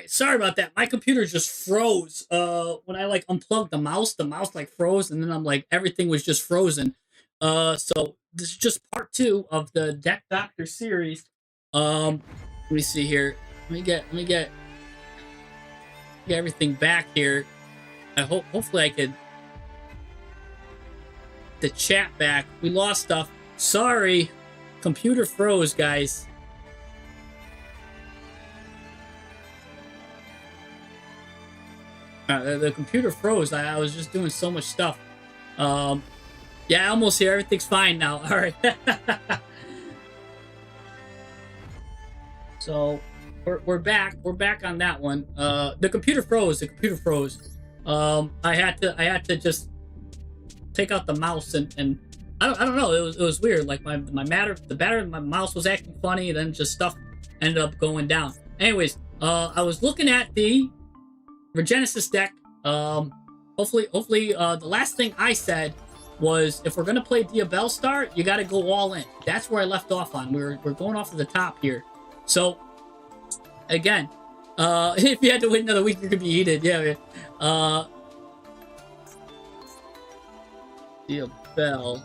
right, sorry about that. My computer just froze. When I like unplugged the mouse like froze, and then I'm like everything was just frozen. So this is just part two of the Deck Doctor series. Let me see here. Let me get everything back here. Hopefully I could the chat back. We lost stuff. Sorry, computer froze, guys. The computer froze. I was just doing so much stuff. Yeah, almost here. Everything's fine now. All right. So we're back. We're back on that one. The computer froze. I had to just take out the mouse and I don't know. It was weird. Like the battery in my mouse was acting funny. Then just stuff ended up going down. Anyways, I was looking at the Regenesis deck. Hopefully, the last thing I said was if we're gonna play Diabellstar, you got to go all in. That's where I left off on. We're going off of the top here. So again, if you had to wait another week, you could be heated. Yeah. Diabell.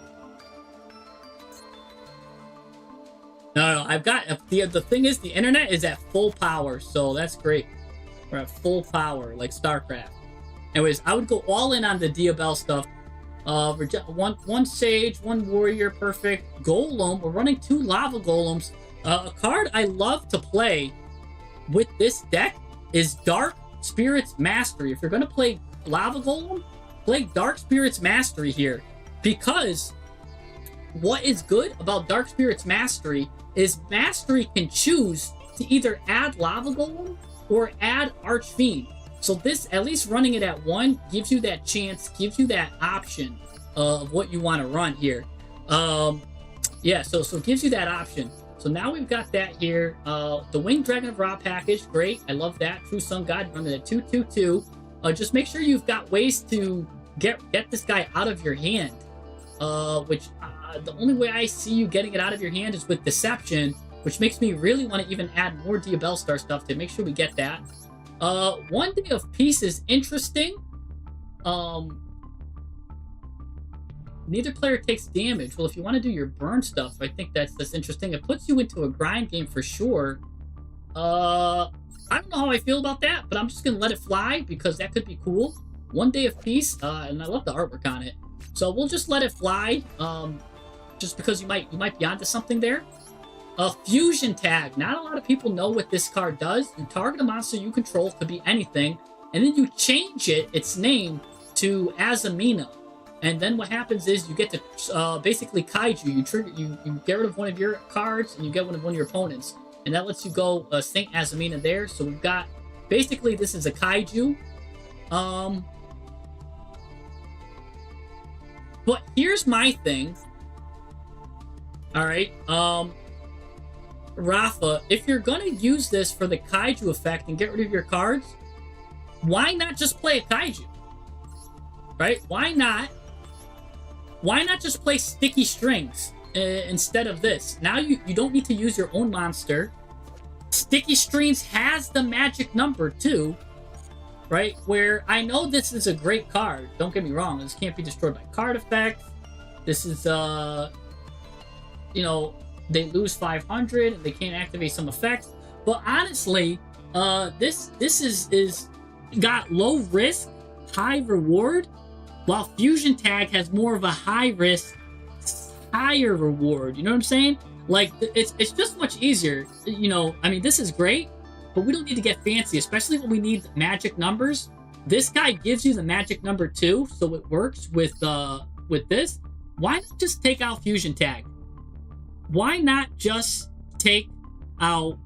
No, I've got the thing is the internet is at full power, so that's great. We're at full power, like StarCraft. Anyways, I would go all in on the Diabell stuff. One Sage, one Warrior, perfect. Golem, we're running 2 Lava Golems. A card I love to play with this deck is Dark Spirits Mastery. If you're going to play Lava Golem, play Dark Spirits Mastery here. Because what is good about Dark Spirits Mastery is Mastery can choose to either add Lava Golem or add Archfiend. So this, at least running it at 1, gives you that chance, gives you that option of what you want to run here. Yeah, so it gives you that option. So now we've got that here. The Winged Dragon of Ra package, great. I love that. True Sun God, running at 2/2/2. Just make sure you've got ways to get this guy out of your hand. Which the only way I see you getting it out of your hand is with Deception, which makes me really want to even add more Diabellstar stuff to make sure we get that. 1 Day of Peace is interesting. Neither player takes damage. Well, if you want to do your burn stuff, I think that's interesting. It puts you into a grind game for sure. I don't know how I feel about that, but I'm just gonna let it fly because that could be cool. 1 Day of Peace, and I love the artwork on it. So we'll just let it fly. Just because you might be onto something there. Fusion Tag. Not a lot of people know what this card does. You target a monster you control, could be anything, and then you change its name to Azamina. And then what happens is you get to basically kaiju. You get rid of one of your cards and you get one of your opponents, and that lets you go Saint Azamina there. So we've got basically this is a kaiju. But here's my thing. All right. Rafa, if you're gonna use this for the kaiju effect and get rid of your cards, why not just play a kaiju? Right? Why not just play Sticky Strings instead of this? Now you don't need to use your own monster. Sticky Strings has the magic number too, right? Where I know this is a great card. Don't get me wrong. This can't be destroyed by card effects. This is you know, they lose 500 and they can't activate some effects. But honestly, this is got low risk, high reward, while Fusion Tag has more of a high risk, higher reward. You know what I'm saying? Like it's just much easier. You know, I mean, this is great, but we don't need to get fancy, especially when we need magic numbers. This guy gives you the magic number 2, so it works with this. Why not just take out Fusion Tag? Why not just take out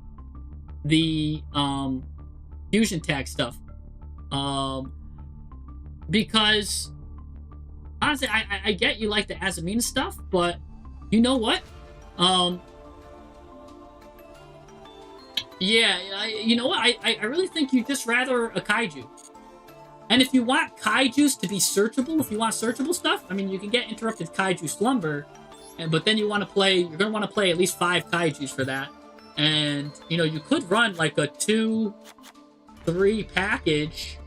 the Fusion Tag stuff? Because honestly, I get you like the Azamina stuff, but you know what? Yeah, you know what? I really think you'd just rather a kaiju. And if you want kaijus to be searchable, if you want searchable stuff, I mean, you can get Interrupted Kaiju Slumber. But then you're going to want to play at least 5 kaijus for that. And, you know, you could run like a 2 3 package.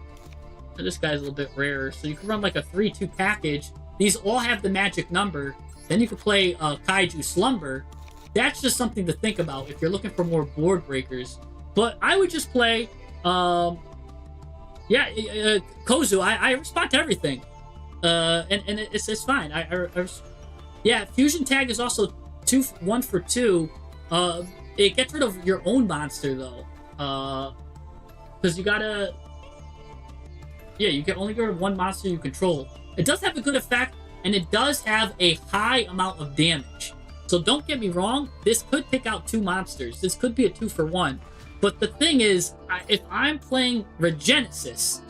This guy's a little bit rarer, so you can run like a 3-2 package. These all have the magic number. Then you can play Kaiju Slumber. That's just something to think about if you're looking for more board breakers. But I would just play, Kozu. I respond to everything, and it's fine. Yeah, Fusion Tag is also 1 for 2. It gets rid of your own monster though, because you gotta. Yeah, you can only get rid of 1 monster you control. It does have a good effect, and it does have a high amount of damage. So don't get me wrong, this could take out 2 monsters. This could be a 2 for 1. But the thing is, if I'm playing Regenesis,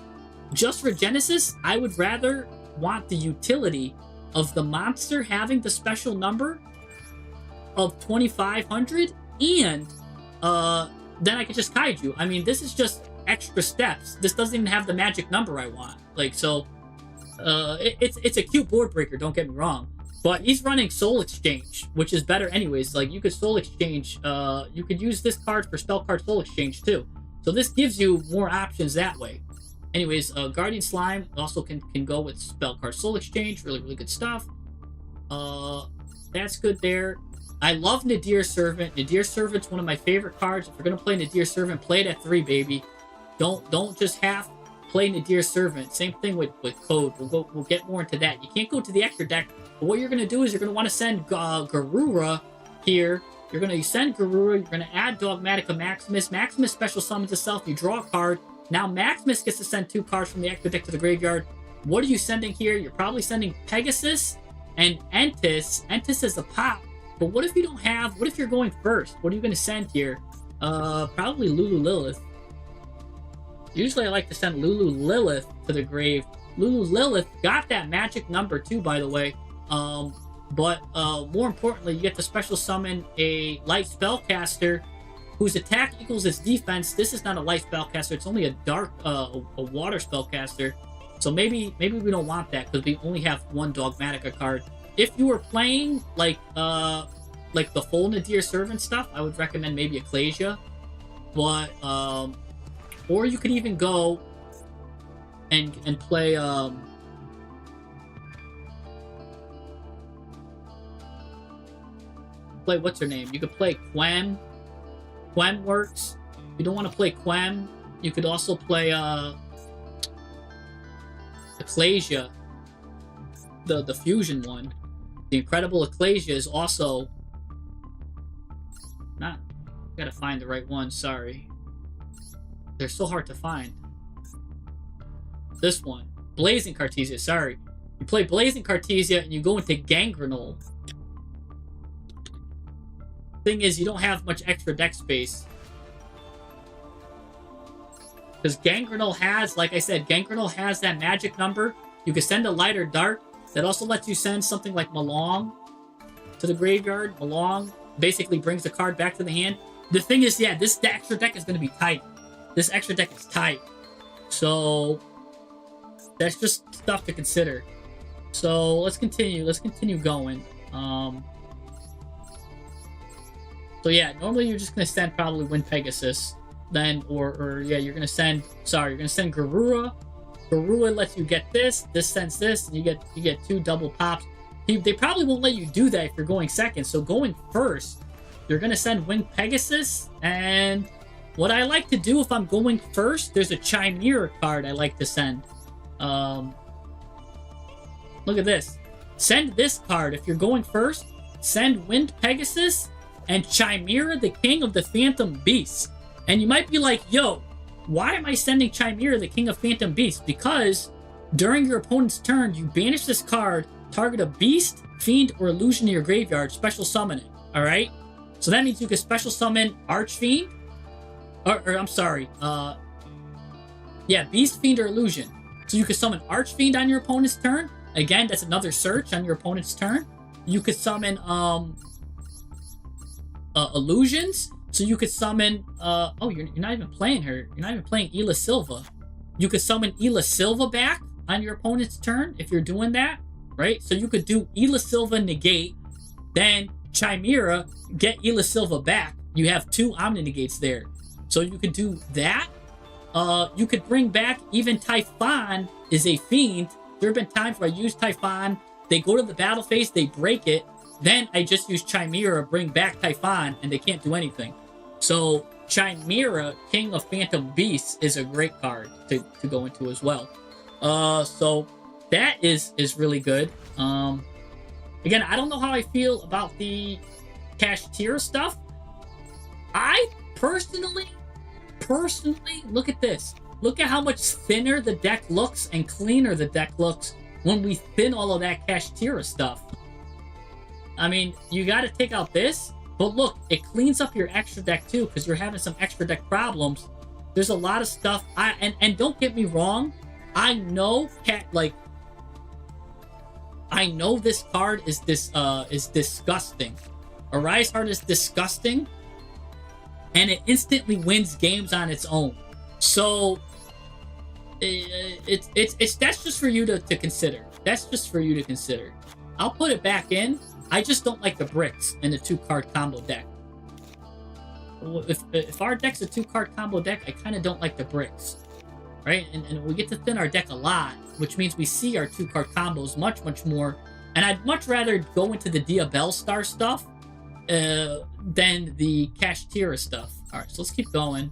just Regenesis, I would rather want the utility of the monster having the special number of 2,500, and then I could just Kaiju. I mean, this is just extra steps. This doesn't even have the magic number I want. Like, so it's a cute board breaker, don't get me wrong, but he's running Soul Exchange, which is better anyways. Like, you could Soul Exchange, you could use this card for spell card Soul Exchange too, so this gives you more options that way. Anyways, Guardian Slime also can go with spell card Soul Exchange. Really good stuff. That's good there. I love Nadir Servant. Nadir Servant's one of my favorite cards. If you're gonna play Nadir Servant, play it at 3, baby. Don't just half play Nadir Servant. Same thing with Code. We'll get more into that. You can't go to the extra deck. But what you're gonna do is you're gonna want to send Garura here. You're gonna send Garura. You're gonna add Dogmatica Maximus. Maximus special summons itself. You draw a card. Now Maximus gets to send 2 cards from the extra deck to the graveyard. What are you sending here? You're probably sending Pegasus and Entis. Entis is a pop. But what if you don't have? What if you're going first? What are you gonna send here? Probably Lulu Lilith. Usually I like to send Lulu Lilith to the grave. Lulu Lilith got that magic number too, by the way. But more importantly, you get to special summon a light spellcaster whose attack equals its defense. This is not a light spellcaster. It's only a dark, a water spellcaster. So maybe we don't want that because we only have 1 Dogmatica card. If you were playing like the full Nadir Servant stuff, I would recommend maybe Ecclesia. But or you could even go and play what's her name? You could play Quem. Quem works. If you don't want to play Quem, you could also play Ecclesia, the fusion one. The Incredible Ecclesia is also not. Gotta find the right one. Sorry, they're so hard to find. This one, Blazing Cartesia. Sorry, you play Blazing Cartesia and you go into Gangrenol. Thing is, you don't have much extra deck space because Gangrenol has, like I said, Gangrenol has that magic number. You can send a light or dark. That also lets you send something like Malong to the graveyard. Malong basically brings the card back to the hand. The thing is, yeah, this extra deck is going to be tight. This extra deck is tight. So that's just stuff to consider. So let's continue. Let's continue going. So yeah, normally you're just going to send probably Wind Pegasus. Then, or yeah, you're going to send, sorry, you're going to send Garura. Garura lets you get this. This sends this, and you get 2 double pops. They probably won't let you do that if you're going second. So going first, you're gonna send Winged Pegasus. And what I like to do if I'm going first, there's a Chimera card I like to send. Look at this. Send this card if you're going first. Send Wind Pegasus and Chimera, the King of the Phantom Beasts. And you might be like, yo, why am I sending Chimera, the King of Phantom Beasts? Because during your opponent's turn, you banish this card, target a beast, fiend, or illusion in your graveyard, special summon it. Alright? So that means you can special summon Archfiend. Or I'm sorry. Yeah, beast, fiend, or illusion. So you can summon Archfiend on your opponent's turn. Again, that's another search on your opponent's turn. You could summon illusions. So you could summon, oh, you're not even playing her. You're not even playing Ela Silva. You could summon Ela Silva back on your opponent's turn if you're doing that, right? So you could do Ela Silva negate, then Chimera, get Ela Silva back. You have 2 Omni negates there. So you could do that. You could bring back even Typhon is a fiend. There have been times where I use Typhon, they go to the battle phase, they break it, then I just use Chimera, bring back Typhon, and they can't do anything. So Chimera, King of Phantom Beasts, is a great card to go into as well. So that is really good. Again, I don't know how I feel about the Chimera stuff. I personally, look at this. Look at how much thinner the deck looks and cleaner the deck looks when we thin all of that Chimera stuff. I mean, you got to take out this, but look, it cleans up your extra deck too, because you're having some extra deck problems. There's a lot of stuff. And don't get me wrong, I know I know this card is disgusting. Arise Heart is disgusting, and it instantly wins games on its own. So that's just for you to consider. That's just for you to consider. I'll put it back in. I just don't like the bricks in the 2-card combo deck. If our deck's a 2-card combo deck, I kind of don't like the bricks, right? And we get to thin our deck a lot, which means we see our 2-card combos much more. And I'd much rather go into the Diabellstar stuff than the Chimera stuff. All right, so let's keep going.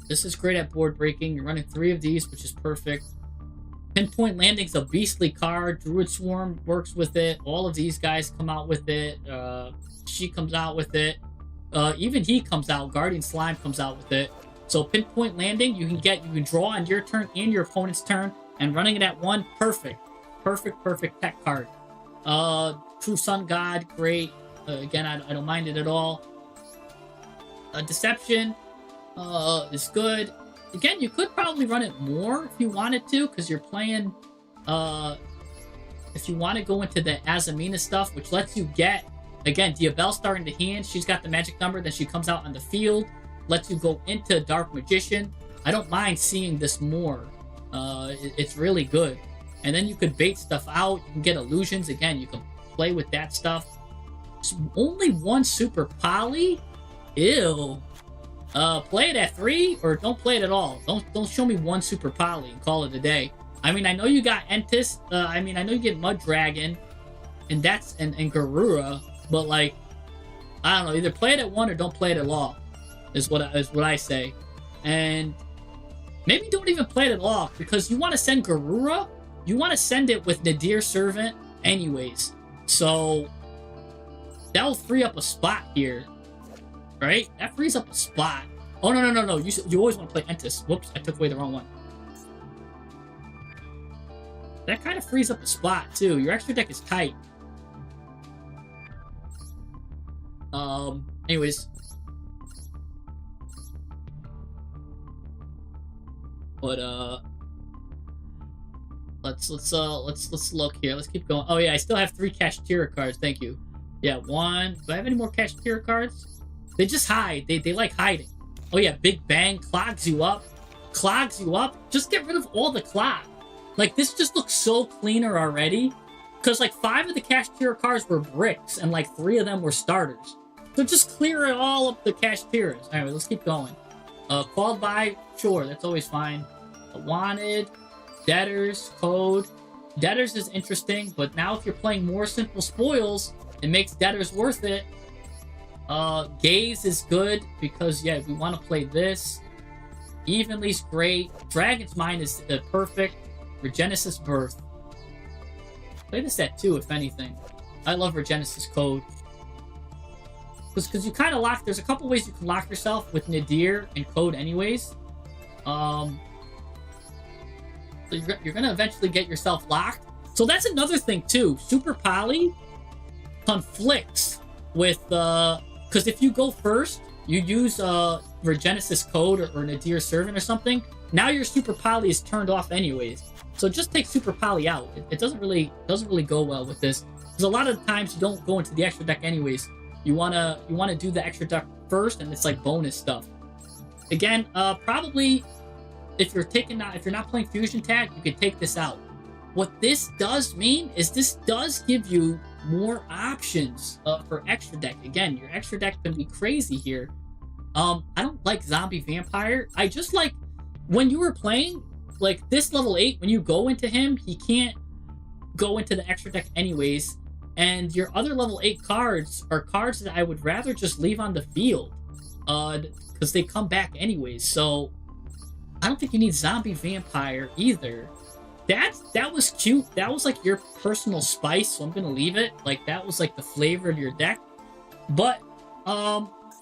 This is great at board breaking. You're running 3 of these, which is perfect. Pinpoint Landing's a beastly card. Druid Swarm works with it. All of these guys come out with it. She comes out with it. Even he comes out. Guardian Slime comes out with it. So Pinpoint Landing, you can draw on your turn and your opponent's turn, and running it at 1, perfect tech card. True Sun God, great. Again, I don't mind it at all. Deception is good. Again, you could probably run it more if you wanted to, because you're playing, if you want to go into the Azamina stuff, which lets you get, again, Diabellstar in the hand. She's got the magic number, then she comes out on the field, lets you go into Dark Magician. I don't mind seeing this more. It's really good. And then you could bait stuff out. You can get illusions. Again, you can play with that stuff. It's only 1 super poly? Ew. Play it at 3 or don't play it at all. Don't show me 1 super poly and call it a day. I mean, I know you got Entis. I mean, I know you get Mud Dragon, and that's and Garura, but like, I don't know. Either play it at 1 or don't play it at all. Is what I say. And maybe don't even play it at all, because you want to send Garura. You want to send it with Nadir Servant anyways. So that'll free up a spot here. Right? That frees up a spot. Oh, no. You always want to play Entis. Whoops, I took away the wrong one. That kind of frees up a spot, too. Your extra deck is tight. Anyways. But, let's look here. Let's keep going. Oh, yeah, I still have 3 Chimera cards. Thank you. Yeah, 1. Do I have any more Chimera cards? They just hide. They like hiding. Oh yeah, Big Bang clogs you up. Just get rid of all the clog. Like, this just looks so cleaner already. Because like 5 of the Chimera cards were bricks, and like 3 of them were starters. So just clear it all up the Chimeras. Anyway, let's keep going. Called by, sure, that's always fine. Wanted, Debtors, Code. Debtors is interesting, but now if you're playing more simple spoils, it makes Debtors worth it. Gaze is good because, yeah, we want to play this. Evenly's great. Dragon's Mind is perfect. Regenesis Birth. Play this at 2, if anything. I love Regenesis Code. Because you kind of lock... There's a couple ways you can lock yourself with Nadir and Code anyways. So you're going to eventually get yourself locked. So that's another thing, too. Super Poly conflicts with... Because if you go first, you use Regenesis Code or Nadir Servant or something, now your Super Poly is turned off anyways. So just take Super Poly out. It doesn't really go well with this. Because a lot of times you don't go into the extra deck anyways. You wanna do the extra deck first, and it's like bonus stuff. Again, probably if you're not playing Fusion Tag, you can take this out. What this does mean is this does give you more options for extra deck. Again, your extra deck can be crazy here. I don't like zombie vampire. I just like when you were playing like this level 8, when you go into him, he can't go into the extra deck anyways. And your other level 8 cards are cards that I would rather just leave on the field. Because they come back anyways. So I don't think you need zombie vampire either. That was cute. That was like your personal spice, so I'm gonna leave it. Like that was like the flavor of your deck. But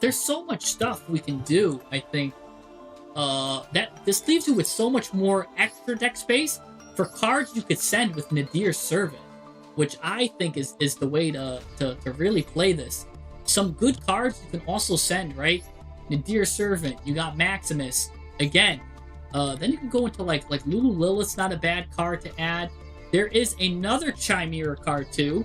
there's so much stuff we can do, I think. That this leaves you with so much more extra deck space for cards you could send with Nadir Servant, which I think is the way to really play this. Some good cards you can also send, right? Nadir Servant, you got Maximus. Again, then you can go into like Lulu Lilith's not a bad card to add. There is another Chimera card too.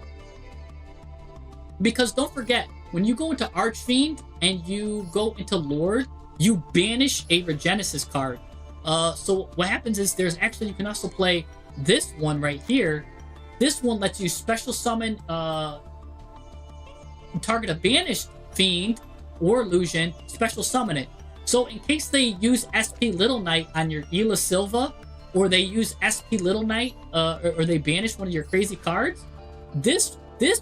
Because don't forget, when you go into Archfiend and you go into Lord, you banish a Regenesis card. So what happens is there's actually, you can also play this one right here. This one lets you special summon target a banished fiend or illusion, special summon it. So in case they use SP Little Knight on your Ela Silva, or they use SP Little Knight, or they banish one of your crazy cards, this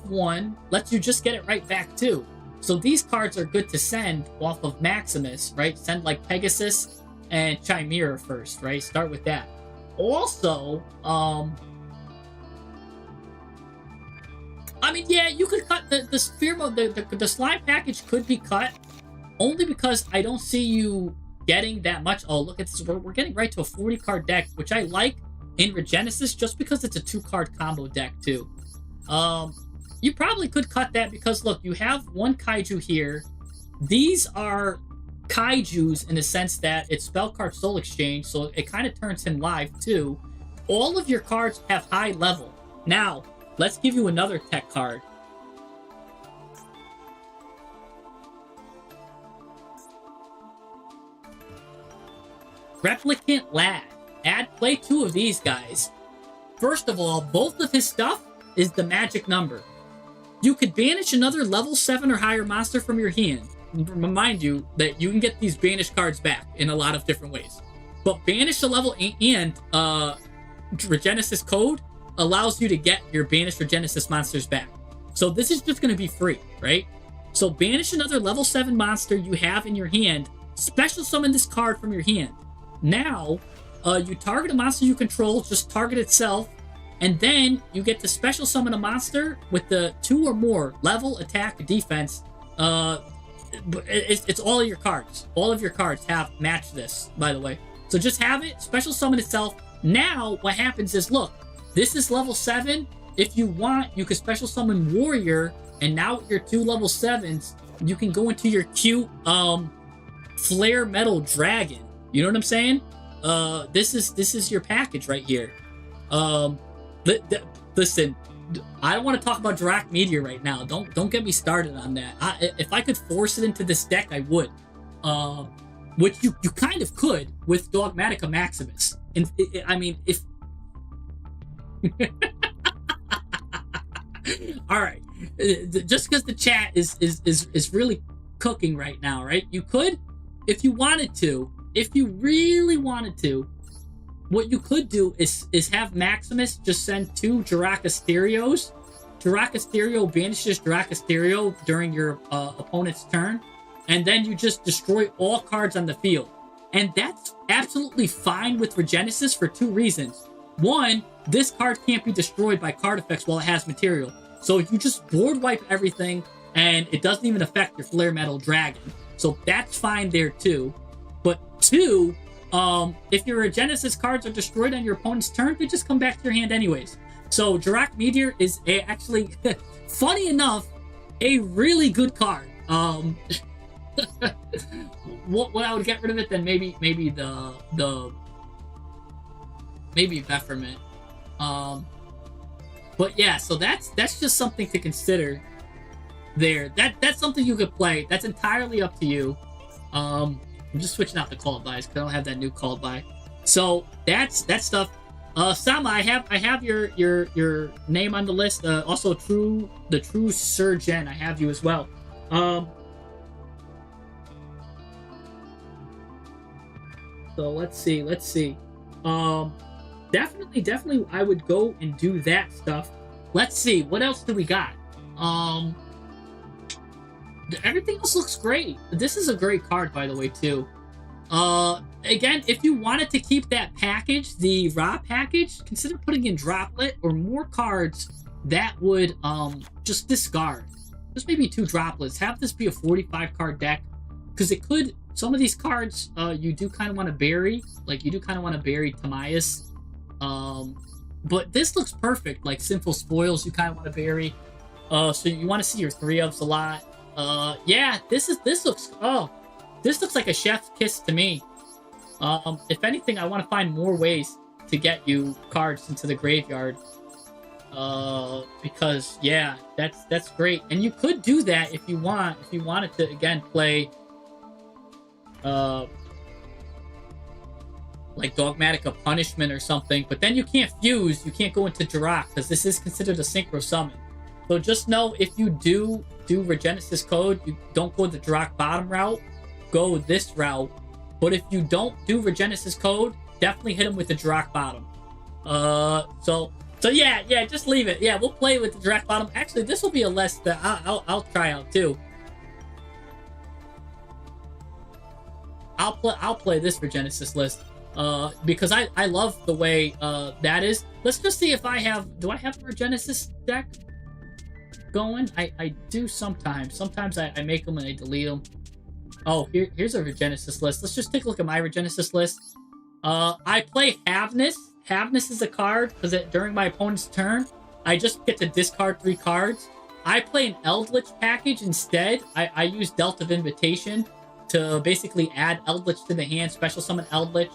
one lets you just get it right back too. So these cards are good to send off of Maximus, right? Send like Pegasus and Chimera first, right? Start with that. Also, I mean, yeah, you could cut the sphere mode. The slime package could be cut, only because I don't see you getting that much. Oh, look at this. We're getting right to a 40 card deck, which I like in Regenesis just because it's a 2-card combo deck too. You probably could cut that because look, you have one kaiju here. These are kaijus in the sense that it's spell card soul exchange, so it kind of turns him live too. All of your cards have high level. Now, let's give you another tech card. Replicant Lad. Play 2 of these guys. First of all, both of his stuff is the magic number. You could banish another level 7 or higher monster from your hand. Remind you that you can get these banished cards back in a lot of different ways. But banish the level 8 and Regenesis code allows you to get your banished Regenesis monsters back. So this is just going to be free, right? So banish another level 7 monster you have in your hand. Special summon this card from your hand. Now, you target a monster you control, just target itself. And then you get to special summon a monster with the 2 or more level, attack, defense. It's all of your cards. All of your cards have matched this, by the way. So just have it, special summon itself. Now, what happens is, look, this is level 7. If you want, you can special summon Warrior. And now with your 2 level 7s, you can go into your cute Flare Metal Dragon. You know what I'm saying? This is your package right here. Listen, I don't want to talk about Dirac Meteor right now. Don't get me started on that. If I could force it into this deck, I would. Which you kind of could with Dogmatica Maximus. And I mean, if all right, just because the chat is really cooking right now, right? You could, if you wanted to, if you really wanted to. What you could do is have Maximus just send 2 Dracastereos. Dracastereo banishes Dracastereo during your opponent's turn. And then you just destroy all cards on the field. And that's absolutely fine with Regenesis for 2 reasons. One, this card can't be destroyed by card effects while it has material. So you just board wipe everything, and it doesn't even affect your Flare Metal Dragon. So that's fine there too. But 2... if your Regenesis cards are destroyed on your opponent's turn, they just come back to your hand anyways. So Dirac Meteor is actually, funny enough, a really good card. What I would get rid of it then maybe Bepherment. But yeah, so that's just something to consider there. That's something you could play. That's entirely up to you. I'm just switching out the called buys because I don't have that new called buy. So that's that stuff. Sama, I have your name on the list. Also, the true Surgeon, I have you as well. So let's see. Let's see. Um, definitely, I would go and do that stuff. Let's see. What else do we got? Um, Everything else looks great. This is a great card, by the way, too. Again, if you wanted to keep that package, the raw package, consider putting in Droplet or more cards that would just discard. Just maybe 2 droplets. Have this be a 45 card deck, because it could. Some of these cards you do kind of want to bury, like you do kind of want to bury Tamias. But this looks perfect. Like Sinful Spoils, you kind of want to bury. So you want to see your 3-ofs a lot. Yeah, this looks like a chef's kiss to me. If anything, I want to find more ways to get you cards into the graveyard. Because yeah, that's great, and you could do that if you want. If you wanted to again play, like Dogmatica Punishment or something, but then you can't fuse. You can't go into Dirac because this is considered a synchro summon. So just know if you do Regenesis Code, you don't go the Dirac bottom route. Go this route. But if you don't do Regenesis Code, definitely hit him with the Dirac bottom. So yeah, just leave it. Yeah, we'll play with the Dirac bottom. Actually, this will be a list that I'll try out too. I'll play this Regenesis list. Because I love the way that is. Let's just see if I have. Do I have a Regenesis deck going? I do sometimes. Sometimes I make them and I delete them. Oh, here's a Regenesis list. Let's just take a look at my Regenesis list. I play Havness. Havness is a card because during my opponent's turn, I just get to discard 3 cards. I play an Eldritch package instead. I use Delta of Invitation to basically add Eldritch to the hand, special summon Eldritch.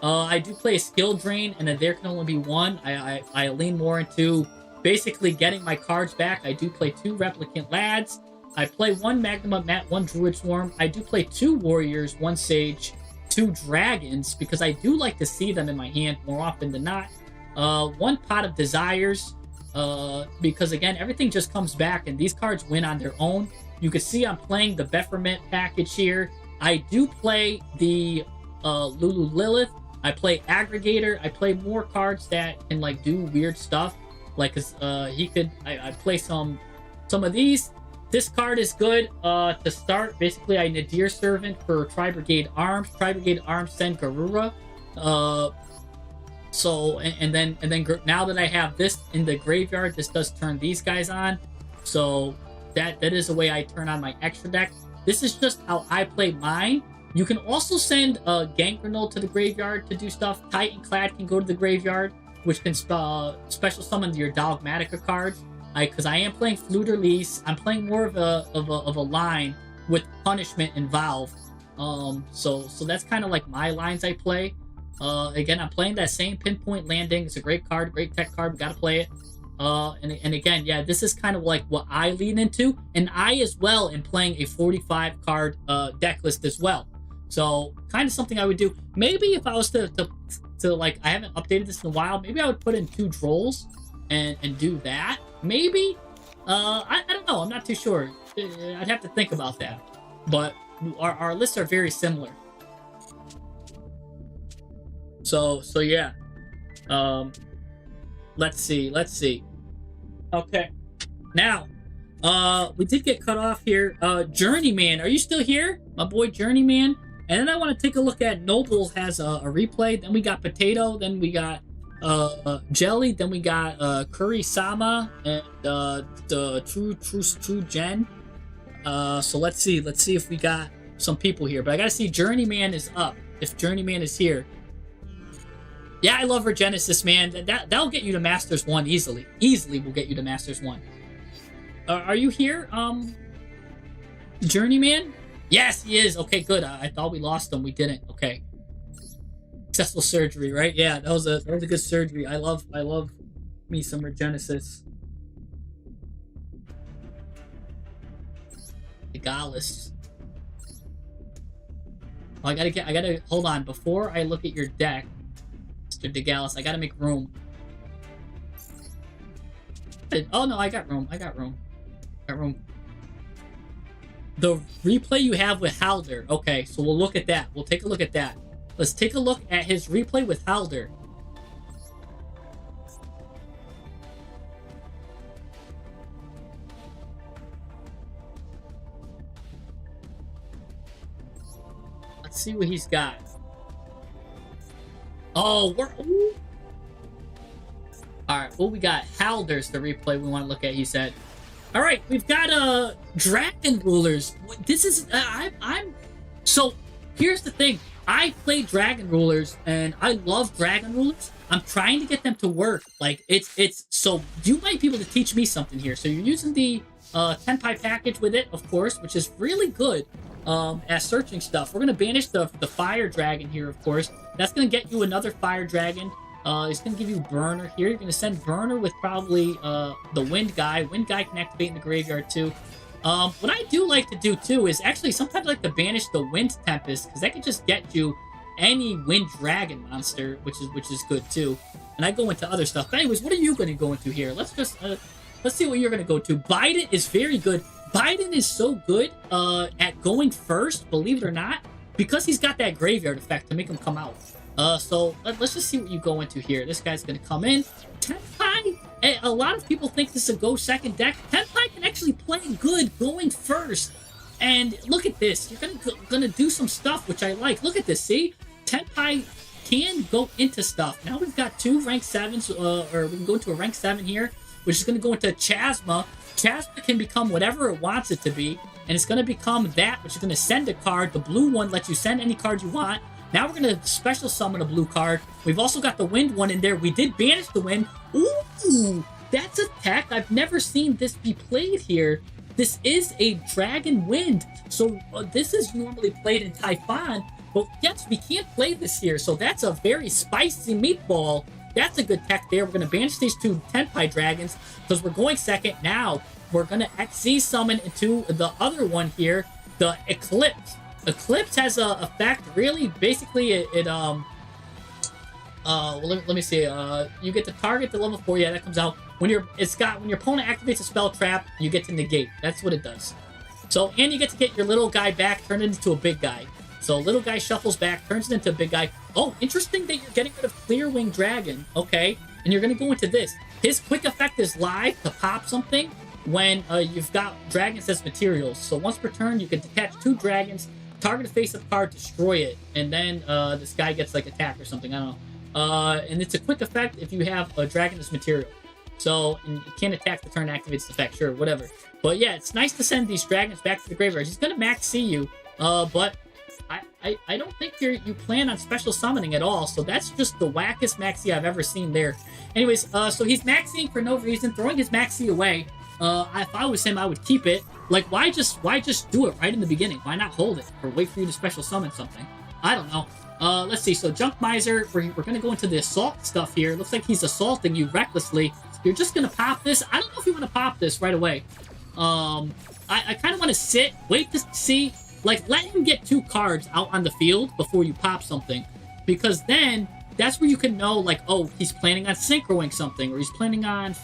I do play a Skill Drain, and there can only be 1. I lean more into basically getting my cards back. I do play 2 Replicant Lads. I play 1 Magnum Mat, 1 Druid Swarm. I do play 2 Warriors, 1 Sage, 2 Dragons, because I do like to see them in my hand more often than not. 1 Pot of Desires, because again, everything just comes back, and these cards win on their own. You can see I'm playing the Bephrement package here. I do play the Lulu Lilith. I play Aggregator. I play more cards that can like do weird stuff. Like, cause I play some of these. This card is good to start. Basically, I Nadir Servant for Tri-Brigade Arms. Tri-Brigade Arms send Garura. So and then now that I have this in the graveyard, this does turn these guys on. So that is a way I turn on my extra deck. This is just how I play mine. You can also send Gangrenol to the graveyard to do stuff. Titanclad can go to the graveyard, which can special summon your Dogmatica cards. Because I am playing Fleur-de-Lis. I'm playing more of a line with Punishment involved. So that's kind of like my lines I play. Again, I'm playing that same Pinpoint Landing. It's a great card, great tech card. We gotta play it. And again, yeah, this is kind of like what I lean into, and I as well am playing a 45 card deck list as well. So kind of something I would do. Maybe if I was to like, I haven't updated this in a while. Maybe I would put in 2 Drolls and do that. Maybe. I don't know. I'm not too sure. I'd have to think about that. But our lists are very similar. So yeah. Let's see. Okay. Now, we did get cut off here. Journeyman, are you still here? My boy Journeyman. And then I want to take a look at Noble has a replay. Then we got Potato. Then we got Jelly. Then we got Curry Sama and the True Gen. So let's see if we got some people here. But I gotta see Journeyman is up. If Journeyman is here. Yeah, I love Regenesis, man. That'll get you to Masters 1 easily. Easily will get you to Masters 1. Are you here, Journeyman? Yes, he is. Okay, good. I thought we lost him. We didn't. Okay. Successful surgery, right? Yeah, that was a good surgery. I love me some Regenesis. Legalis. Oh, I gotta hold on before I look at your deck. Mr. Diabellstar, I gotta make room. Oh no, I got room. Got room. The replay you have with Halder. Okay, so we'll look at that. We'll take a look at that. Let's take a look at his replay with Halder. Let's see what he's got. Oh, ooh. All right, well, we got Halder's the replay we want to look at, he said. All right, we've got Dragon Rulers. This is so here's the thing. I play Dragon Rulers and I love Dragon Rulers. I'm trying to get them to work. Like it's so you might be able to teach me something here. So you're using the Tenpai package with it, of course, which is really good at searching stuff. We're gonna banish the Fire Dragon here, of course. That's gonna get you another Fire Dragon. It's going to give you Burner here. You're going to send Burner with probably the Wind Guy. Wind Guy can activate in the graveyard too. What I do like to do too is actually sometimes I like to banish the Wind Tempest because that can just get you any Wind Dragon monster, which is good too. And I go into other stuff. But anyways, what are you going to go into here? Let's just let's see what you're going to go to. Biden is very good. Biden is so good at going first, believe it or not, because he's got that graveyard effect to make him come out. So let's just see what you go into here. This guy's going to come in. Tenpai, a lot of people think this is a go second deck. Tenpai can actually play good going first. And look at this. You're gonna do some stuff, which I like. Look at this, see? Tenpai can go into stuff. Now we've got two rank 7s, or we can go into a rank 7 here, which is going to go into Chasma. Chasma can become whatever it wants it to be. And it's going to become that, which is going to send a card. The blue one lets you send any card you want. Now we're going to special summon a blue card. We've also got the wind one in there. We did banish the wind. Ooh, that's a tech. I've never seen this be played here. This is a dragon wind. So this is normally played in Typhon. But yes, we can't play this here. So that's a very spicy meatball. That's a good tech there. We're going to banish these two Tenpai dragons because we're going second. Now we're going to XZ summon into the other one here, the Eclipse. Eclipse has a effect, really, basically, well, let me see, you get to target the level 4, yeah, that comes out. When your opponent activates a spell trap, you get to negate. That's what it does. So, and you get to get your little guy back, turn it into a big guy. So, little guy shuffles back, turns it into a big guy. Oh, interesting that you're getting rid of Clear Wing Dragon, okay, and you're going to go into this. His quick effect is live to pop something when you've got dragons as materials. So, once per turn, you can detach 2 dragons, target a face-up card, destroy it, and then this guy gets like attack or something. I don't know. And it's a quick effect if you have a dragon as material. So and you can't attack the turn activates the effect, sure, whatever. But yeah, it's nice to send these dragons back to the graveyard. He's gonna max see you, but I don't think you plan on special summoning at all. So that's just the wackest maxi I've ever seen there. Anyways, so he's maxing for no reason, throwing his maxi away. If I was him, I would keep it. Like, why just do it right in the beginning? Why not hold it or wait for you to special summon something? I don't know. Let's see. So Junk Miser, we're going to go into the assault stuff here. Looks like he's assaulting you recklessly. You're just going to pop this. I don't know if you want to pop this right away. I kind of want to wait to see. Like, let him get 2 cards out on the field before you pop something. Because then, that's where you can know, like, oh, he's planning on synchroing something. Or he's planning on,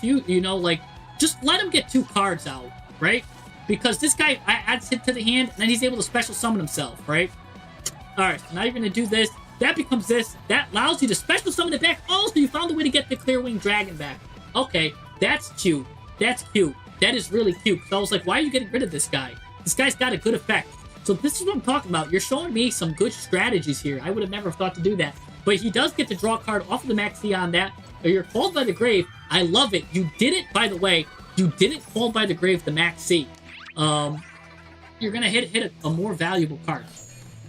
like, just let him get 2 cards out, right? Because this guy adds hit to the hand, and then he's able to special summon himself, right? Alright, so now you're going to do this. That becomes this. That allows you to special summon it back. Oh, so you found a way to get the Clear Wing Dragon back. Okay, that's cute. That's cute. That is really cute. So I was like, why are you getting rid of this guy? This guy's got a good effect. So this is what I'm talking about. You're showing me some good strategies here. I would have never thought to do that. But he does get to draw a card off of the maxi on that. Or you're called by the grave. I love it. You did it, by the way. You didn't call by the grave the maxi. You're gonna hit a more valuable card.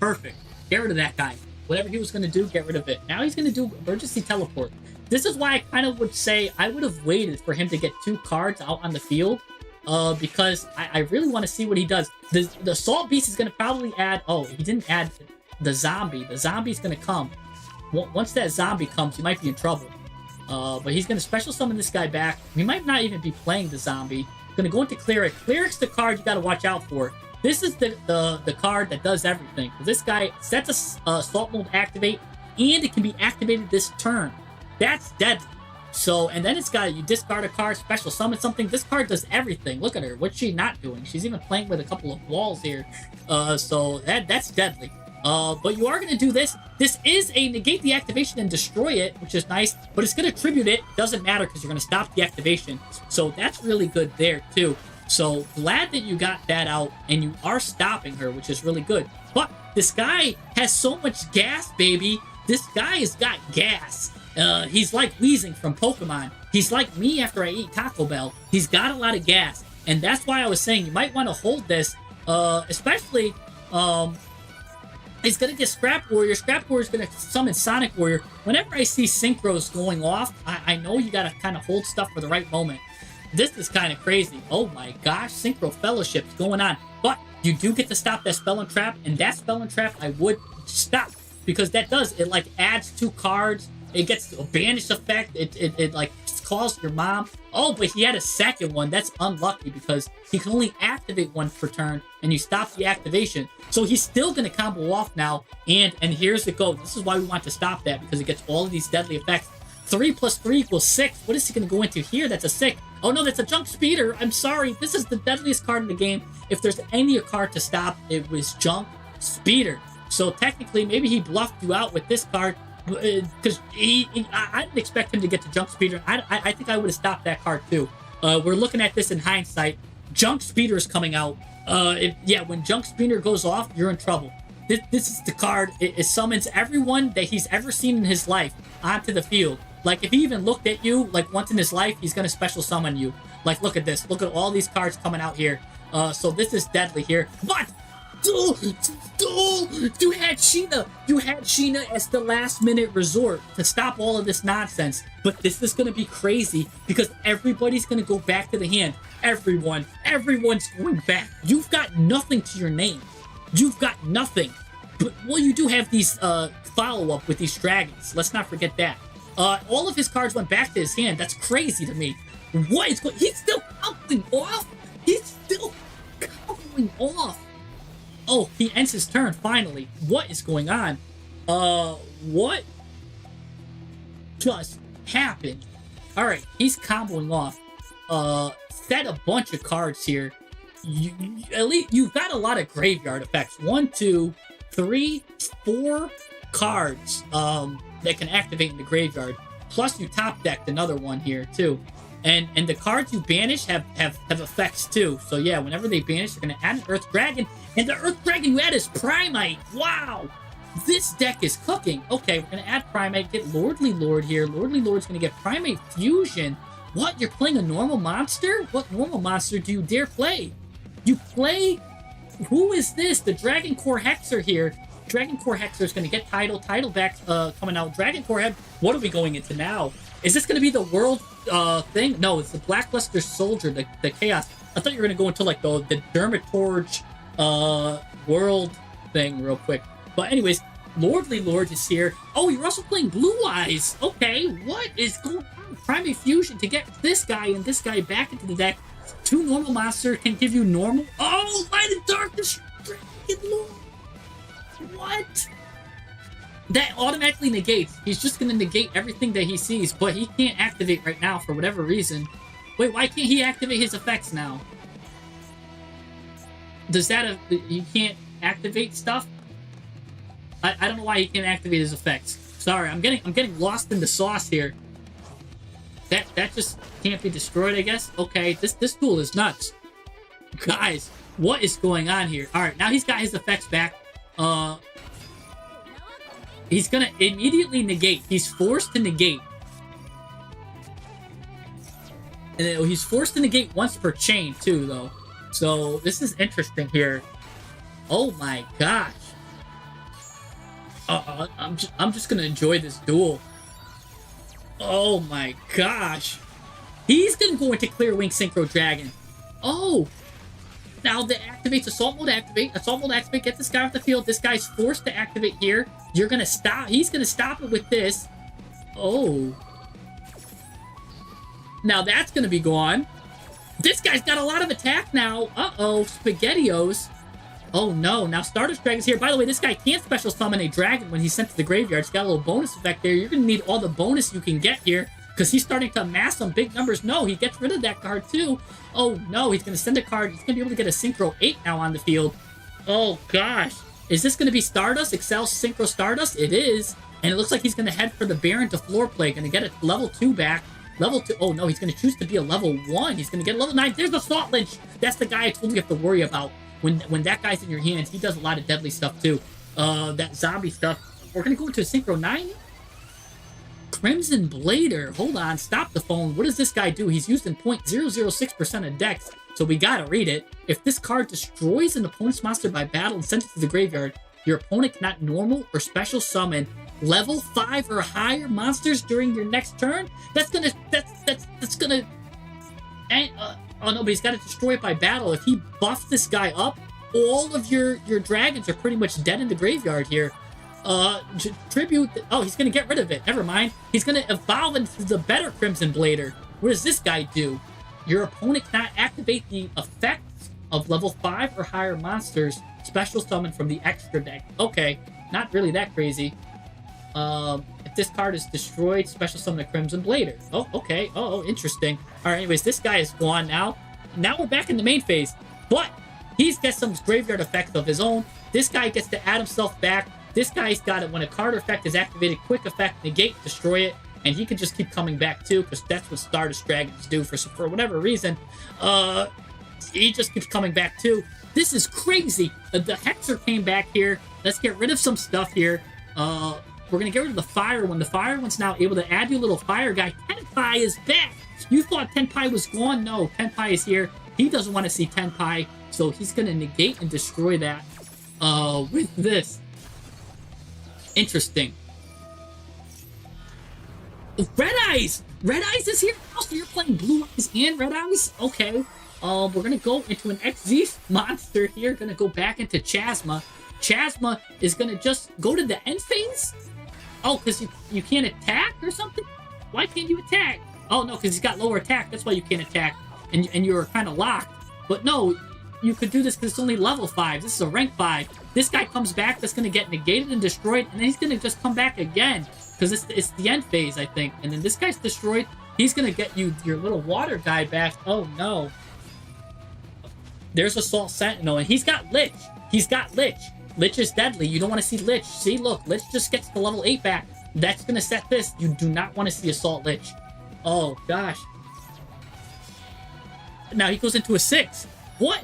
Perfect. Get rid of that guy. Whatever he was gonna do, get rid of it. Now he's gonna do emergency teleport. This is why I kind of would say I would have waited for him to get 2 cards out on the field. Because I really want to see what he does. The Assault Beast is gonna probably add. Oh, he didn't add the zombie. The zombie's gonna come. Once that zombie comes, you might be in trouble. But he's gonna special summon this guy back. We might not even be playing the zombie. Gonna go into Cleric. Cleric's the card you gotta watch out for. This is the card that does everything. This guy sets a assault mode activate, and it can be activated this turn. That's deadly. So, and then it's got you discard a card, special summon something. This card does everything. Look at her. What's she not doing? She's even playing with a couple of walls here. So that's deadly. But you are going to do this. This is a negate the activation and destroy it, which is nice. But it's going to tribute it. Doesn't matter because you're going to stop the activation. So that's really good there, too. So glad that you got that out. And you are stopping her, which is really good. But this guy has so much gas, baby. This guy has got gas. He's like wheezing from Pokemon. He's like me after I eat Taco Bell. He's got a lot of gas. And that's why I was saying you might want to hold this. Especially... He's going to get Scrap Warrior. Scrap Warrior is going to summon Sonic Warrior. Whenever I see Synchros going off, I know you got to kind of hold stuff for the right moment. This is kind of crazy. Oh my gosh, Synchro Fellowship's going on. But you do get to stop that Spell and Trap, and that Spell and Trap I would stop. Because that does, it like adds 2 cards. It gets a banish effect. It like calls your mom. Oh, but he had a second one. That's unlucky because he can only activate one per turn, and you stop the activation. So he's still going to combo off now, and here's it goes. This is why we want to stop that, because it gets all of these deadly effects. 3 plus 3 equals 6. What is he going to go into here? That's a 6. Oh no, that's a Junk Speeder. I'm sorry. This is the deadliest card in the game. If there's any card to stop, it was Junk Speeder. So technically, maybe he bluffed you out with this card, because I didn't expect him to get to Junk Speeder. I think I would have stopped that card too. We're looking at this in hindsight. Junk Speeder is coming out. When Junk Speeder goes off, you're in trouble. This is the card. It summons everyone that he's ever seen in his life onto the field. Like, if he even looked at you, like, once in his life, he's going to special summon you. Like, look at this. Look at all these cards coming out here. So this is deadly here. But you had Sheena. You had Sheena as the last-minute resort to stop all of this nonsense. But this is going to be crazy because everybody's going to go back to the hand. Everyone's going back. You've got nothing to your name. You've got nothing. But, well, you do have these follow-up with these dragons. Let's not forget that. All of his cards went back to his hand. That's crazy to me. What is going... He's still counting off? He's still counting off. Oh, he ends his turn, finally. What is going on? What just happened? Alright, he's comboing off. Set a bunch of cards here. At least you've got a lot of graveyard effects. 1, 2, 3, 4 cards that can activate in the graveyard. Plus you top decked another one here too. And the cards you banish have effects too. So yeah, whenever they banish, they're gonna add an Earth Dragon. And the Earth Dragon you add is Primite. Wow! This deck is cooking. Okay, we're gonna add Primite, get Lordly Lord here. Lordly Lord's gonna get Primate Fusion. What? You're playing a normal monster? What normal monster do you dare play? You play... Who is this? The Dragon Core Hexer here. Dragon Core Hexer is gonna get Tidal back coming out. Dragon Core Head. What are we going into now? Is this gonna be the world thing? No, it's the Blackluster Soldier, the Chaos. I thought you were gonna go into like the Dermatorge world thing real quick. But anyways, Lordly Lord is here. Oh, you're also playing Blue Eyes. Okay, what is going on? Primate Fusion to get this guy and this guy back into the deck. 2 normal monsters can give you normal. Oh, Light and Darkness Dragon Lord. What? That automatically negates. He's just going to negate everything that he sees, but he can't activate right now for whatever reason. Wait, why can't he activate his effects now? Does that... He can't activate stuff? I don't know why he can't activate his effects. Sorry, I'm getting lost in the sauce here. That just can't be destroyed, I guess? Okay, this duel is nuts. Guys, what is going on here? Alright, now he's got his effects back. He's gonna immediately negate. He's forced to negate. And he's forced to negate once per chain, too, though. So, this is interesting here. Oh my gosh. I'm just gonna enjoy this duel. Oh my gosh. He's gonna go into Clear Wing Synchro Dragon. Oh! Now that activates Assault Mode activate. Assault Mode activate, get this guy off the field. This guy's forced to activate here. You're gonna stop. He's gonna stop it with this. Oh. Now that's gonna be gone. This guy's got a lot of attack now. Uh-oh, SpaghettiOs. Oh no, now Stardust Dragon's here. By the way, this guy can't special summon a dragon when he's sent to the graveyard. He's got a little bonus effect there. You're gonna need all the bonus you can get here, because he's starting to amass some big numbers. No, he gets rid of that card too. Oh no, he's gonna send a card. He's gonna be able to get a Synchro 8 now on the field. Oh gosh. Is this going to be Stardust? Excel Synchro Stardust? It is. And it looks like he's going to head for the Baron to floor play. Going to get a level 2 back. Level 2. Oh, no. He's going to choose to be a level 1. He's going to get a level 9. There's the Salt Lynch. That's the guy I told you have to worry about. When that guy's in your hands, he does a lot of deadly stuff, too. That zombie stuff. We're going to go into a Synchro 9. Crimson Blader. Hold on. Stop the phone. What does this guy do? He's used in 0.006% of decks. So we gotta read it. If this card destroys an opponent's monster by battle and sends it to the graveyard, your opponent cannot normal or special summon level 5 or higher monsters during your next turn. That's gonna and oh no, but he's gotta destroy it by battle. If he buffs this guy up, all of your dragons are pretty much dead in the graveyard here. Tribute. Oh, he's gonna get rid of it. Never mind. He's gonna evolve into the better Crimson Blader. What does this guy do? Your opponent cannot activate the effects of level 5 or higher monsters special summon from the extra deck. Okay, not really that crazy. If this card is destroyed, special summon a Crimson Blader. Oh, okay. Oh, interesting. All right, anyways, this guy is gone now. Now we're back in the main phase. But he's got some graveyard effects of his own. This guy gets to add himself back. This guy's got it when a card effect is activated, quick effect, negate, destroy it. And he can just keep coming back too, because that's what Stardust Dragons do for whatever reason. He just keeps coming back too. This is crazy. The Hexer came back here. Let's get rid of some stuff here. We're gonna get rid of the Fire One. The Fire One's now able to add you a little fire guy. Tenpai is back. You thought Tenpai was gone? No, Tenpai is here. He doesn't want to see Tenpai, so he's gonna negate and destroy that. With this. Interesting. Red Eyes! Red Eyes is here? Oh, so you're playing Blue Eyes and Red Eyes? Okay. We're gonna go into an XZ monster here. Gonna go back into Chasma. Chasma is gonna just go to the end phase? Oh, because you can't attack or something? Why can't you attack? Oh, no, because he's got lower attack. That's why you can't attack. And you're kind of locked. But no, you could do this because it's only level 5. This is a rank 5. This guy comes back. That's gonna get negated and destroyed. And then he's gonna just come back again. Because it's the end phase, I think. And then this guy's destroyed. He's going to get you your little water guy back. Oh, no. There's Assault Sentinel. And he's got Lich. He's got Lich. Lich is deadly. You don't want to see Lich. See, look. Lich just gets the level 8 back. That's going to set this. You do not want to see Assault Lich. Oh, gosh. Now he goes into a 6. What?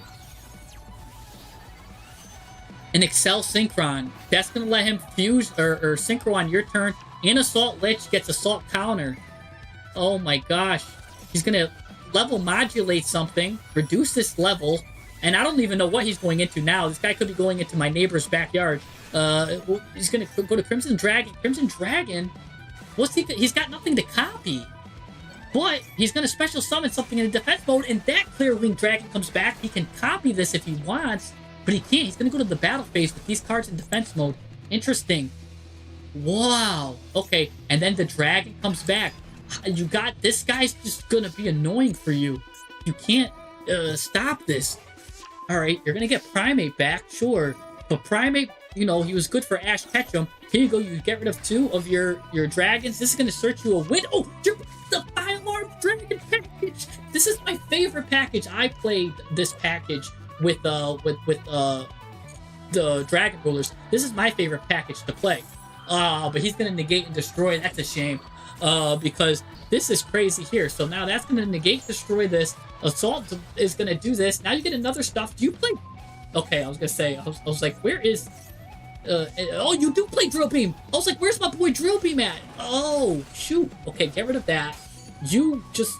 An Excel Synchron. That's going to let him fuse or synchro on your turn. And Assault Lich gets Assault Counter. Oh my gosh. He's going to level modulate something, reduce this level, and I don't even know what he's going into now. This guy could be going into my neighbor's backyard. He's going to go to Crimson Dragon. Crimson Dragon? What's he? He's got nothing to copy. But he's going to special summon something in the defense mode, and that Clear Wing Dragon comes back. He can copy this if he wants, but he can't. He's going to go to the battle phase with these cards in defense mode. Interesting. Wow. Okay, and then the dragon comes back. You got this guy's just gonna be annoying for you. You can't stop this. All right, you're gonna get Primate back, sure, but Primate, you know, he was good for Ash Ketchum. Here you go. You get rid of 2 of your dragons. This is gonna search you a win. Oh, the Fire Dragon package. This is my favorite package. I played this package with the Dragon Rulers. This is my favorite package to play. But he's going to negate and destroy. That's a shame. Because this is crazy here. So now that's going to negate, destroy this. Assault is going to do this. Now you get another stuff. Do you play? Okay, I was going to say, I was like, where is... oh, you do play Drill Beam. I was like, where's my boy Drill Beam at? Oh, shoot. Okay, get rid of that. You just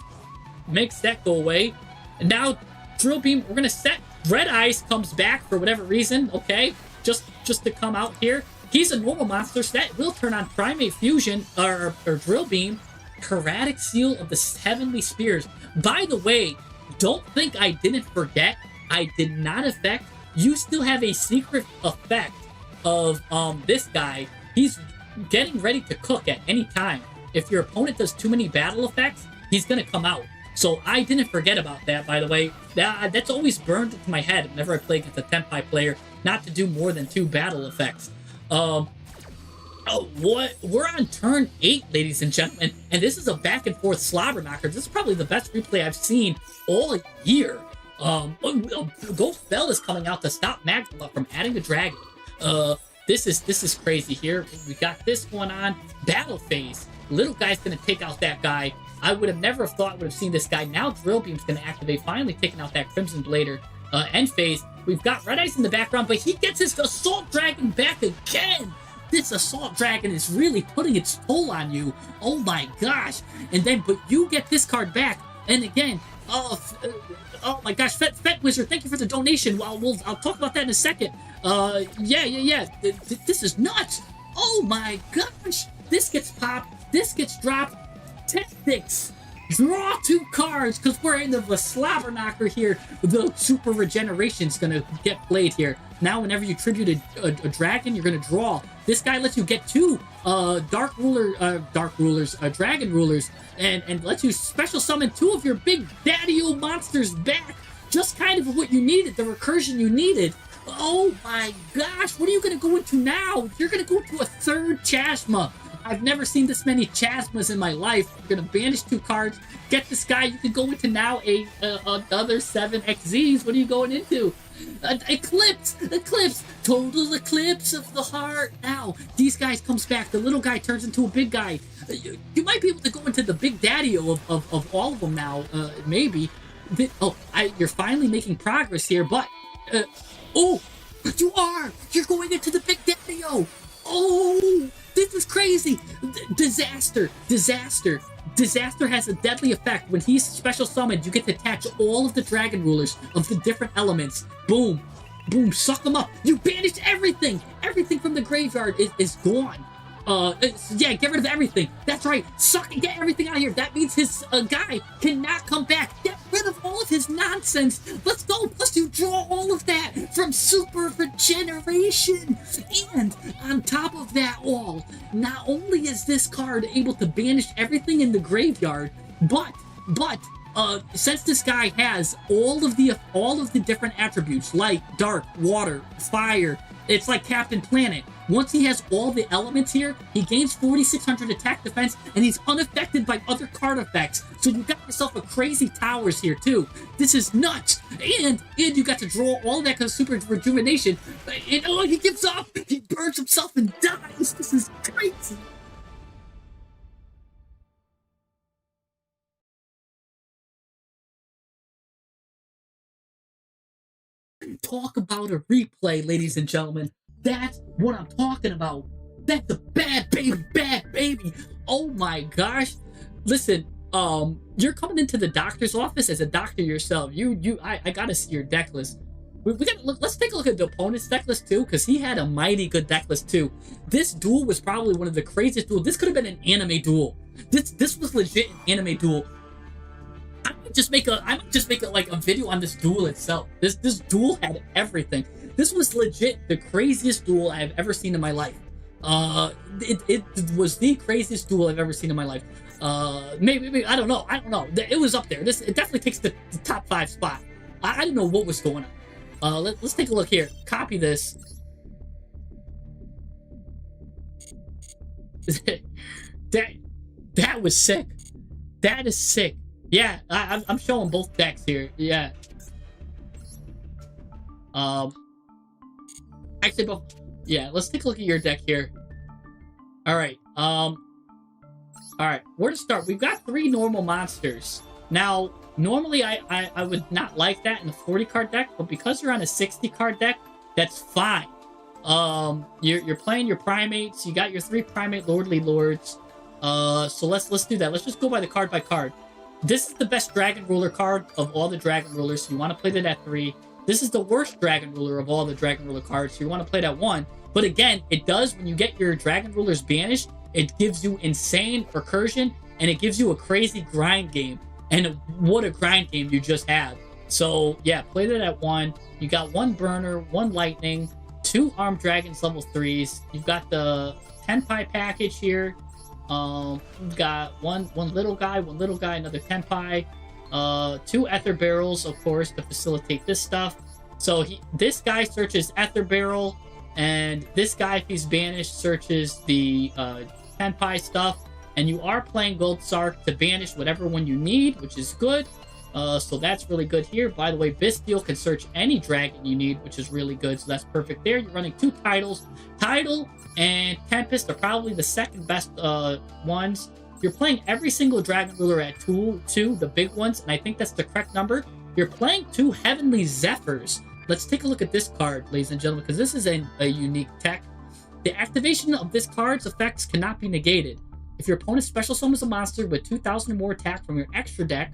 makes that go away. And now Drill Beam, we're going to set... Red Eyes comes back for whatever reason. Okay, just to come out here. He's a normal monster, so that will turn on Primate Fusion, or Drill Beam. Keratic Seal of the Heavenly Spears. By the way, don't think I didn't forget. I did not affect. You still have a secret effect of this guy. He's getting ready to cook at any time. If your opponent does too many battle effects, he's going to come out. So I didn't forget about that, by the way. That's always burned into my head whenever I play against a Tenpai player, not to do more than 2 battle effects. What? We're on turn 8, ladies and gentlemen, and this is a back and forth slobber knocker. This is probably the best replay I've seen all year. Ghost Bell is coming out to stop Magdala from adding a dragon. This is crazy here. We got this going on. Battle phase. Little guy's gonna take out that guy. I would have never thought would have seen this guy. Now Drill Beam's gonna activate, finally taking out that Crimson Blader. End phase. We've got Red Eyes in the background, but he gets his Assault Dragon back again. This Assault Dragon is really putting its toll on you. Oh my gosh. And then, but you get this card back. And again, oh my gosh, Fet Wizard, thank you for the donation. I'll talk about that in a second. Yeah. This is nuts. Oh my gosh. This gets popped. This gets dropped. Tactics. Draw 2 cards, because we're in the slobber knocker here. The super regeneration's gonna get played here. Now, whenever you tribute a dragon, you're gonna draw. This guy lets you get 2 dragon rulers, and lets you special summon 2 of your big daddy-o monsters back. Just kind of what you needed, the recursion you needed. Oh my gosh, what are you gonna go into now? You're gonna go into a 3rd Chasma. I've never seen this many Chasmas in my life. You're gonna banish 2 cards, get this guy. You can go into now another 7 XZs. What are you going into? Eclipse, total eclipse of the heart. Now these guys comes back. The little guy turns into a big guy. You might be able to go into the big daddy of all of them now. Maybe. You're finally making progress here, but you're going into the big daddy-o. Oh, this is crazy. Disaster has a deadly effect. When he's special summoned, you get to attach all of the dragon rulers of the different elements. Boom, suck them up. You banished everything from the graveyard is gone. Get rid of everything. That's right. Suck and get everything out of here. That means his guy cannot come back. Get rid of all of his nonsense. Let's go. Plus, you draw all of that from super regeneration. And on top of that all, not only is this card able to banish everything in the graveyard, but since this guy has all of the different attributes, light, dark, water, fire, it's like Captain Planet. Once he has all the elements here, he gains 4,600 attack defense, and he's unaffected by other card effects. So you got yourself a crazy towers here too. This is nuts. And you got to draw all that because of super rejuvenation. And he gives up. He burns himself and dies. This is crazy. Talk about a replay, ladies and gentlemen. That's what I'm talking about. That's a bad baby. Oh my gosh. Listen, you're coming into the doctor's office as a doctor yourself. I gotta see your deck list. We gotta look. Let's take a look at the opponent's deck list too, because he had a mighty good deck list too. This duel was probably one of the craziest duels. This could have been an anime duel. This was legit an anime duel. I might just make a video on this duel itself. This duel had everything. This was legit the craziest duel I've ever seen in my life. It was the craziest duel I've ever seen in my life. Maybe I don't know. It was up there. It definitely takes the top 5 spot. I didn't know what was going on. Let's take a look here. Copy this. That was sick. That is sick. Yeah, I'm showing both decks here. Yeah. Actually, both. Yeah, let's take a look at your deck here. All right. All right. Where to start? We've got 3 normal monsters. Now, normally I would not like that in a 40 card deck, but because you're on a 60 card deck, that's fine. You're playing your primates. You got your 3 primate lordly lords. So let's do that. Let's just go by the card by card. This is the best Dragon Ruler card of all the Dragon Rulers, so you want to play that at 3. This is the worst Dragon Ruler of all the Dragon Ruler cards, so you want to play that 1. But again, it does, when you get your Dragon Rulers banished, it gives you insane recursion, and it gives you a crazy grind game. And what a grind game you just had. So yeah, play that at 1. You got 1 Burner, 1 Lightning, 2 Armed Dragons level 3s. You've got the Tenpai package here. We've got one little guy, another Tenpai, 2 Ether Barrels, of course, to facilitate this stuff. So this guy searches Ether Barrel, and this guy, if he's banished, searches the Tenpai stuff. And you are playing Gold Sark to banish whatever one you need, which is good. So that's really good here. By the way, Bisteel can search any dragon you need, which is really good. So that's perfect there. You're running 2 titles. Tidal and Tempest are probably the second best ones. You're playing every single dragon ruler at 2, the big ones, and I think that's the correct number. You're playing 2 Heavenly Zephyrs. Let's take a look at this card, ladies and gentlemen, because this is a unique tech. The activation of this card's effects cannot be negated. If your opponent special summons a monster with 2,000 or more attack from your extra deck,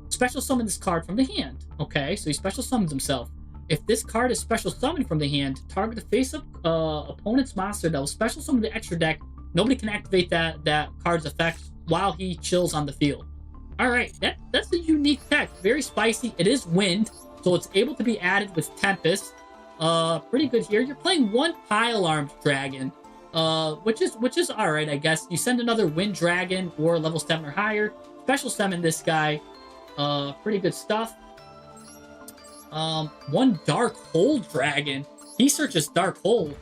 special summon this card from the hand. Okay, so he special summons himself. If this card is special summoned from the hand, target the face-up opponent's monster that will special summon the extra deck. Nobody can activate that card's effects while he chills on the field. All right, that's a unique tech. Very spicy. It is wind, so it's able to be added with Tempest. Pretty good here. You're playing 1 pile-armed dragon, which is all right, I guess. You send another wind dragon or level 7 or higher. Special summon this guy. Pretty good stuff. 1 dark hole dragon. He searches dark hole.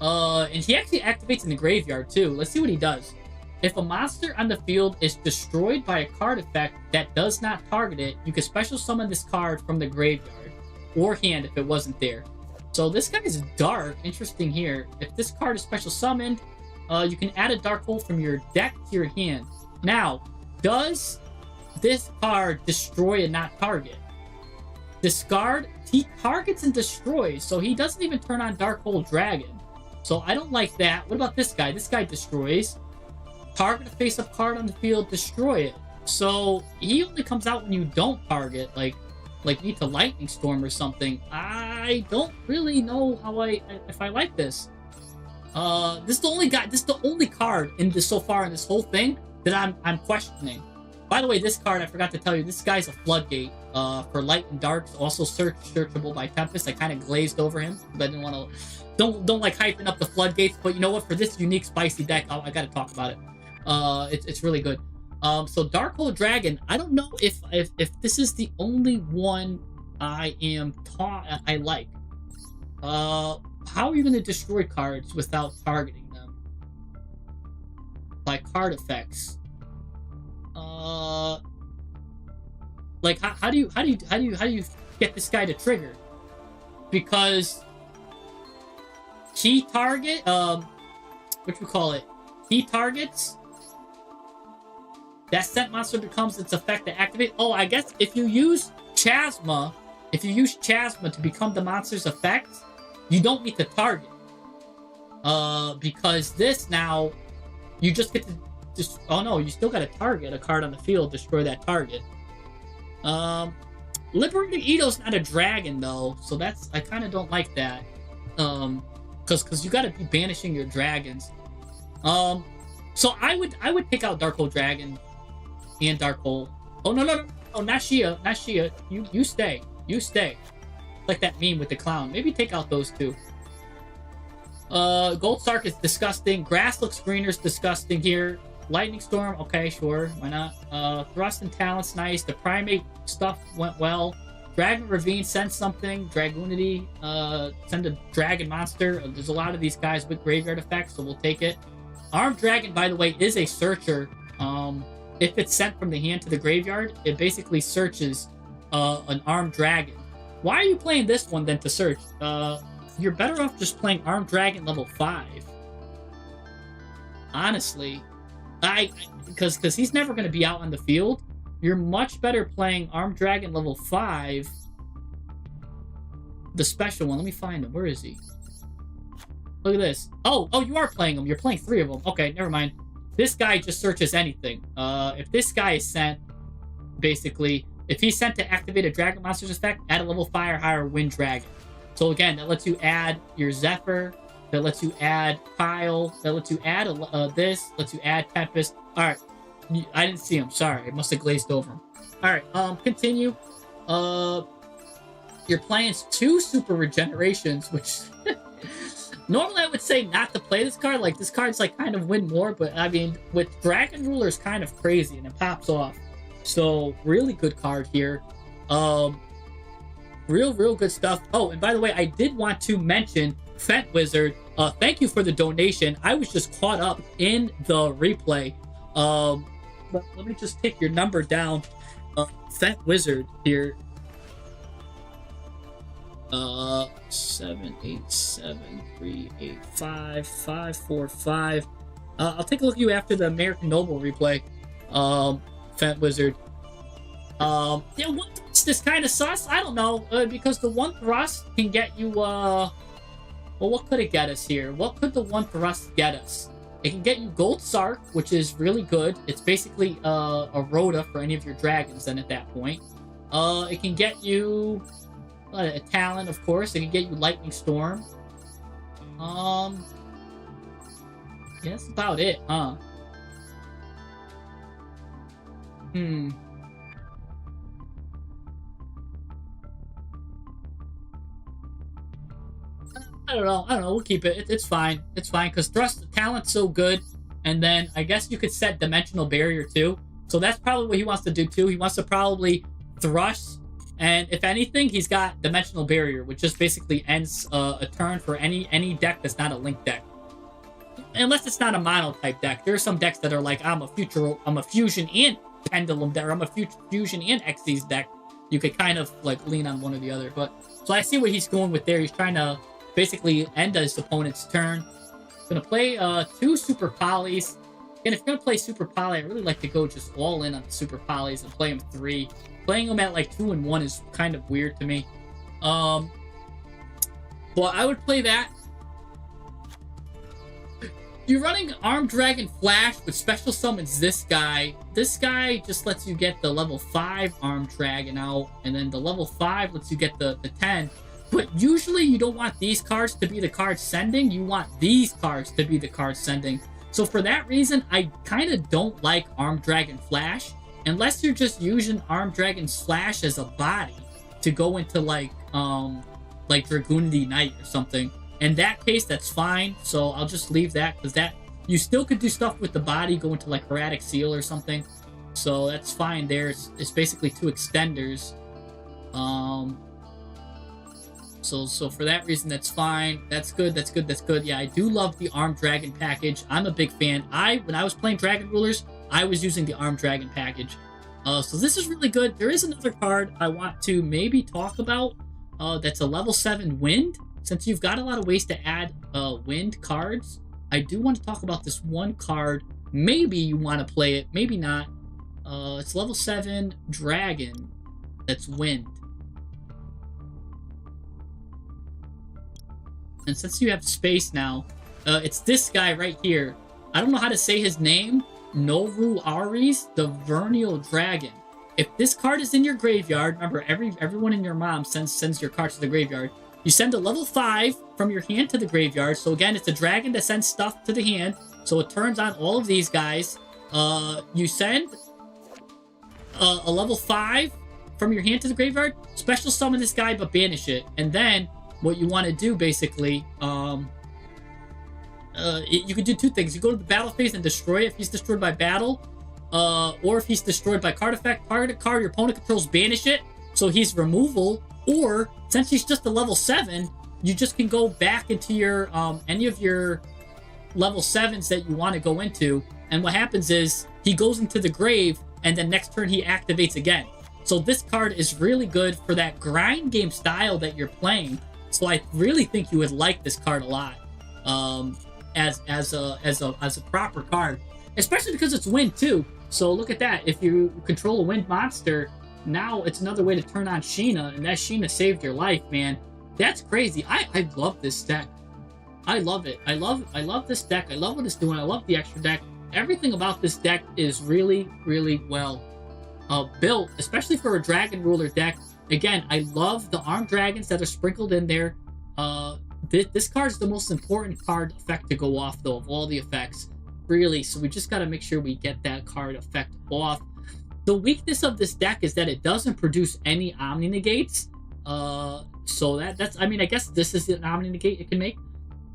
And he actually activates in the graveyard too. Let's see what he does. If a monster on the field is destroyed by a card effect that does not target it, you can special summon this card from the graveyard or hand if it wasn't there. So this guy is dark. Interesting here. If this card is special summoned, you can add a dark hole from your deck to your hand. Now, does this card destroy and not target? Discard, he targets and destroys, so he doesn't even turn on Dark Hole Dragon. So I don't like that. What about this guy? This guy destroys. Target a face-up card on the field, destroy it. So he only comes out when you don't target, like need to Lightning Storm or something. I don't really know if I like this. This is the only card in this so far in this whole thing that I'm questioning. By the way, this card, I forgot to tell you, this guy's a floodgate for light and dark, also searchable by Tempest. I kind of glazed over him because I didn't want to. Don't like hyping up the floodgates, but you know what? For this unique spicy deck, I got to talk about it. It's really good. So Dark Hole Dragon, I don't know if this is the only one I like. How are you going to destroy cards without targeting them? By card effects. Like how do you get this guy to trigger? Because he targets that sent monster becomes its effect to activate. Oh, I guess if you use Chasma to become the monster's effect, you don't need to target. Because this now, you just get to just. Oh no, you still got to target a card on the field, destroy that target. Liberating Ito's not a dragon though, so that's I kind of don't like that. Because you got to be banishing your dragons. So I would pick out Dark Hole Dragon and Dark Hole. Oh no, not Shia. You stay. Like that meme with the clown. Maybe take out those two. Gold Sark is disgusting. Grass looks greener is disgusting here. Lightning Storm, okay, sure, why not? Thrust and Talent's nice. The Primate stuff went well. Dragon Ravine, send something. Dragoonity, send a dragon monster. There's a lot of these guys with graveyard effects, so we'll take it. Armed Dragon, by the way, is a searcher. If it's sent from the hand to the graveyard, it basically searches an Armed Dragon. Why are you playing this one then to search? You're better off just playing Armed Dragon level 5. Honestly. Because he's never going to be out on the field. You're much better playing Armed Dragon level 5. The special one. Let me find him. Where is he? Look at this. Oh, you are playing him. You're playing 3 of them. Okay, never mind. This guy just searches anything. If this guy is sent, basically, if he's sent to activate a Dragon Monster's effect, add a level 5 or higher Wind Dragon. So again, that lets you add your Zephyr. That lets you add Pile. That lets you add this. Lets you add Tempest. All right. I didn't see him. Sorry. I must have glazed over him. All right. Continue. You're playing 2 Super Regenerations, which normally I would say not to play this card. Like, this card's like kind of win more, but I mean, with Dragon Ruler is kind of crazy and it pops off. So really good card here. Real good stuff. Oh, and by the way, I did want to mention Fent Wizard. Thank you for the donation. I was just caught up in the replay. But let me just take your number down. Fat Wizard here. 7, 8, 7, 3, 8, 5, 5, 4, 5. I'll take a look at you after the American Noble replay. Fat Wizard. Yeah, one thrust is kind of sus. I don't know, because the one thrust can get you, well, what could it get us here? What could the one thrust get us? It can get you Gold Sark, which is really good. It's basically a Rhoda for any of your dragons then at that point. It can get you a Talon, of course. It can get you Lightning Storm. Yeah, that's about it, huh? I don't know. We'll keep it. It's fine. It's fine because thrust talent's so good. And then I guess you could set dimensional barrier too. So that's probably what he wants to do too. He wants to probably thrust, and if anything, he's got dimensional barrier, which just basically ends a turn for any deck that's not a link deck. Unless it's not a mono type deck. There are some decks that are like I'm a fusion and pendulum deck, or I'm a fusion and Xyz deck. You could kind of like lean on one or the other. But so I see what he's going with there. He's trying to basically end his opponent's turn. Gonna play 2 Super Polys. And if you're gonna play Super Poly, I really like to go just all in on the Super Polys and play them 3. Playing them at like 2 and 1 is kind of weird to me. Well, I would play that. You're running Armed Dragon Flash, which special summons this guy. This guy just lets you get the level 5 Armed Dragon out, and then the level 5 lets you get the 10. But usually you don't want these cards to be the cards sending. You want these cards to be the cards sending. So for that reason, I kind of don't like Armed Dragon Flash. Unless you're just using Armed Dragon Flash as a body to go into like Dragoonity Knight or something. In that case, that's fine. So I'll just leave that, because that you still could do stuff with the body, go into like Heretic Seal or something. So that's fine there. It's basically 2 extenders. So for that reason, that's fine. That's good. Yeah, I do love the Armed Dragon package. I'm a big fan. When I was playing Dragon Rulers, I was using the Armed Dragon package. So this is really good. There is another card I want to maybe talk about. That's a level 7 Wind. Since you've got a lot of ways to add Wind cards, I do want to talk about this one card. Maybe you want to play it, maybe not. It's level 7 Dragon. That's Wind. And since you have space now, it's this guy right here. I don't know how to say his name. Noru Ares, the Vernal Dragon. If this card is in your graveyard, remember everyone in your mom sends your cards to the graveyard. You send a level 5 from your hand to the graveyard. So again, it's a dragon that sends stuff to the hand. So it turns on all of these guys. You send a level 5 from your hand to the graveyard. Special summon this guy, but banish it. And then what you want to do basically, you can do 2 things. You go to the battle phase and destroy it if he's destroyed by battle, or if he's destroyed by card effect, target card your opponent controls, banish it, so he's removal. Or since he's just a level 7, you just can go back into your any of your level 7s that you want to go into, and what happens is he goes into the grave, and then next turn he activates again. So this card is really good for that grind game style that you're playing. So I really think you would like this card a lot, as a proper card, especially because it's Wind too. So look at that. If you control a Wind monster, now it's another way to turn on Sheena, and that Sheena saved your life, man. That's crazy. I love this deck. I love it. I love this deck. I love what it's doing. I love the extra deck. Everything about this deck is really, really well built, especially for a Dragon Ruler deck. Again, I love the Armed Dragons that are sprinkled in there. This card is the most important card effect to go off, though, of all the effects. Really, so we just got to make sure we get that card effect off. The weakness of this deck is that it doesn't produce any Omni Negates. So that's, I mean, I guess this is an Omni Negate it can make.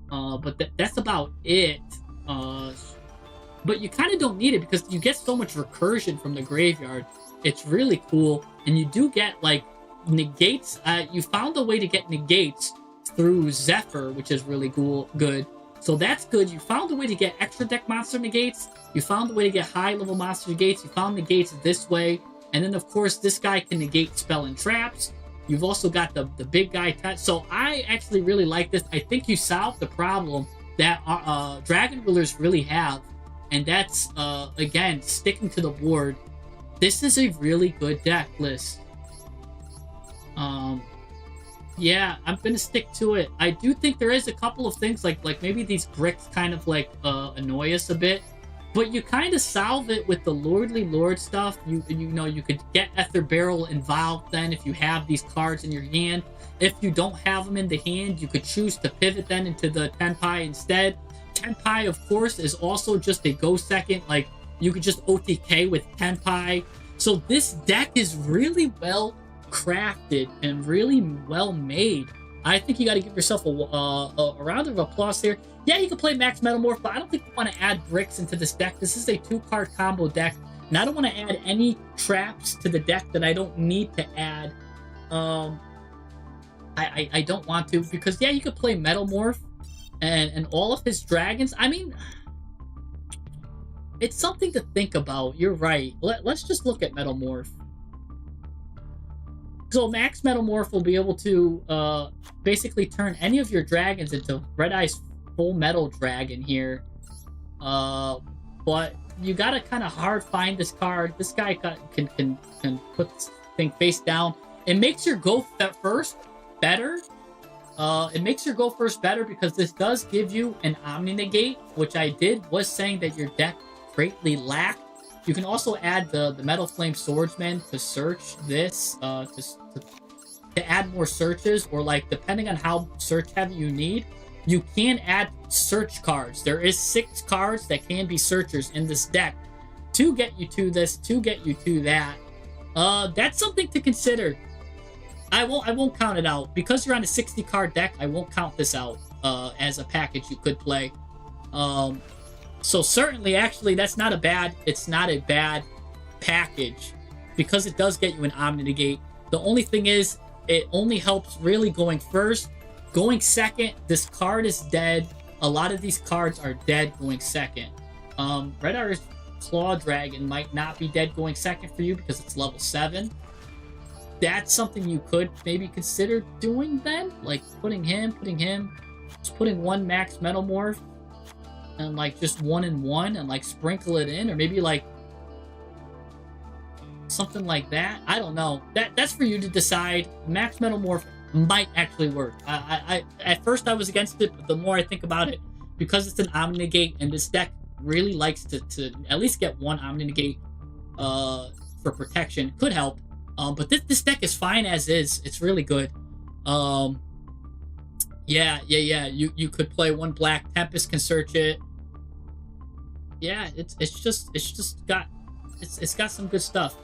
But that's about it. But you kind of don't need it because you get so much recursion from the graveyard. It's really cool. And you do get, like, negates. You found a way to get negates through Zephyr, which is really good. So that's good. You found a way to get extra deck monster negates. You found a way to get high level monster negates. You found negates this way. And then, of course, this guy can negate spell and traps. You've also got the big guy. So I actually really like this. I think you solved the problem that Dragon Rulers really have. And that's, again, sticking to the board. This is a really good deck list. Yeah, I'm gonna stick to it. I do think there is a couple of things like maybe these bricks kind of like annoy us a bit, but you kind of solve it with the Lordly Lord stuff. You know, you could get Ether Barrel involved then if you have these cards in your hand. If you don't have them in the hand, you could choose to pivot then into the Tenpai instead. Tenpai, of course, is also just a go second. Like, you could just OTK with Tenpai. So this deck is really well crafted and really well made. I think you got to give yourself a round of applause here. Yeah, you can play Max Metamorph, but I don't think you want to add bricks into this deck. This is a 2-card combo deck, and I don't want to add any traps to the deck that I don't need to add. I don't want to, because yeah, you could play Metamorph and all of his dragons. I mean, it's something to think about. You're right. Let's just look at Metamorph. So Max Metamorph will be able to basically turn any of your dragons into Red Eye's Full Metal Dragon here. But you gotta kind of hard find this card. This guy can put this thing face down. It makes your go first better. It makes your go first better because this does give you an Omni Negate, which I was saying that your deck greatly lacked. You can also add the Metal Flame Swordsman to search this, to add more searches, or like depending on how search heavy you need, you can add search cards. There is 6 cards that can be searchers in this deck to get you to this, to get you to that. That's something to consider. I won't count it out because you're on a 60-card deck. I won't count this out as a package you could play. So certainly, actually, it's not a bad package because it does get you an Omni Negate. The only thing is, it only helps really going first. Going second, this card is dead. A lot of these cards are dead going second. Red Eye's Claw Dragon might not be dead going second for you because it's level 7. That's something you could maybe consider doing then, like putting just putting one Max Metamorph and like just 1 and 1 and like sprinkle it in, or maybe like something like that. I don't know. That's for you to decide. Max Metamorph might actually work. I at first I was against it, but the more I think about it, because it's an Omni Negate and this deck really likes to at least get one Omni Negate for protection, could help. But this deck is fine as is. It's really good. Yeah. You could play one black. Tempest can search it. Yeah, it's got some good stuff.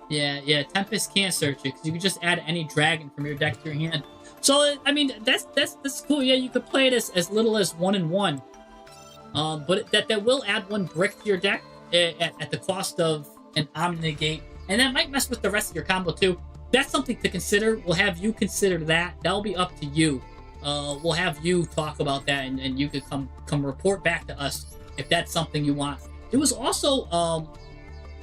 Yeah. Tempest can't search it because you can just add any dragon from your deck to your hand. So I mean, that's cool. Yeah, you could play it as little as 1 and 1. But that will add 1 brick to your deck at the cost of an Omni Negate, and that might mess with the rest of your combo too. That's something to consider. We'll have you consider that. That'll be up to you. We'll have you talk about that, and you could come report back to us if that's something you want. There was also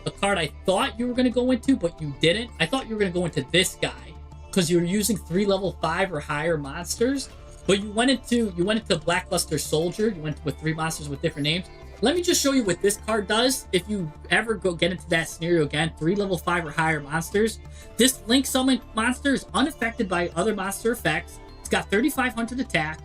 a card I thought you were going to go into, but you didn't. I thought you were going to go into this guy because you were using 3 level 5 or higher monsters. But you went into Blackluster Soldier. You went with 3 monsters with different names. Let me just show you what this card does. If you ever get into that scenario again, 3 level 5 or higher monsters. This Link Summon monster is unaffected by other monster effects. It's got 3,500 attack.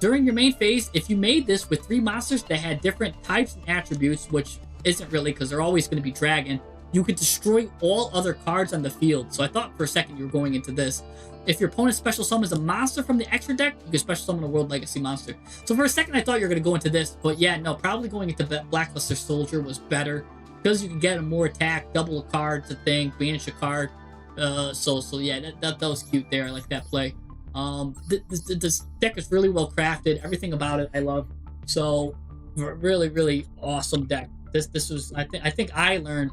During your main phase, if you made this with 3 monsters that had different types and attributes, which isn't really because they're always going to be dragon, you could destroy all other cards on the field. So I thought for a second you were going into this. If your opponent special summons a monster from the extra deck, you can special summon a World Legacy monster. So for a second I thought you were going to go into this, but yeah, no, probably going into Blackluster Soldier was better because you can get a more attack, double a card to thing, banish a card. So yeah, that was cute there. I like that play. This deck is really well crafted. Everything about it I love. So really awesome deck. This was I think I learned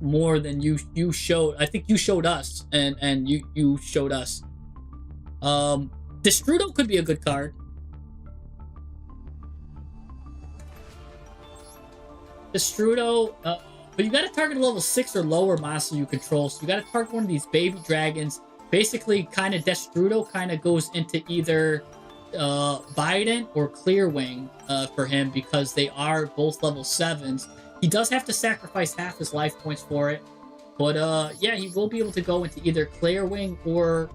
more than you showed. I think you showed us, and you showed us. Destrudo could be a good card. Destrudo, but you got to target a level 6 or lower monster you control. So you got to target one of these baby dragons. Basically, kind of Destrudo kind of goes into either Biden or Clearwing for him because they are both level 7s. He does have to sacrifice half his life points for it. But yeah, he will be able to go into either Clearwing or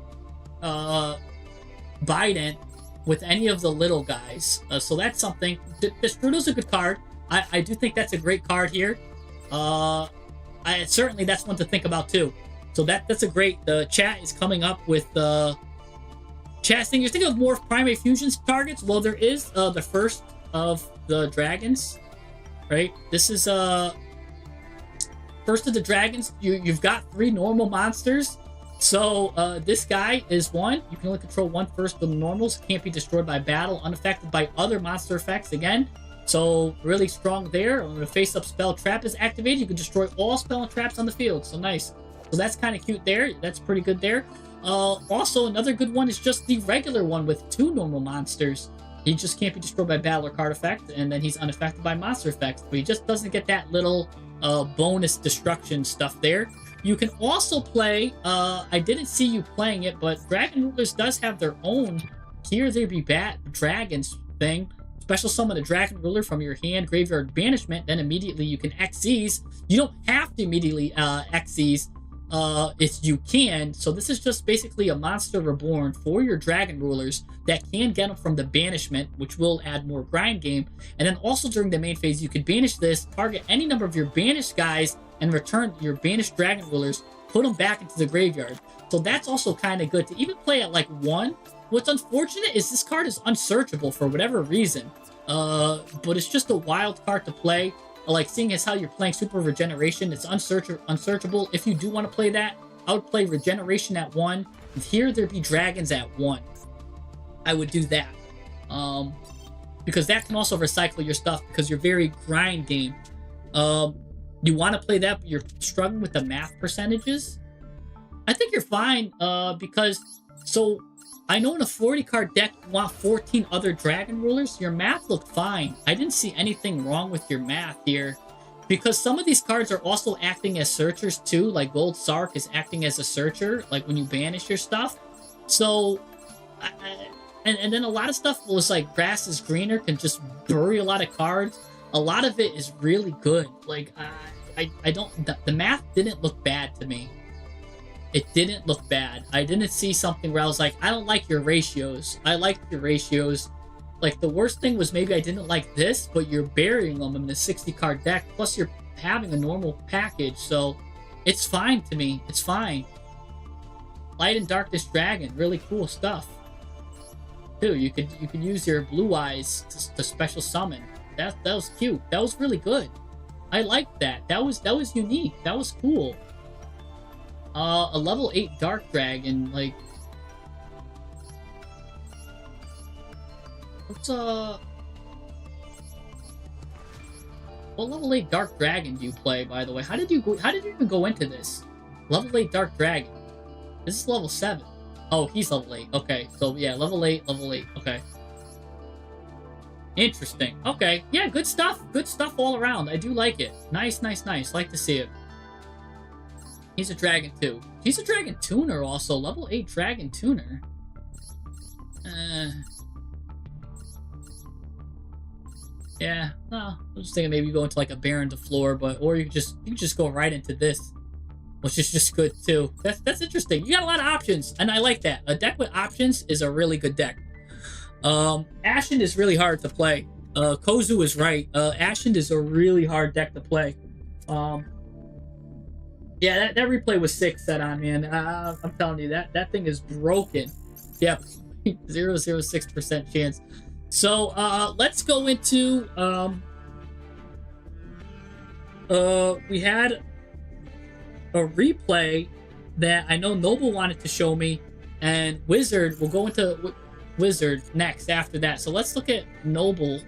Biden with any of the little guys. So that's something. Destrudo's a good card. I do think that's a great card here. Certainly that's one to think about too. So that's a great. The chat is coming up with chat saying you're thinking of more primate fusions targets. Well, there is the first of the dragons, right? This is first of the dragons. You've got 3 normal monsters. So this guy is one. You can only control one first of the normals. Can't be destroyed by battle. Unaffected by other monster effects again. So really strong there. When a face-up spell trap is activated, you can destroy all spell and traps on the field. So nice. So that's kind of cute there. That's pretty good there. Also, another good one is just the regular one with 2 normal monsters. He just can't be destroyed by battle or card effect, and then he's unaffected by monster effects. But he just doesn't get that little bonus destruction stuff there. You can also play, I didn't see you playing it, but Dragon Rulers does have their own Here There Be Dragons thing. Special summon a Dragon Ruler from your hand, graveyard, banishment, then immediately you can Xyz. You don't have to immediately Xyz if you can. So this is just basically a monster reborn for your Dragon Rulers that can get them from the banishment, which will add more grind game. And then also during the main phase, you can banish this, target any number of your banished guys, and return your banished Dragon Rulers, put them back into the graveyard. So that's also kind of good to even play at like 1. What's unfortunate is this card is unsearchable for whatever reason. But it's just a wild card to play. Like, seeing as how you're playing Super Regeneration, it's unsearchable. If you do want to play that, I would play Regeneration at 1. And Here There Be Dragons at 1. I would do that. Because that can also recycle your stuff because you're very grind game. You want to play that, but you're struggling with the math percentages. I think you're fine, because... So, I know in a 40 card deck you want 14 other Dragon Rulers. Your math looked fine. I didn't see anything wrong with your math here. Because some of these cards are also acting as searchers too. Like Gold Sark is acting as a searcher, like when you banish your stuff. So, and then a lot of stuff was like Grass is Greener can just bury a lot of cards. A lot of it is really good. Like, I don't... The math didn't look bad to me. It didn't look bad. I didn't see something where I was like, I don't like your ratios. I like your ratios. Like, the worst thing was maybe I didn't like this, but you're burying them in a 60 card deck. Plus, you're having a normal package, so it's fine to me. It's fine. Light and Darkness Dragon, really cool stuff. Too, you could use your Blue Eyes to special summon. That was cute. That was really good. I liked that. That was unique. That was cool. A level 8 Dark Dragon, like... What's, what level 8 Dark Dragon do you play, by the way? How did you even go into this? Level 8 Dark Dragon. This is level 7. Oh, he's level 8. Okay, so yeah, level 8. Okay. Interesting. Okay, yeah, good stuff. Good stuff all around. I do like it. Nice. Like to see it. He's a Dragon too. He's a Dragon Tuner also. Level 8 Dragon Tuner. Yeah, no. I was just thinking maybe go into like a Baron to floor, or you can just go right into this, which is just good too. That's interesting. You got a lot of options, and I like that. A deck with options is a really good deck. Ashen is really hard to play. Kozu is right. Ashen is a really hard deck to play. Yeah, that replay was sick set on, man. I'm telling you, that thing is broken. Yep, 0.06% chance. So, let's go into, we had a replay that I know Noble wanted to show me, and Wizard, we'll go into Wizard next after that. So let's look at Noble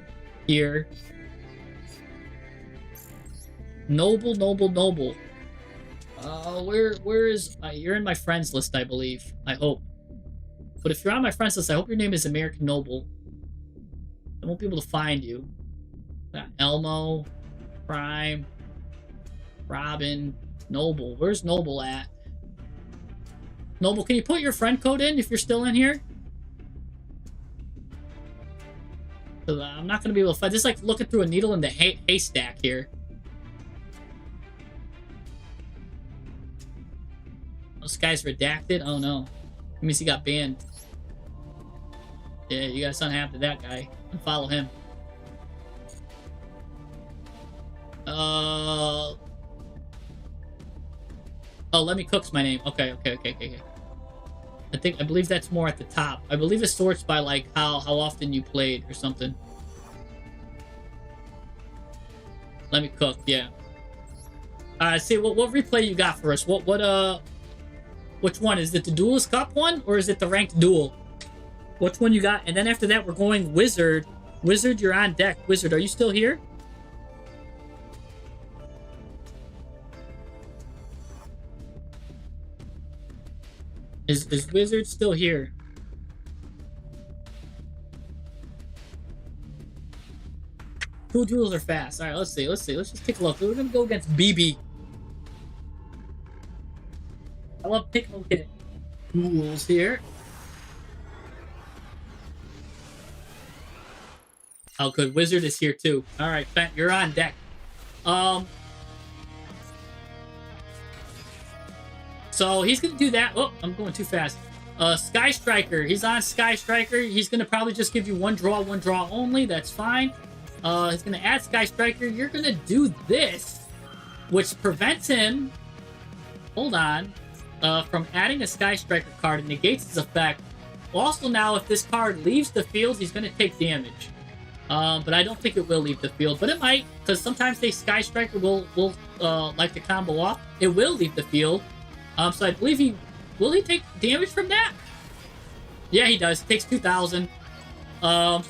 here. Noble. Where is... you're in my friends list, I believe. I hope. But if you're on my friends list, I hope your name is American Noble. I won't be able to find you. Elmo. Prime, Robin, Noble. Where's Noble at? Noble, can you put your friend code in if you're still in here? I'm not going to be able to find. This is like looking through a needle in the haystack here. This guy's redacted. Oh no. That means he got banned. Yeah, you guys unhappy that guy. Unfollow him. Oh, Let Me Cook's my name. Okay. I believe that's more at the top. I believe it sorts by like how often you played or something. Let Me Cook, yeah. See what replay you got for us? Which one is it? The Duelist Cup one or is it the Ranked Duel? Which one you got? And then after that we're going Wizard. Wizard, you're on deck. Wizard, are you still here? Is Wizard still here? Two duels are fast. Alright, let's see. Let's just take a look. We're gonna go against BB. I love taking a look at duels here. Oh good, Wizard is here too. Alright, Fent, you're on deck. So he's gonna do that. Oh, I'm going too fast. Sky Striker. He's on Sky Striker. He's gonna probably just give you one draw only. That's fine. He's gonna add Sky Striker. You're gonna do this, which prevents him. Hold on. From adding a Sky Striker card. It negates its effect. Also, now if this card leaves the field, he's gonna take damage. But I don't think it will leave the field. But it might, because sometimes the Sky Striker will like to combo off. It will leave the field. So I believe will he take damage from that? Yeah, he does. Takes 2,000. So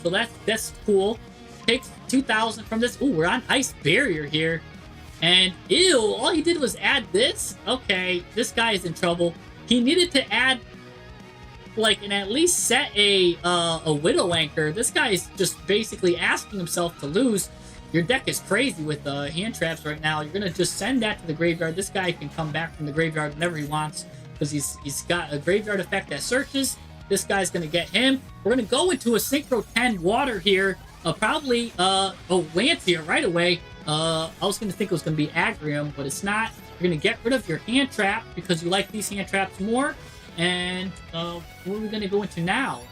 that's cool. Takes 2,000 from this. Ooh, we're on Ice Barrier here. And ew, all he did was add this? Okay, this guy is in trouble. He needed to add like and at least set a Widow Anchor. This guy is just basically asking himself to lose. Your deck is crazy with hand traps right now. You're gonna just send that to the graveyard. This guy can come back from the graveyard whenever he wants because he's got a graveyard effect that searches. This guy's gonna get him. We're gonna go into a Synchro 10 water here. Probably Lancia right away. I was gonna think it was gonna be Agrium, but it's not. You're gonna get rid of your hand trap because you like these hand traps more. And what are we gonna go into now?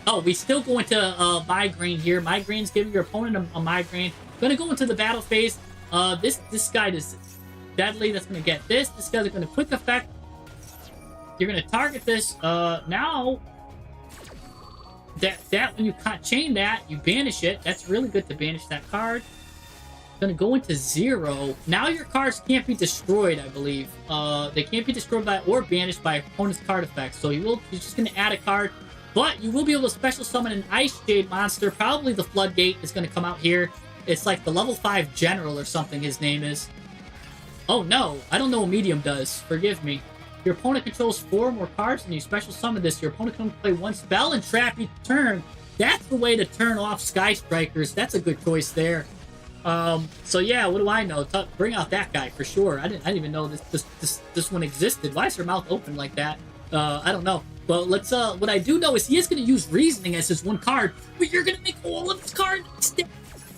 Oh, we still go into Migraine here. Migraine's giving your opponent a Migraine. Gonna go into the battle phase. This guy is deadly. That's gonna get this. This guy's gonna quick effect. You're gonna target this. Now that when you chain that, you banish it. That's really good to banish that card. Gonna go into 0. Now your cards can't be destroyed, I believe. They can't be destroyed by or banished by opponent's card effects. So he's just gonna add a card. But you will be able to special summon an Ice Shade monster. Probably the Floodgate is going to come out here. It's like the level 5 General or something his name is. Oh no, I don't know what Medium does. Forgive me. Your opponent controls 4 more cards and you special summon this. Your opponent can only play 1 spell and trap each turn. That's the way to turn off Sky Strikers. That's a good choice there. So yeah, what do I know? Bring out that guy for sure. I didn't even know this one existed. Why is her mouth open like that? I don't know. Well, let's, what I do know is he is going to use Reasoning as his one card, but you're going to make all of his cards instead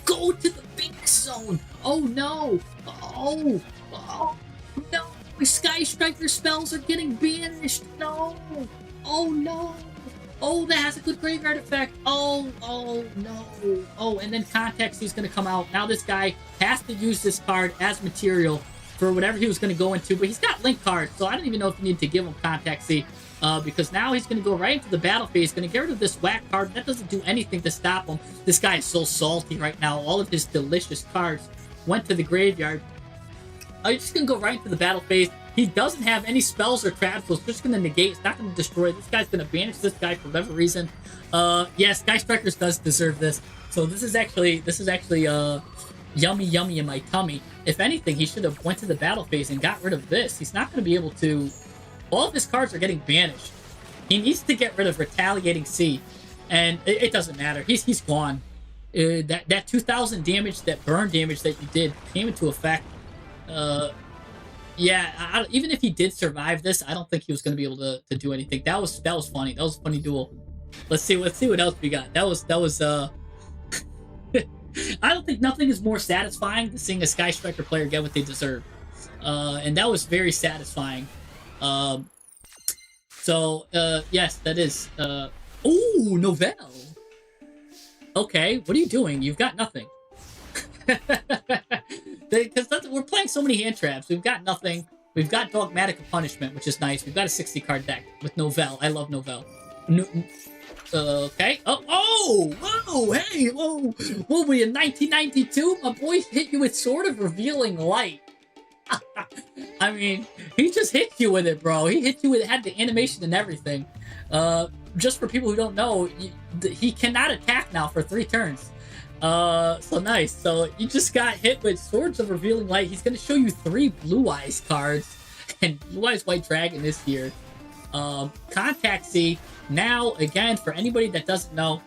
go to the Phoenix Zone. Oh, no. Oh, no. Sky Striker spells are getting banished. No. Oh, no. Oh, that has a good graveyard effect. Oh, no. Oh, and then Context he's going to come out. Now this guy has to use this card as material for whatever he was going to go into, but he's got Link cards, so I don't even know if you need to give him Context C. Because now he's going to go right into the battle phase, going to get rid of this whack card. That doesn't do anything to stop him. This guy is so salty right now. All of his delicious cards went to the graveyard. He's just going to go right into the battle phase. He doesn't have any spells or traps, so it's just going to negate. It's not going to destroy. This guy's going to banish this guy for whatever reason. Yeah, Sky Strikers does deserve this. So this is actually yummy in my tummy. If anything, he should have went to the battle phase and got rid of this. He's not going to be able to... All of his cards are getting banished. He needs to get rid of Retaliating Sea. And it doesn't matter. He's gone. that 2,000 damage, that burn damage that you did came into effect. Yeah, even if he did survive this, I don't think he was going to be able to do anything. That was funny. That was a funny duel. Let's see what else we got. That was I don't think nothing is more satisfying than seeing a Sky Striker player get what they deserve. And that was very satisfying. Yes, that is. Ooh, Novell. Okay, what are you doing? You've got nothing. Because we're playing so many hand traps. We've got nothing. We've got Dogmatic of Punishment, which is nice. We've got a 60 card deck with Novell. I love Novell. Okay. Oh, whoa, hey, whoa. Were we in 1992? My boy hit you with Sword of Revealing Light. I mean, he just hit you with it, bro. He hit you with it, had the animation and everything. Just for people who don't know, he cannot attack now for 3 turns. So nice. So you just got hit with Swords of Revealing Light. He's gonna show you 3 Blue Eyes cards, and Blue Eyes White Dragon this year. Contact C. Now, again, for anybody that doesn't know,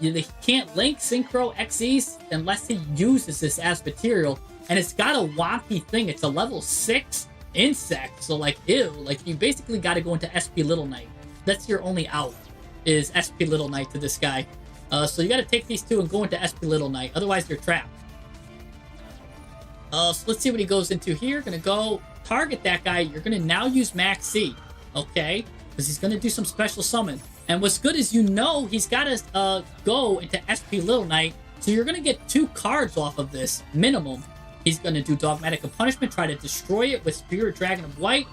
he can't link Synchro XEs unless he uses this as material. And it's got a wonky thing. It's a level 6 insect. So, like, ew. Like, you basically got to go into SP Little Knight. That's your only out, is SP Little Knight to this guy. So you got to take these 2 and go into SP Little Knight. Otherwise, you're trapped. So let's see what he goes into here. Gonna go target that guy. You're gonna now use Max C. Okay? Because he's gonna do some special summon. And what's good is he's got to go into SP Little Knight. So you're gonna get 2 cards off of this, minimum. He's going to do Dogmatic of Punishment, try to destroy it with Spirit Dragon of White,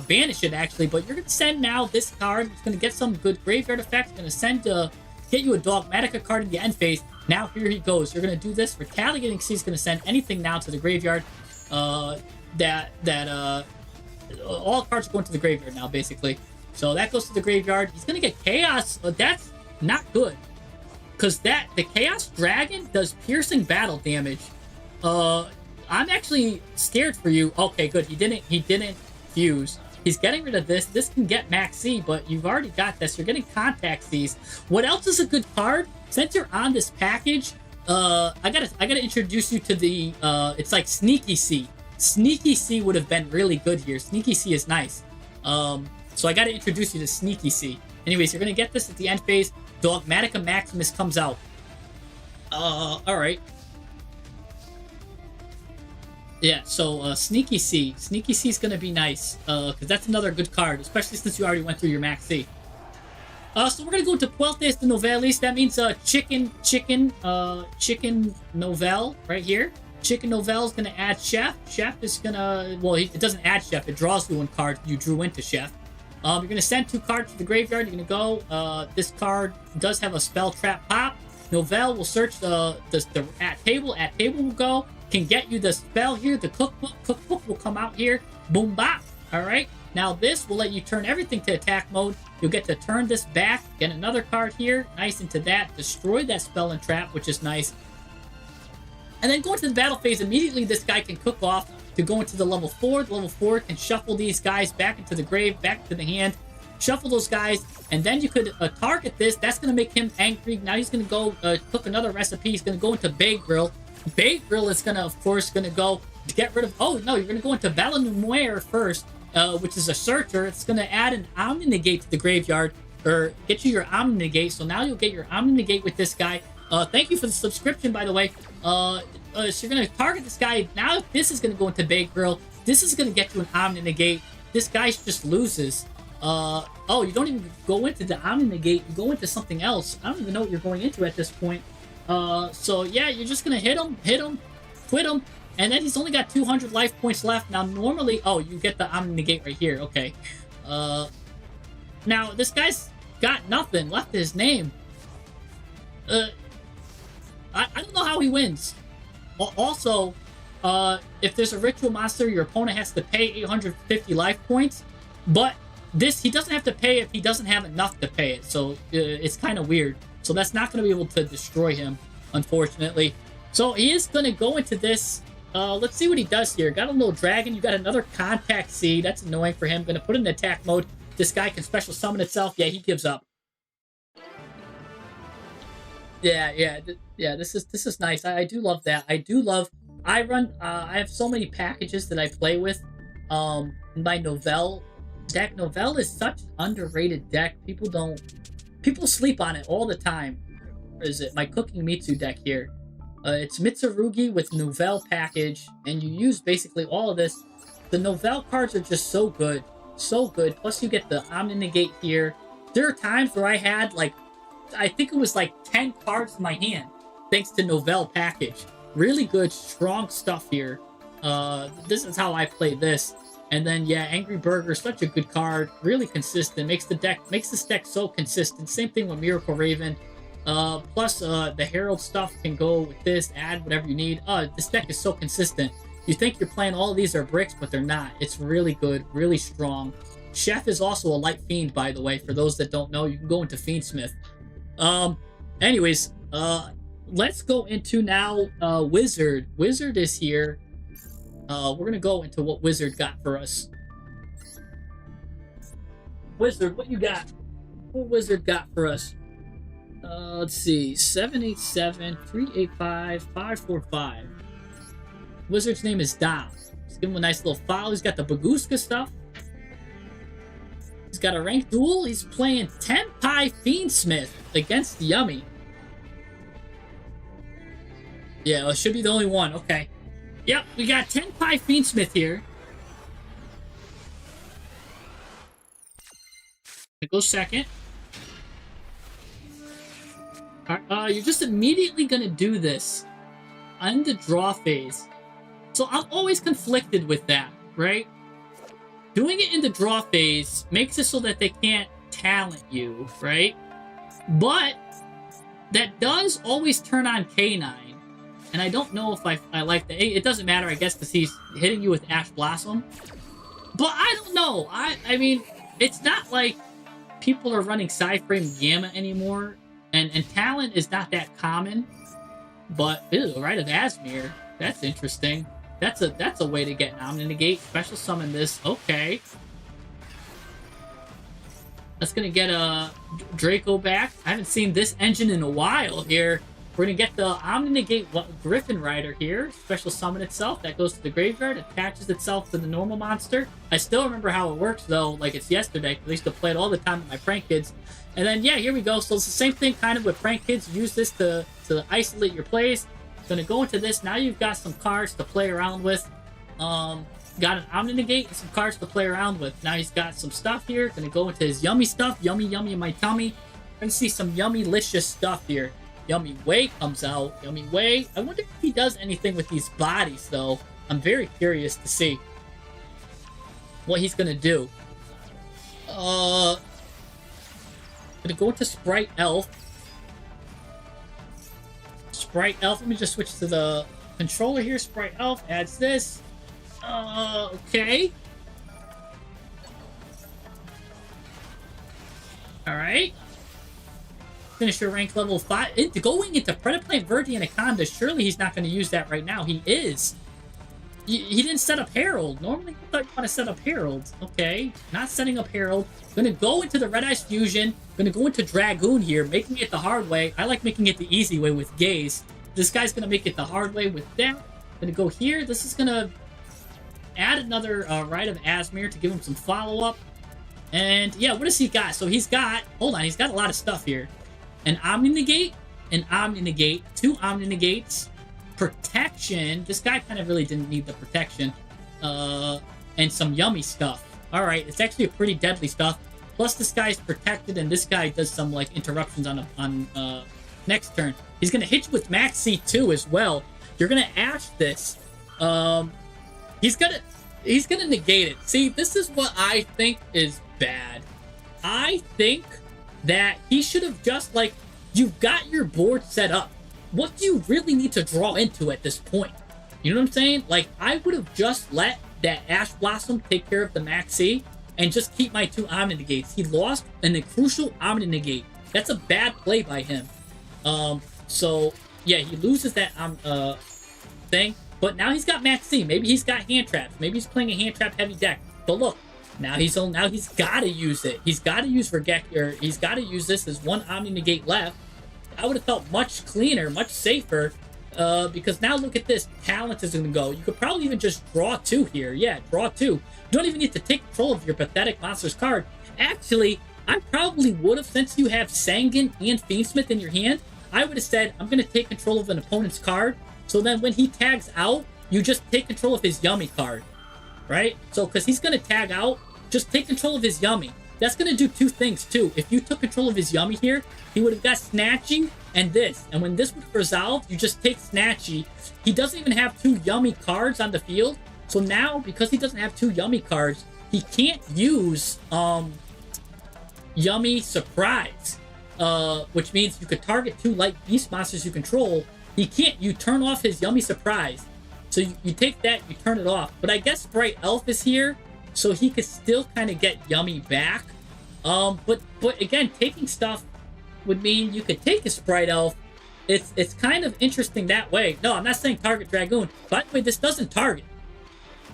banish it actually, but you're going to send now this card. It's going to get some good graveyard effects. Going to send, get you a Dogmatica card in the end phase. Now here he goes. You're going to do this. Retaliating C is going to send anything now to the graveyard. All cards are going to the graveyard now, basically. So that goes to the graveyard. He's going to get Chaos. That's not good. Because the Chaos Dragon does piercing battle damage. I'm actually scared for you. Okay, good. He didn't fuse. He's getting rid of this. This can get Max C, but you've already got this. You're getting Contact C's. What else is a good card? Since you're on this package, I gotta introduce you to the it's like Sneaky C. Sneaky C would have been really good here. Sneaky C is nice. So I gotta introduce you to Sneaky C. Anyways, you're gonna get this at the end phase. Dogmatica Maximus comes out. Alright. Yeah, so Sneaky C. Sneaky C is going to be nice, because that's another good card, especially since you already went through your Max C. So we're going to go into Pueltes de Novelis. That means Chicken Novell right here. Chicken Novell is going to add Chef. Chef is going to, well, it doesn't add Chef. It draws you 1 card you drew into Chef. You're going to send 2 cards to the graveyard. You're going to go, this card does have a Spell Trap pop. Novell will search the at table. At table will go. Can get you the spell here, the cookbook. Cookbook will come out here. Boom bop. Alright. Now this will let you turn everything to attack mode. You'll get to turn this back, get another card here, nice into that, destroy that spell and trap, which is nice. And then go into the battle phase, immediately this guy can cook off to go into the level 4. The level 4 can shuffle these guys back into the grave, back to the hand, shuffle those guys, and then you could target this. That's going to make him angry. Now he's going to go cook another recipe. He's going to go into Bay Grill. Bay Grill is gonna, of course, go to get rid of. Oh no, you're gonna go into Balanumuere first, which is a searcher. It's gonna add an Omni Negate to the graveyard, or get you your Omni Negate. So now you'll get your Omni Negate with this guy. Thank you for the subscription, by the way. So you're gonna target this guy. Now this is gonna go into Bay Grill. This is gonna get you an Omni Negate. This guy just loses. Oh, you don't even go into the Omni Negate. You go into something else. I don't even know what you're going into at this point. So yeah, you're just gonna hit him, quit him, and then he's only got 200 life points left. Now, normally, oh, you get the Omni Negate right here, okay. Now, this guy's got nothing left to his name. I don't know how he wins. Also, if there's a ritual monster, your opponent has to pay 850 life points, but this, he doesn't have to pay if he doesn't have enough to pay it, so it's kind of weird. So that's not going to be able to destroy him, unfortunately. So he is going to go into this. Let's see what he does here. Got a little dragon. You got another Contact C. That's annoying for him. Going to put it in attack mode. This guy can special summon itself. Yeah, he gives up. Yeah. This is nice. I do love that. I do love. I run. I have so many packages that I play with. My Novell deck. Novell is such an underrated deck. People sleep on it all the time. Where is it? My Cooking Mitsu deck here. It's Mitsurugi with Novell package, and you use basically all of this. The Novell cards are just so good. So good. Plus you get the Omni Negate here. There are times where I had like, I think it was like 10 cards in my hand, thanks to Novell package. Really good, strong stuff here. This is how I play this. And then yeah, Angry Burger, such a good card, really consistent. Makes this deck so consistent. Same thing with Miracle Raven. Plus the Herald stuff can go with this. Add whatever you need. This deck is so consistent. You think you're playing all of these are bricks, but they're not. It's really good, really strong. Chef is also a light fiend, by the way. For those that don't know, you can go into Fiendsmith. Anyways, let's go into now Wizard. Wizard is here. We're gonna go into what Wizard got for us. Wizard, what you got? What Wizard got for us? Let's see. 787-385-545. Wizard's name is Dom. Let's give him a nice little file. He's got the Baguska stuff. He's got a ranked duel. He's playing Tenpai Fiendsmith against Yummy. Yeah, well, it should be the only one. Okay. Yep, we got Tenpai Fiendsmith here. It goes second. Alright, you're just immediately gonna do this on the draw phase. So I'm always conflicted with that, right? Doing it in the draw phase makes it so that they can't talent you, right? But that does always turn on K9. And I don't know if I like that. It doesn't matter, I guess, because he's hitting you with Ash Blossom. But I don't know. I mean, it's not like people are running Psy-Frame Gamma anymore. And talent is not that common. But, ew, right, of Asmir. That's interesting. That's a way to get Omni Negate. Special summon this. Okay. That's gonna get a Draco back. I haven't seen this engine in a while here. We're gonna get the Omni Negate Griffin Rider here. Special summon itself. That goes to the graveyard. Attaches itself to the normal monster. I still remember how it works though, like it's yesterday. I used to play it all the time with my prank kids. And then yeah, here we go. So it's the same thing kind of with prank kids. Use this to isolate your plays. Gonna go into this. Now you've got some cards to play around with. Got an Omni Negate and some cards to play around with. Now he's got some stuff here. Gonna go into his yummy stuff. Yummy, yummy in my tummy. Gonna see some yummy-licious stuff here. Yummy Way comes out. Yummy Way. I wonder if he does anything with these bodies, though. I'm very curious to see what he's gonna do. Gonna go into Sprite Elf. Sprite Elf. Let me just switch to the controller here. Sprite Elf adds this. Okay. Alright. Finish your rank level 5. Going into Predaplant Verdi Anaconda, surely he's not going to use that right now. He is. He didn't set up Herald. Normally, I thought you want to set up Herald. Okay. Not setting up Herald. Gonna go into the Red Eyes Fusion. Gonna go into Dragoon here, making it the hard way. I like making it the easy way with Gaze. This guy's gonna make it the hard way with that. Gonna go here. This is gonna add another Rite of Asmir to give him some follow-up. And yeah, what does he got? So he's got, hold on, he's got a lot of stuff here. An Omni Negate, an Omni Negate, 2 Omni Negates, protection. This guy kind of really didn't need the protection. And some yummy stuff. Alright, it's actually a pretty deadly stuff. Plus this guy's protected and this guy does some like interruptions on next turn. He's gonna hit you with Max C2 as well. You're gonna Ash this. He's gonna negate it. See, this is what I think is bad. I think that he should have just like, you've got your board set up. What do you really need to draw into at this point? You know what I'm saying? Like, I would have just let that Ash Blossom take care of the Maxi and just keep my 2 Omni Negates. He lost a crucial Omni Negate. That's a bad play by him. So yeah, he loses that thing. But now he's got Maxi. Maybe he's got hand traps. Maybe he's playing a hand trap heavy deck. But look, now he's got to use it. He's got to use Regek, or he's got to use this as 1 Omni Negate left. I would have felt much cleaner, much safer. Because now look at this. Talent is going to go. You could probably even just draw 2 here. Yeah, draw 2. You don't even need to take control of your pathetic monster's card. Actually, I probably would have, since you have Sanguine and Fiendsmith in your hand, I would have said, I'm going to take control of an opponent's card. So then when he tags out, you just take control of his Yummy card. Right? So, because he's going to tag out, just take control of his Yummy. That's going to do 2 things, too. If you took control of his Yummy here, he would have got Snatchy and this. And when this would have resolved, you just take Snatchy. He doesn't even have 2 Yummy cards on the field. So now, because he doesn't have 2 Yummy cards, he can't use Yummy Surprise. Which means you could target 2 light beast monsters you control. He can't. You turn off his Yummy Surprise. So you take that, you turn it off. But I guess Bright Elf is here, so he could still kind of get Yummy back. But again, taking stuff would mean you could take a Sprite Elf. It's kind of interesting that way. No, I'm not saying target Dragoon. By the way, this doesn't target.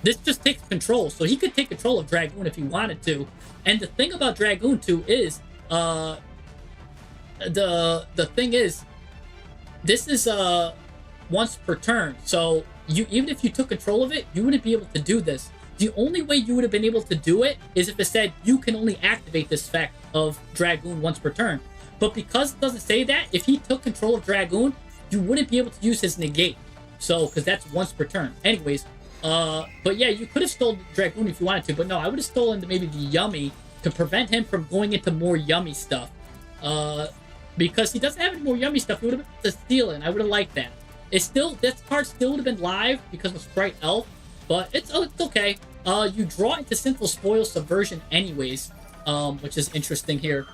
This just takes control. So he could take control of Dragoon if he wanted to. And the thing about Dragoon too is, the thing is, this is once per turn. So even if you took control of it, you wouldn't be able to do this. The only way you would have been able to do it is if it said you can only activate this effect of Dragoon once per turn. But because it doesn't say that, if he took control of Dragoon, you wouldn't be able to use his negate. So, because that's once per turn. Anyways, but yeah, you could have stolen Dragoon if you wanted to, but no, I would have stolen maybe the Yummy to prevent him from going into more Yummy stuff. Because he doesn't have any more Yummy stuff, he would have been able to steal it, and I would have liked that. It's still, this card still would have been live because of Sprite Elf, but it's okay. You draw into Sinful Spoil Subversion anyways, which is interesting here.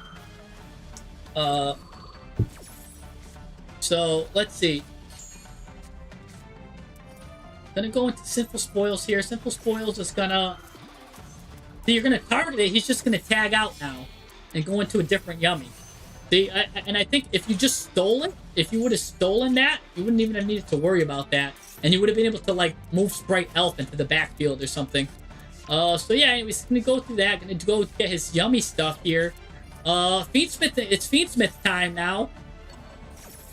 So let's see. Gonna go into Sinful Spoils here. Sinful Spoils is gonna. See, you're gonna target it. He's just gonna tag out now and go into a different Yummy. See, and I think if you just stole it, if you would have stolen that, you wouldn't even have needed to worry about that, and you would have been able to like move Sprite Elf into the backfield or something. So yeah, anyways, gonna go through that. Gonna go get his Yummy stuff here. Fiendsmith, it's Fiendsmith time now.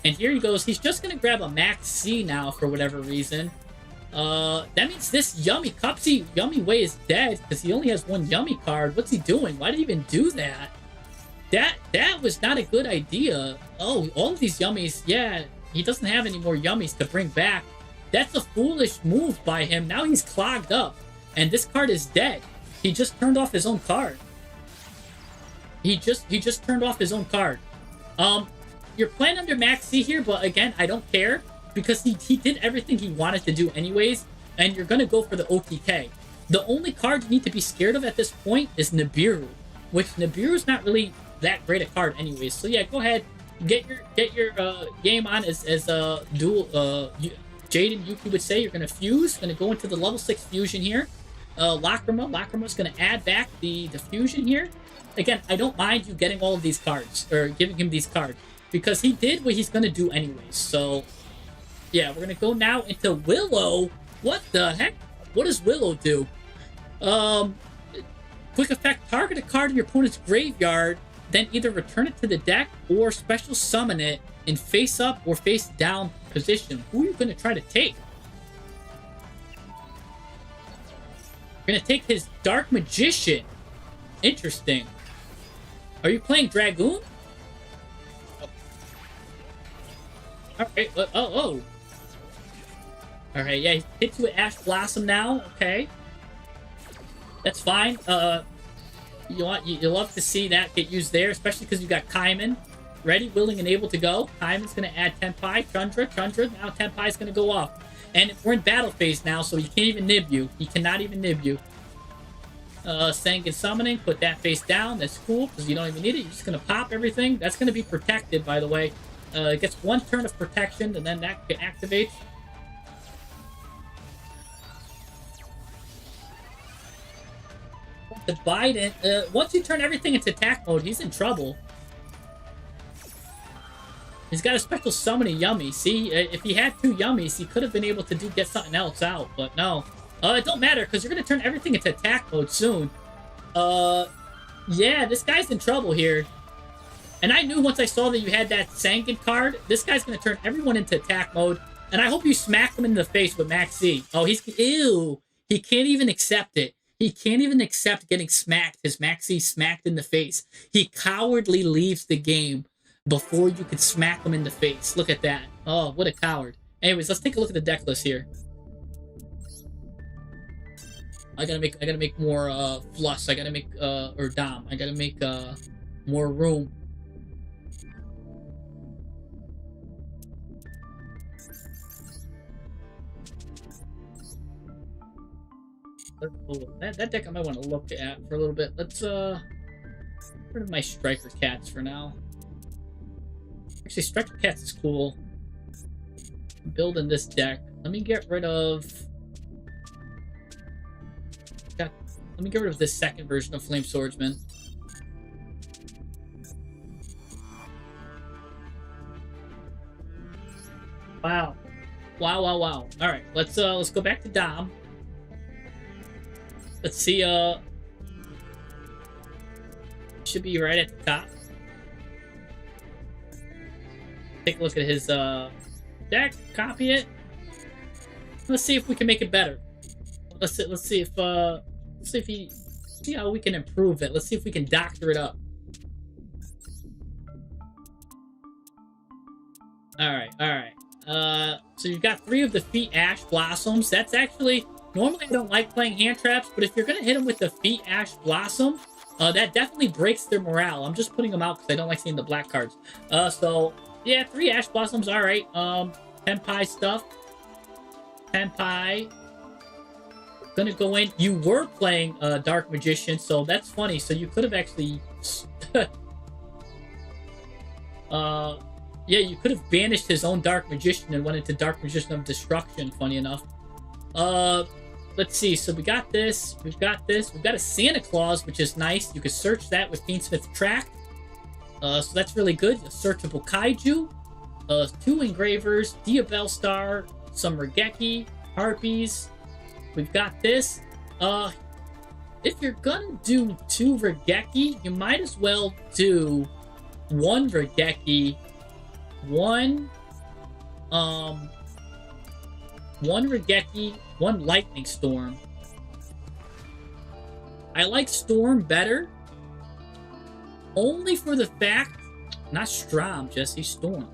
And here he goes. He's just gonna grab a Max C now for whatever reason. That means this Yummy Cupsy Yummy Way is dead because he only has 1 Yummy card. What's he doing? Why did he even do that? That was not a good idea. Oh, all of these Yummies, yeah, he doesn't have any more Yummies to bring back. That's a foolish move by him. Now he's clogged up, and this card is dead. He just turned off his own card. He just turned off his own card. You're playing under Max C here, but again, I don't care because he did everything he wanted to do anyways, and you're gonna go for the OTK. The only card you need to be scared of at this point is Nibiru, which Nibiru's not really that great a card anyways. So yeah, go ahead, get your game on as dual Jaden Yuki would say. You're gonna fuse, gonna go into the level 6 fusion here. Lacrima's gonna add back the fusion here. Again, I don't mind you getting all of these cards, or giving him these cards, because he did what he's gonna do anyways. So yeah, we're gonna go now into Willow. What the heck? What does Willow do? Quick effect, target a card in your opponent's graveyard, then either return it to the deck or special summon it in face up or face down position. Who are you gonna try to take? You're gonna take his Dark Magician. Interesting. Are you playing Dragoon? Alright, oh. Alright, yeah, he hits you with Ash Blossom now, okay. That's fine. You love to see that get used there, especially because you got Kaiman ready, willing, and able to go. Kaiman's going to add Tenpai, Tundra. Now Tenpai's going to go off. And we're in battle phase now, so he can't even nib you. He cannot even nib you. Sanguine Summoning, put that face down. That's cool, because you don't even need it. You're just going to pop everything. That's going to be protected, by the way. It gets 1 turn of protection, and then that activates. The Biden, once you turn everything into attack mode, he's in trouble. He's got a special summon a Yummy. See, if he had 2 Yummies, he could have been able to get something else out, but no. It don't matter, because you're going to turn everything into attack mode soon. Yeah, this guy's in trouble here. And I knew once I saw that you had that Sangan card, this guy's going to turn everyone into attack mode. And I hope you smack him in the face with Max Z. Oh, he's... Ew. He can't even accept it. He can't even accept getting smacked, his Max Z smacked in the face. He cowardly leaves the game before you could smack him in the face. Look at that. Oh, what a coward. Anyways, let's take a look at the deck list here. I gotta make more Fluss. I gotta make or Dom. I gotta make more room. That deck I might want to look at for a little bit. Let's get rid of my Striker Cats for now. Actually, Striker Cats is cool. I'm building this deck. Let me get rid of... Let me get rid of this second version of Flame Swordsman. Wow. Wow, wow, wow. Alright, let's go back to Dom. Let's see, should be right at the top. Take a look at his deck, copy it. Let's see if we can make it better. Let's see how we can improve it. Let's see if we can doctor it up. Alright. So you've got 3 of the Feet Ash Blossoms. That's actually... Normally I don't like playing hand traps, but if you're going to hit them with the Feet Ash Blossom, that definitely breaks their morale. I'm just putting them out because I don't like seeing the black cards. So, yeah, 3 Ash Blossoms, alright. Tenpai stuff. Tenpai. Gonna go in. You were playing Dark Magician, so that's funny. So you could have actually... yeah, you could have banished his own Dark Magician and went into Dark Magician of Destruction, funny enough. Let's see. So we got this. We've got this. We've got a Santa Claus, which is nice. You can search that with Fiendsmith Track. So that's really good. A searchable Kaiju. 2 Engravers. Diabellstar. Some Regeki. Harpies. We've got this. If you're gonna do 2 Regeki, you might as well do 1 Regeki. 1 Regeki, 1 Lightning Storm. I like Storm better. Only for the fact... Not Strom, Jesse. Storm.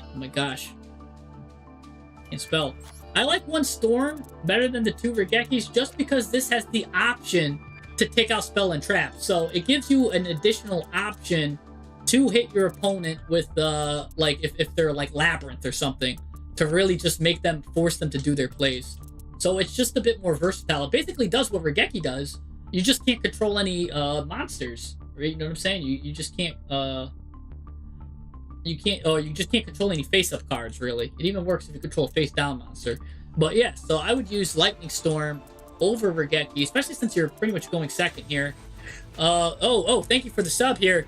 Oh my gosh. Can't spell. I like 1 Storm better than the 2 Regekis just because this has the option to take out Spell and Trap. So it gives you an additional option to hit your opponent with, like, if they're like Labyrinth or something, to really just make them, force them to do their plays. So it's just a bit more versatile. It basically does what Regeki does. You just can't control any monsters, right? You know what I'm saying? You just can't you just can't control any face-up cards, really. It even works if you control a face-down monster. But yeah, so I would use Lightning Storm over Regeki, especially since you're pretty much going second here. Thank you for the sub here.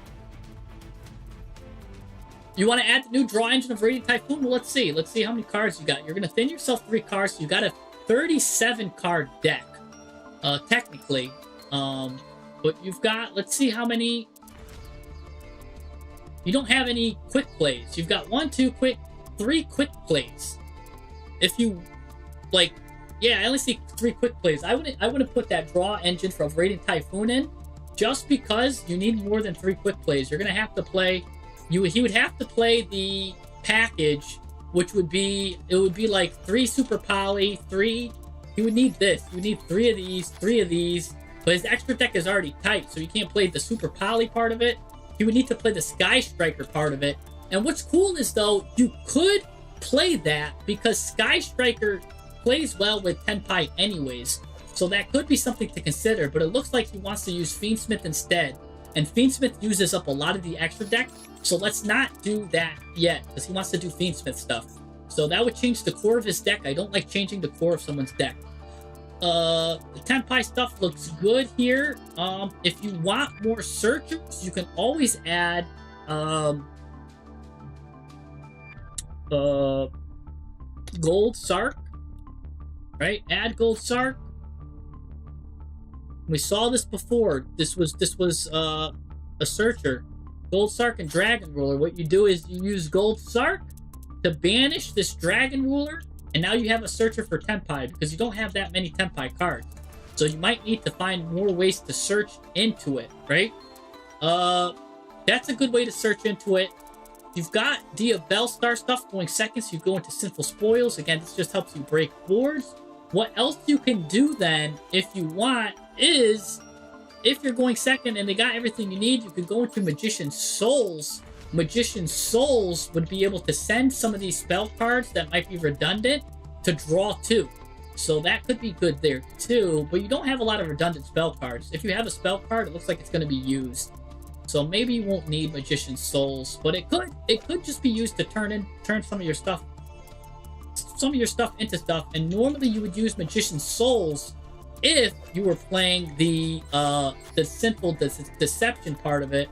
You want to add the new draw engine of Radiant Typhoon? Well, let's see. Let's see how many cards you got. You're going to thin yourself 3 cards. So you got a 37-card deck, technically. But you've got, let's see how many... You don't have any quick plays. You've got 3 quick plays. If you, like, yeah, I only see 3 quick plays. I wouldn't put that draw engine from Radiant Typhoon in, just because you need more than 3 quick plays. You're going to have to play... He would have to play the package, which would be, it would be like 3 Super Poly, 3, he would need this. He would need 3 of these, 3 of these, but his extra deck is already tight, so he can't play the Super Poly part of it. He would need to play the Sky Striker part of it. And what's cool is, though, you could play that because Sky Striker plays well with Tenpai anyways, so that could be something to consider, but it looks like he wants to use Fiendsmith instead. And Fiendsmith uses up a lot of the extra deck, so let's not do that yet, because he wants to do Fiendsmith stuff. So that would change the core of his deck. I don't like changing the core of someone's deck. The Tenpai stuff looks good here. If you want more searchers, you can always add Gold Sark. Right? Add Gold Sark. We saw this before. This was a searcher. Gold Sark and Dragon Ruler. What you do is you use Gold Sark to banish this Dragon Ruler, and now you have a searcher for Tenpai because you don't have that many Tenpai cards. So you might need to find more ways to search into it, right? That's a good way to search into it. You've got Diabellstar stuff going second, so you go into Sinful Spoils. Again, this just helps you break boards. What else you can do then, if you want, is if you're going second and they got everything you need, you could go into Magician's Souls. Magician's Souls would be able to send some of these spell cards that might be redundant to draw 2. So that could be good there too, but you don't have a lot of redundant spell cards. If you have a spell card, it looks like it's going to be used. So maybe you won't need Magician's Souls, but it could just be used to turn some of your stuff into stuff. And normally you would use Magician's Souls if you were playing the simple deception part of it.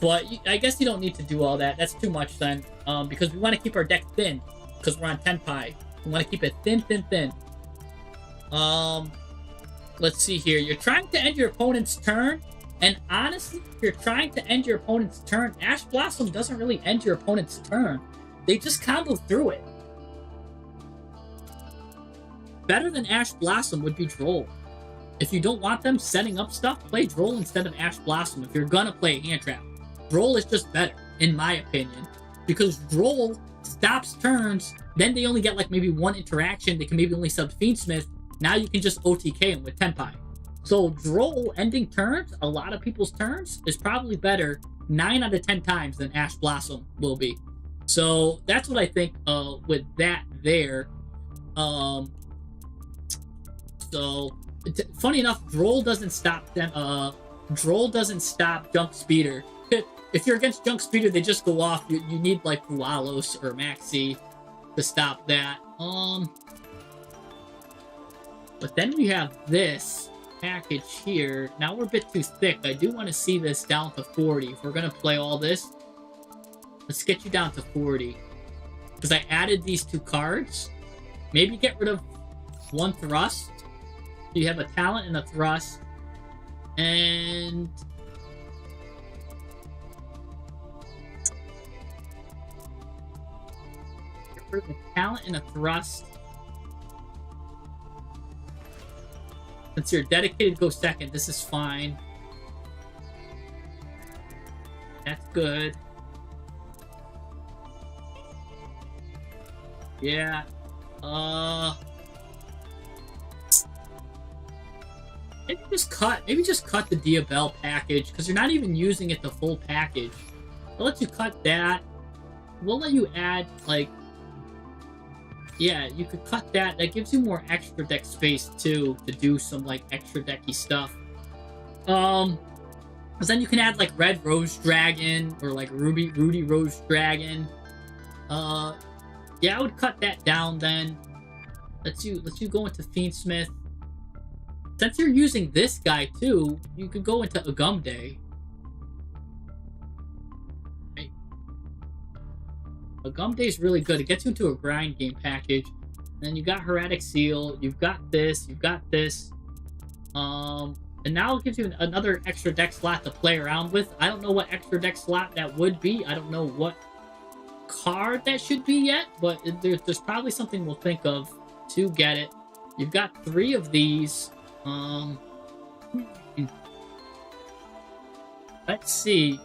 But I guess you don't need to do all that. That's too much then, because we want to keep our deck thin because we're on Tenpai. We want to keep it thin. Let's see here. You're trying to end your opponent's turn. And honestly, if you're trying to end your opponent's turn, Ash Blossom doesn't really end your opponent's turn. They just combo through it. Better than Ash Blossom would be Droll. If you don't want them setting up stuff, play Droll instead of Ash Blossom if you're gonna play Hand Trap. Droll is just better, in my opinion. Because Droll stops turns, then they only get like maybe one interaction. They can maybe only sub Fiendsmith. Now you can just OTK them with Tenpai. So Droll ending turns, a lot of people's turns, is probably better 9 out of 10 times than Ash Blossom will be. So that's what I think with that there. So funny enough, Droll doesn't stop them. Droll doesn't stop Junk Speeder. If you're against Junk Speeder, they just go off. You need like Rualos or Maxi to stop that. But then we have this package here. Now we're a bit too thick. I do want to see this down to 40. If we're gonna play all this, let's get you down to 40. Because I added these 2 cards. Maybe get rid of 1 thrust. So you have a talent and a thrust. And get rid of a talent and a thrust. Since you're dedicated, go second. This is fine. That's good. Yeah. Maybe just cut the Diabell package because you're not even using it the full package. I'll let you cut that. We'll let you add like. Yeah, you could cut that. That gives you more extra deck space too to do some like extra decky stuff. Because then you can add like Red Rose Dragon or like Rudy Rose Dragon. Yeah, I would cut that down then. Let's you go into Fiendsmith. Since you're using this guy too, you could go into Agumde. Agumde is really good. It gets you into a grind game package. And then you got Heretic Seal. You've got this. You've got this. And now it gives you another extra deck slot to play around with. I don't know what extra deck slot that would be. I don't know what card that should be yet. But there's probably something we'll think of to get it. You've got 3 of these. Let's see.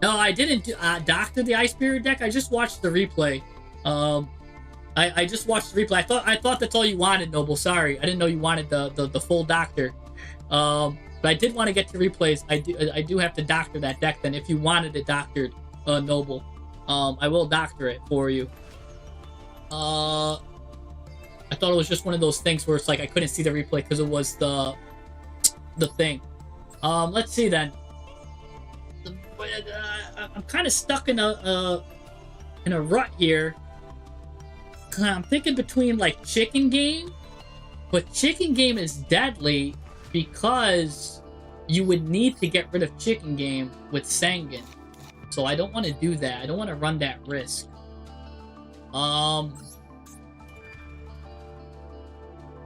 No, I didn't doctor the Ice Spirit deck. I just watched the replay. I just watched the replay. I thought that's all you wanted, Noble. Sorry, I didn't know you wanted the full doctor. But I did want to get to replays. I do have to doctor that deck. Then, if you wanted it doctored, Noble, I will doctor it for you. I thought it was just one of those things where it's like I couldn't see the replay because it was the thing. Let's see then. I'm kind of stuck in a rut here. I'm thinking between like Chicken Game, but Chicken Game is deadly because you would need to get rid of Chicken Game with Sangan. So I don't want to do that. I don't want to run that risk.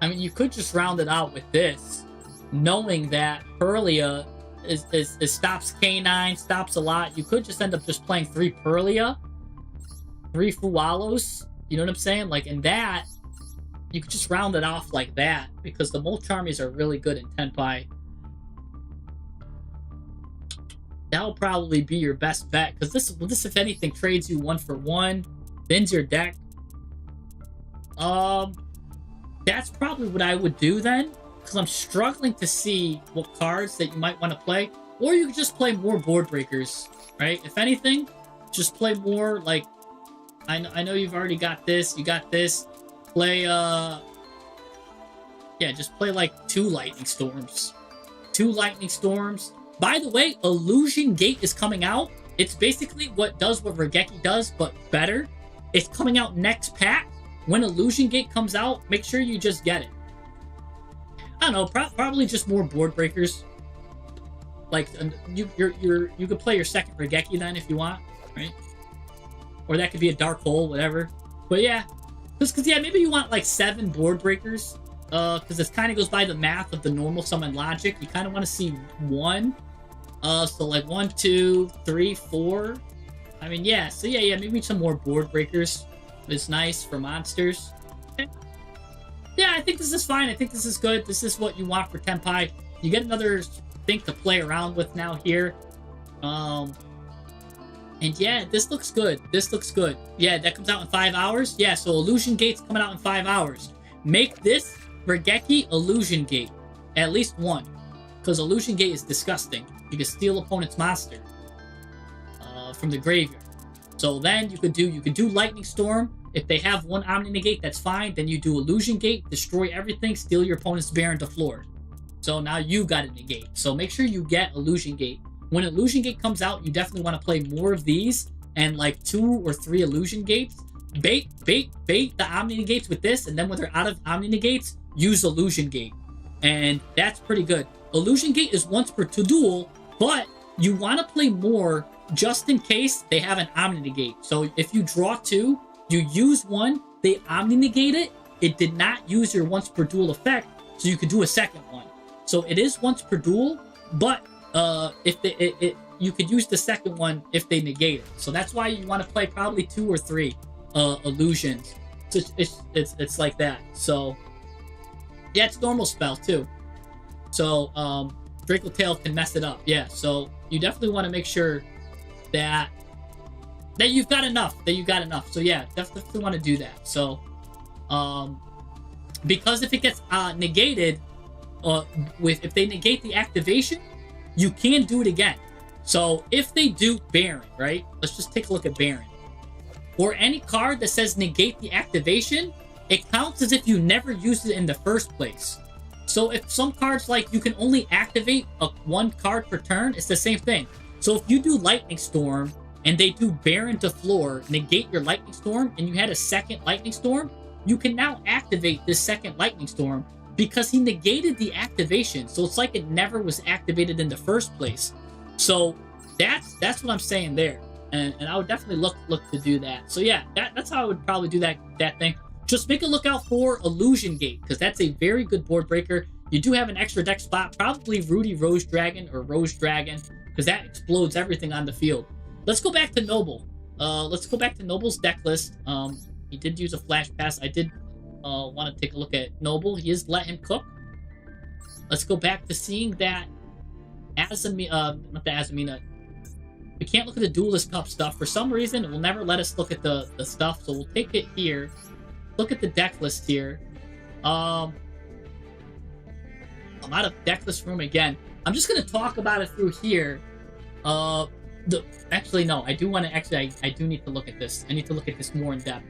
I mean, you could just round it out with this, knowing that Purlia is stops K9, stops a lot. You could just end up just playing 3 Purlia, 3 Fualos. You know what I'm saying? Like, in that, you could just round it off like that, because the Molcharmies are really good in Tenpai. That'll probably be your best bet, because this, if anything, trades you 1 for 1, thins your deck. That's probably what I would do then, because I'm struggling to see what cards that you might want to play. Or you could just play more board breakers, right? If anything, just play more, like, I know you've already got this, you got this. Play, yeah, just play like 2 Lightning Storms. 2 Lightning Storms. By the way, Illusion Gate is coming out. It's basically what Regeki does, but better. It's coming out next pack. When Illusion Gate comes out, make sure you just get it. I don't know, probably just more board breakers. Like, you could play your second Regeki then if you want, right? Or that could be a Dark Hole, whatever. But yeah, because yeah, maybe you want like 7 board breakers. Because this kind of goes by the math of the normal summon logic. You kind of want to see 1. So like 1, 2, 3, 4. I mean, yeah. So yeah, maybe some more board breakers is nice for monsters. Yeah, I think this is fine. I think this is good. This is what you want for Tenpai. You get another thing to play around with now here. And yeah, this looks good. This looks good. Yeah, that comes out in 5 hours. Yeah, so Illusion Gate's coming out in 5 hours. Make this Regeki Illusion Gate. At least 1. Because Illusion Gate is disgusting. You can steal opponent's monster from the graveyard. So then you could do Lightning Storm. If they have 1 Omni Negate, that's fine. Then you do Illusion Gate, destroy everything, steal your opponent's Baron to floor. So now you got a negate. So make sure you get Illusion Gate. When Illusion Gate comes out, you definitely want to play more of these and like 2 or 3 Illusion Gates. Bait the Omni Negates with this, and then when they're out of Omni Negates, use Illusion Gate. And that's pretty good. Illusion Gate is once per 2 duel, but you want to play more just in case they have an Omni Negate. So if you draw 2, you use 1, they Omni Negate it, it did not use your once per duel effect, so you could do a second one. So it is once per duel, but if you could use the second one if they negate it. So that's why you want to play probably 2 or 3 illusions. So it's like that. So yeah, it's normal spell too. So Draco Tail can mess it up. Yeah, so you definitely want to make sure that you've got enough. So yeah, definitely want to do that. So because if it gets negated, if they negate the activation, you can do it again. So if they do Baron, right? Let's just take a look at Baron. Or any card that says negate the activation, it counts as if you never used it in the first place. So if some cards, like, you can only activate 1 card per turn, it's the same thing. So if you do Lightning Storm and they do Baron to floor, negate your Lightning Storm, and you had a second Lightning Storm, you can now activate this second Lightning Storm because he negated the activation. So it's like it never was activated in the first place. So that's what I'm saying there. And I would definitely look to do that. So yeah, that's how I would probably do that thing. Just make a lookout for Illusion Gate, because that's a very good board breaker. You do have an extra deck spot, probably Rudy Rose Dragon or Rose Dragon, because that explodes everything on the field. Let's go back to Noble. Let's go back to Noble's deck list. He did use a Flash Pass. I did want to take a look at Noble. He is Let Him Cook. Let's go back to seeing that not the Azamina. We can't look at the Duelist Cup stuff. For some reason, it will never let us look at the stuff, so we'll take it here. Look at the deck list here. I'm out of deck list room again. I'm just going to talk about it through here. Actually, no. I do want to... Actually, I do need to look at this. I need to look at this more in depth.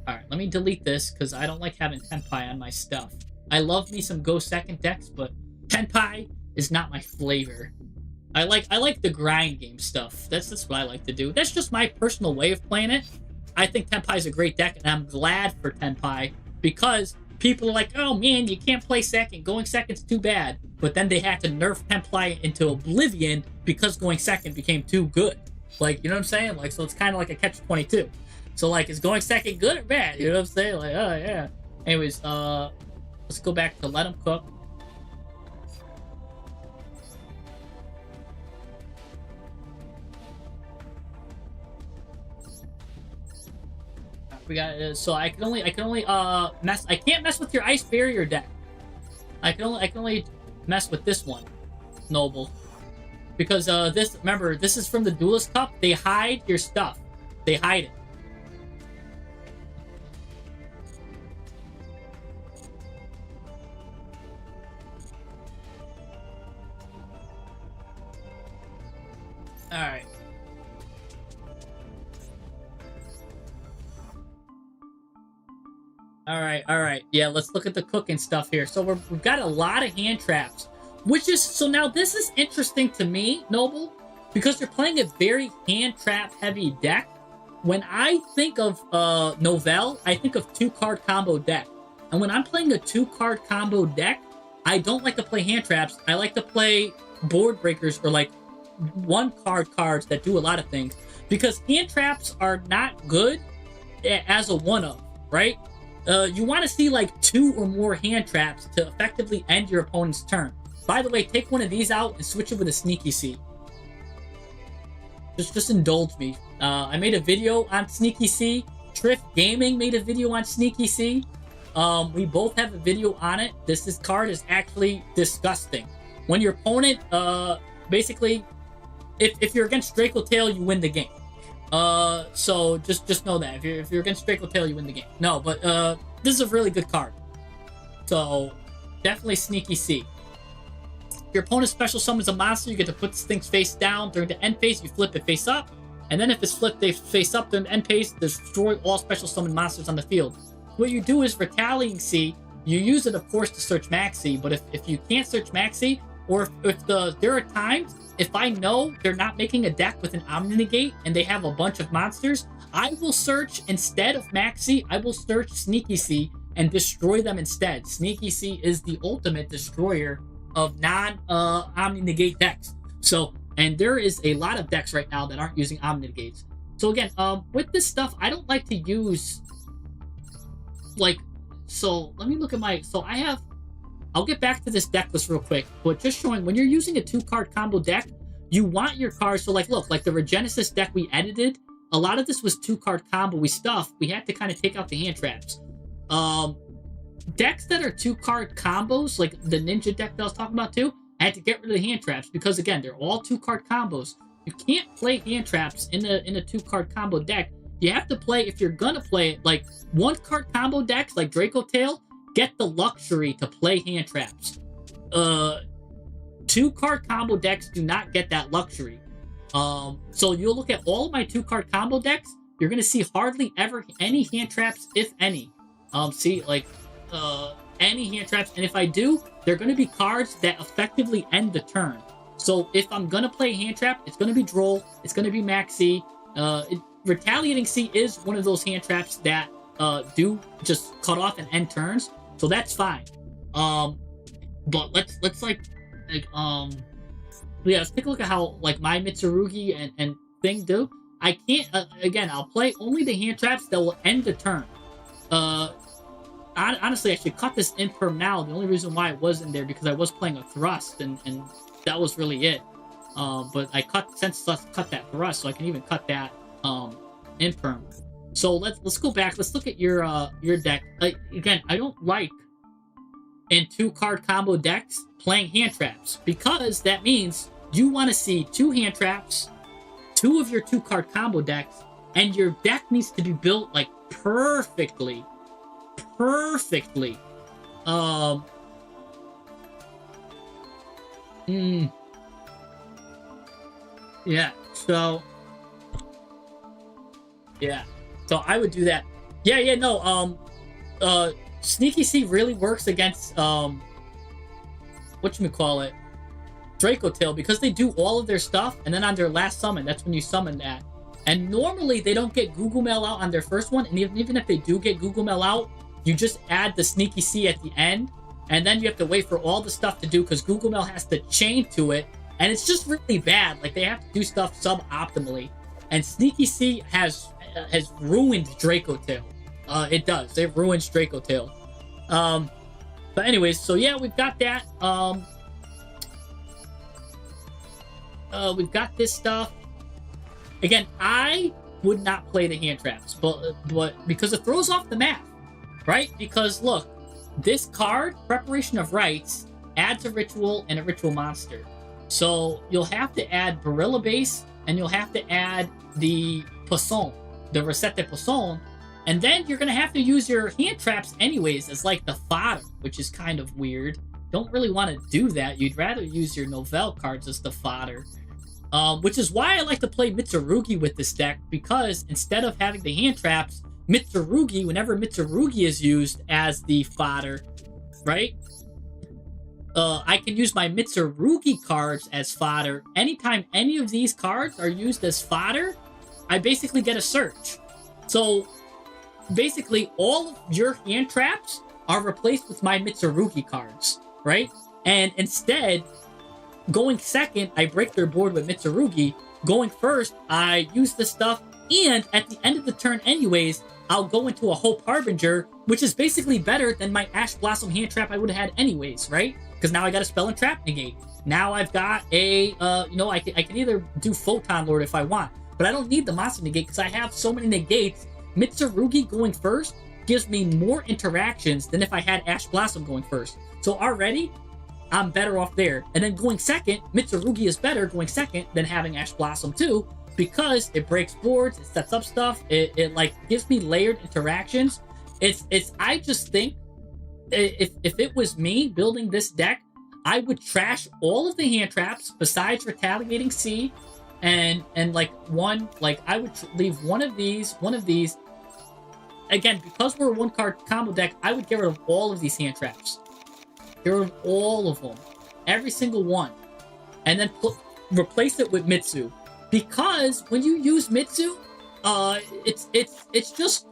Alright, let me delete this, because I don't like having Tenpai on my stuff. I love me some Go Second decks, but Tenpai is not my flavor. I like the grind game stuff. That's what I like to do. That's just my personal way of playing it. I think Tenpai is a great deck, and I'm glad for Tenpai, because people are like, oh man, you can't play second. Going second's too bad. But then they had to nerf Tenpai into oblivion because going second became too good. Like, you know what I'm saying? Like, so it's kind of like a catch-22. So like, is going second good or bad? You know what I'm saying? Like, oh yeah. Anyways, let's go back to let them cook. We got so I can only mess. I can't mess with your ice barrier deck. I can only mess with this one, Noble, because this, remember, this is from the Duelist Cup. They hide your stuff. They hide it. All right. All right. Yeah, let's look at the cooking stuff here. So we've got a lot of hand traps, which is, so now this is interesting to me, Noble, because you're playing a very hand trap heavy deck. When I think of Novell, I think of 2-card combo deck. And when I'm playing a 2-card combo deck, I don't like to play hand traps. I like to play board breakers, or like 1-card cards that do a lot of things, because hand traps are not good as a one-of, right? You want to see like 2 or more hand traps to effectively end your opponent's turn. By the way, take one of these out and switch it with a Sneaky C. Just indulge me. I made a video on Sneaky C. Triff Gaming made a video on Sneaky C. We both have a video on it. This card is actually disgusting. When your opponent, basically, if you're against Draco Tail, you win the game. So just know that if you're against Draco Tail, you win the game. No, but this is a really good card. So definitely Sneaky C. If your opponent special summons a monster, you get to put this thing face down. During the end phase, you flip it face up, and then if it's flipped face up during the end phase, destroy all special summon monsters on the field. What you do is Retaliating C. You use it, of course, to search Maxi, but if you can't search Maxi, or if there are times, if I know they're not making a deck with an Omni Negate and they have a bunch of monsters, I will search, instead of Maxi, I will search Sneaky C and destroy them instead. Sneaky C is the ultimate destroyer of non-Omni Negate decks. So, and there is a lot of decks right now that aren't using Omni Negates. So again, with this stuff, I don't like to use, like, so let me look at my, so I have, I'll get back to this deck list real quick, but just showing, when you're using a 2-card combo deck, you want your cards, so like, look, like the Regenesis deck we edited, a lot of this was 2-card combo stuff. We had to kind of take out the hand traps. Decks that are 2-card combos, like the Ninja deck that I was talking about too, I had to get rid of the hand traps, because again, they're all 2-card combos. You can't play hand traps in a 2-card combo deck. You have to play, if you're gonna play it, like 1-card combo decks like Draco Tail, get the luxury to play hand traps. 2-card combo decks do not get that luxury. So you'll look at all of my 2-card combo decks, you're gonna see hardly ever any hand traps, if any. See, like, any hand traps, and if I do, they're gonna be cards that effectively end the turn. So if I'm gonna play hand trap, it's gonna be Droll, it's gonna be Maxi. Retaliating C is one of those hand traps that do just cut off and end turns, so that's fine. But let's yeah, let's take a look at how like my Mitsurugi and thing do. I can't, again, I'll play only the hand traps that will end the turn. Honestly, I should cut this imperm now. The only reason why it was in there because I was playing a thrust, and that was really it. But I cut that thrust, so I can even cut that imperm. So let's go back. Let's look at your deck. Like, again, I don't like in 2-card combo decks playing hand traps, because that means you want to see 2 hand traps, 2 of your 2-card combo decks, and your deck needs to be built like perfectly. Yeah, so yeah, so I would do that. Sneaky C really works against whatchamacallit, Draco Tail, because they do all of their stuff, and then on their last summon, that's when you summon that. And normally they don't get Google Mail out on their first one, and even if they do get Google Mail out, you just add the Sneaky C at the end, and then you have to wait for all the stuff to do, because Google Mail has to chain to it, and it's just really bad. Like, they have to do stuff sub-optimally. And Sneaky C has, has ruined Draco Tail. It does. It ruins Draco Tail. But anyways, so yeah, we've got that. We've got this stuff. Again, I would not play the hand traps, but because it throws off the map, right? Because look, this card, Preparation of Rites, adds a ritual and a ritual monster. So you'll have to add Barilla Base, and you'll have to add the Poisson, the Recette de Poisson, and then you're going to have to use your hand traps anyways as like the fodder, which is kind of weird. Don't really want to do that. You'd rather use your Novell cards as the fodder. Which is why I like to play Mitsurugi with this deck, because instead of having the hand traps, Mitsurugi, whenever Mitsurugi is used as the fodder, right? I can use my Mitsurugi cards as fodder. Anytime any of these cards are used as fodder, I basically get a search. So basically all of your hand traps are replaced with my Mitsurugi cards, right? And instead, going second, I break their board with Mitsurugi. Going first, I use this stuff, and at the end of the turn anyways, I'll go into a Hope Harbinger, which is basically better than my Ash Blossom hand trap I would have had anyways, right? Because now I got a Spell and Trap negate. Now I've got a, I can either do Photon Lord if I want, but I don't need the Monster negate because I have so many negates. Mitsurugi going first gives me more interactions than if I had Ash Blossom going first. So already, I'm better off there. And then going second, Mitsurugi is better going second than having Ash Blossom too, because it breaks boards, it sets up stuff, it like gives me layered interactions. I just think if it was me building this deck, I would trash all of the hand traps besides Retaliating Sea and like one, like I would leave one of these. Again, because we're a one card combo deck, I would get rid of all of these hand traps. Get rid of all of them. Every single one. And then replace it with Mitsu. Because when you use Mitsu, it's just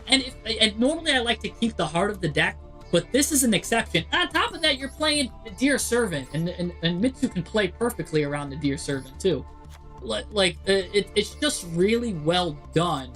and normally I like to keep the heart of the deck, but this is an exception. On top of that, you're playing the Dear Servant, and Mitsu can play perfectly around the Dear Servant too. It's just really well done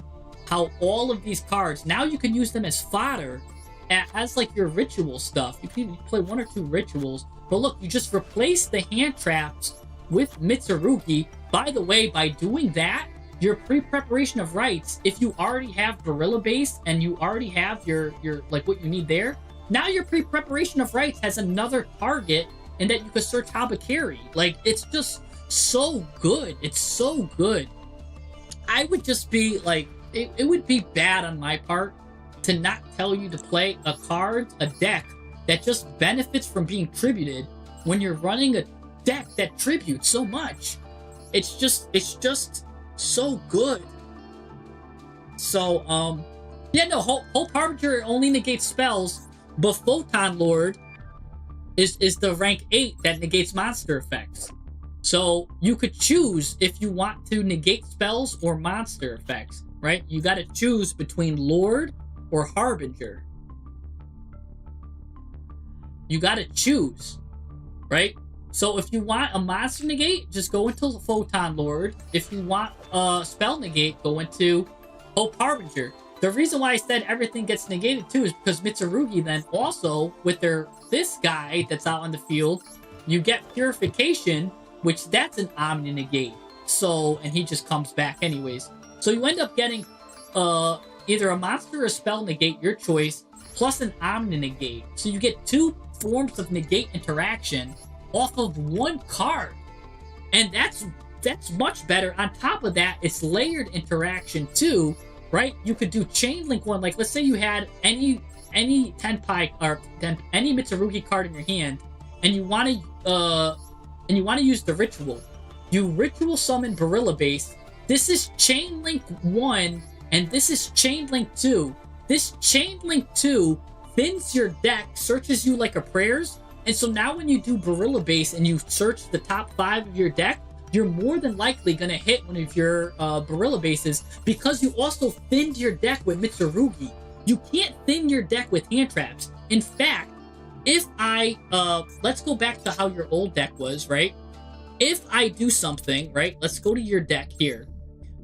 how all of these cards, now you can use them as fodder, as like your ritual stuff. You can play one or two rituals, but look, you just replace the hand traps with Mitsurugi. By the way, by doing that, your pre-preparation of rites, if you already have Gorilla Base and you already have your like what you need there, now your pre-preparation of rites has another target and that you could search Habakiri. Like, it's just so good. It's so good. I would just be like, it would be bad on my part to not tell you to play a deck that just benefits from being tributed when you're running a deck that tributes so much. It's just so good. So, yeah, no, Hope Harbinger only negates spells, but Photon Lord is the rank 8 that negates monster effects. So you could choose if you want to negate spells or monster effects, right? You got to choose between Lord or Harbinger. You got to choose, right? So if you want a monster negate, just go into Photon Lord. If you want a spell negate, go into Hope Harbinger. The reason why I said everything gets negated too is because Mitsurugi then also, with this guy that's out on the field, you get Purification, which that's an Omni negate. So, and he just comes back anyways. So you end up getting either a monster or a spell negate, your choice, plus an Omni negate. So you get two forms of negate interaction off of one card. And that's much better. On top of that, it's layered interaction too, right? You could do Chain Link one, like let's say you had any Tenpai or any Mitsurugi card in your hand, and you want to use the ritual. You ritual summon Barilla Base. This is Chain Link 1, and this is Chain Link 2. This Chain Link 2 thins your deck, searches you like a prayers, and so now when you do Barilla Base and you search the top 5 of your deck, you're more than likely going to hit one of your Barilla Bases because you also thinned your deck with Mitsurugi. You can't thin your deck with hand traps. In fact, if I, let's go back to how your old deck was, right? If I do something, right? Let's go to your deck here.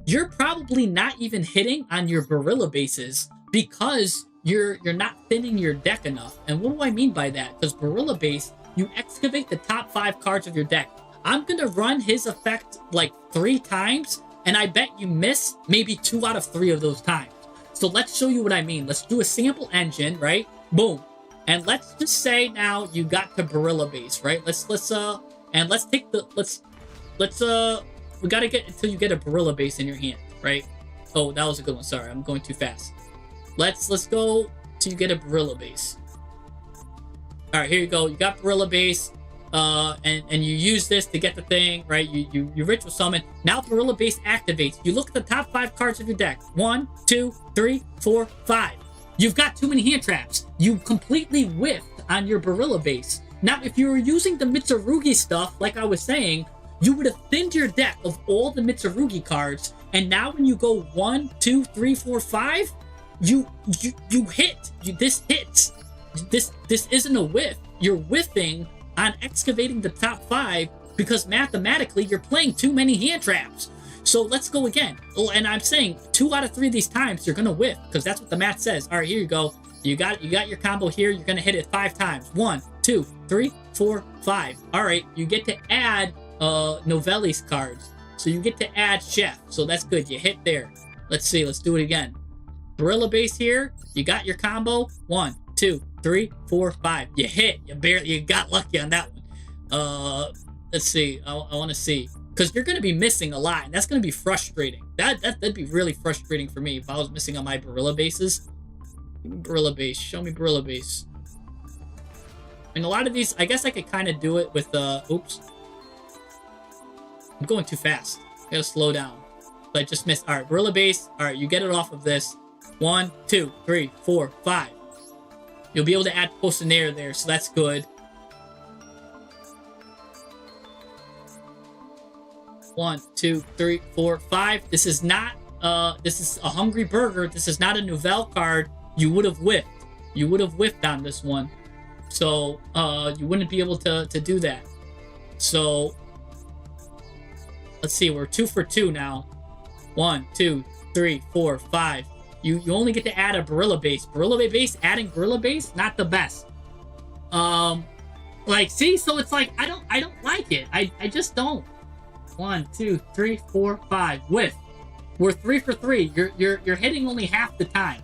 you're probably not even hitting on your gorilla bases because you're not thinning your deck enough. And what do I mean by that? Because gorilla base, you excavate the top 5 cards of your deck. I'm gonna run his effect like 3 times, and I bet you miss maybe 2 out of 3 of those times. So let's show you what I mean. Let's do a sample engine, right? Boom. And let's just say now you got to gorilla base, right? Let's take the we gotta get until you get a gorilla base in your hand, right? Oh, that was a good one. Sorry, I'm going too fast. Let's go till you get a gorilla base. All right, here you go. You got gorilla base, and you use this to get the thing, right? You ritual summon. Now gorilla base activates. You look at the top 5 cards of your deck. 1, 2, 3, 4, 5. You've got too many hand traps. You completely whiffed on your gorilla base. Now, if you were using the Mitsurugi stuff, like I was saying, you would have thinned your deck of all the Mitsurugi cards, and now when you go 1, 2, 3, 4, 5, you hit. This hits. This isn't a whiff. You're whiffing on excavating the top 5 because mathematically you're playing too many hand traps. So let's go again. Oh, and I'm saying 2 out of 3 of these times you're gonna whiff because that's what the math says. All right, here you go. You got your combo here. You're gonna hit it 5 times. 1, 2, 3, 4, 5. All right, you get to add Novelli's cards. So you get to add Chef. So that's good. You hit there. Let's see. Let's do it again. Gorilla base here. You got your combo. 1, 2, 3, 4, 5. You hit. You got lucky on that one. Let's see. I want to see. Because you're going to be missing a lot, and that's going to be frustrating. That'd be really frustrating for me if I was missing on my gorilla bases. Give me gorilla base. Show me gorilla base. I mean, a lot of these, I guess I could kind of do it with, oops. I'm going too fast. I gotta slow down. But I just missed. All right, gorilla base. All right, you get it off of this. 1, 2, 3, 4, 5. You'll be able to add Pocionaire there, so that's good. 1, 2, 3, 4, 5. This is not, this is a Hungry Burger. This is not a Nouvelle card. You would have whiffed. You would have whiffed on this one. So, you wouldn't be able to do that. So, let's see. We're 2 for 2 now. 1, 2, 3, 4, 5. You only get to add a gorilla base. Gorilla base, adding gorilla base, not the best. Like, see, so it's like I don't like it. I just don't. 1, 2, 3, 4, 5. Whiff. We're 3 for 3. You're hitting only half the time.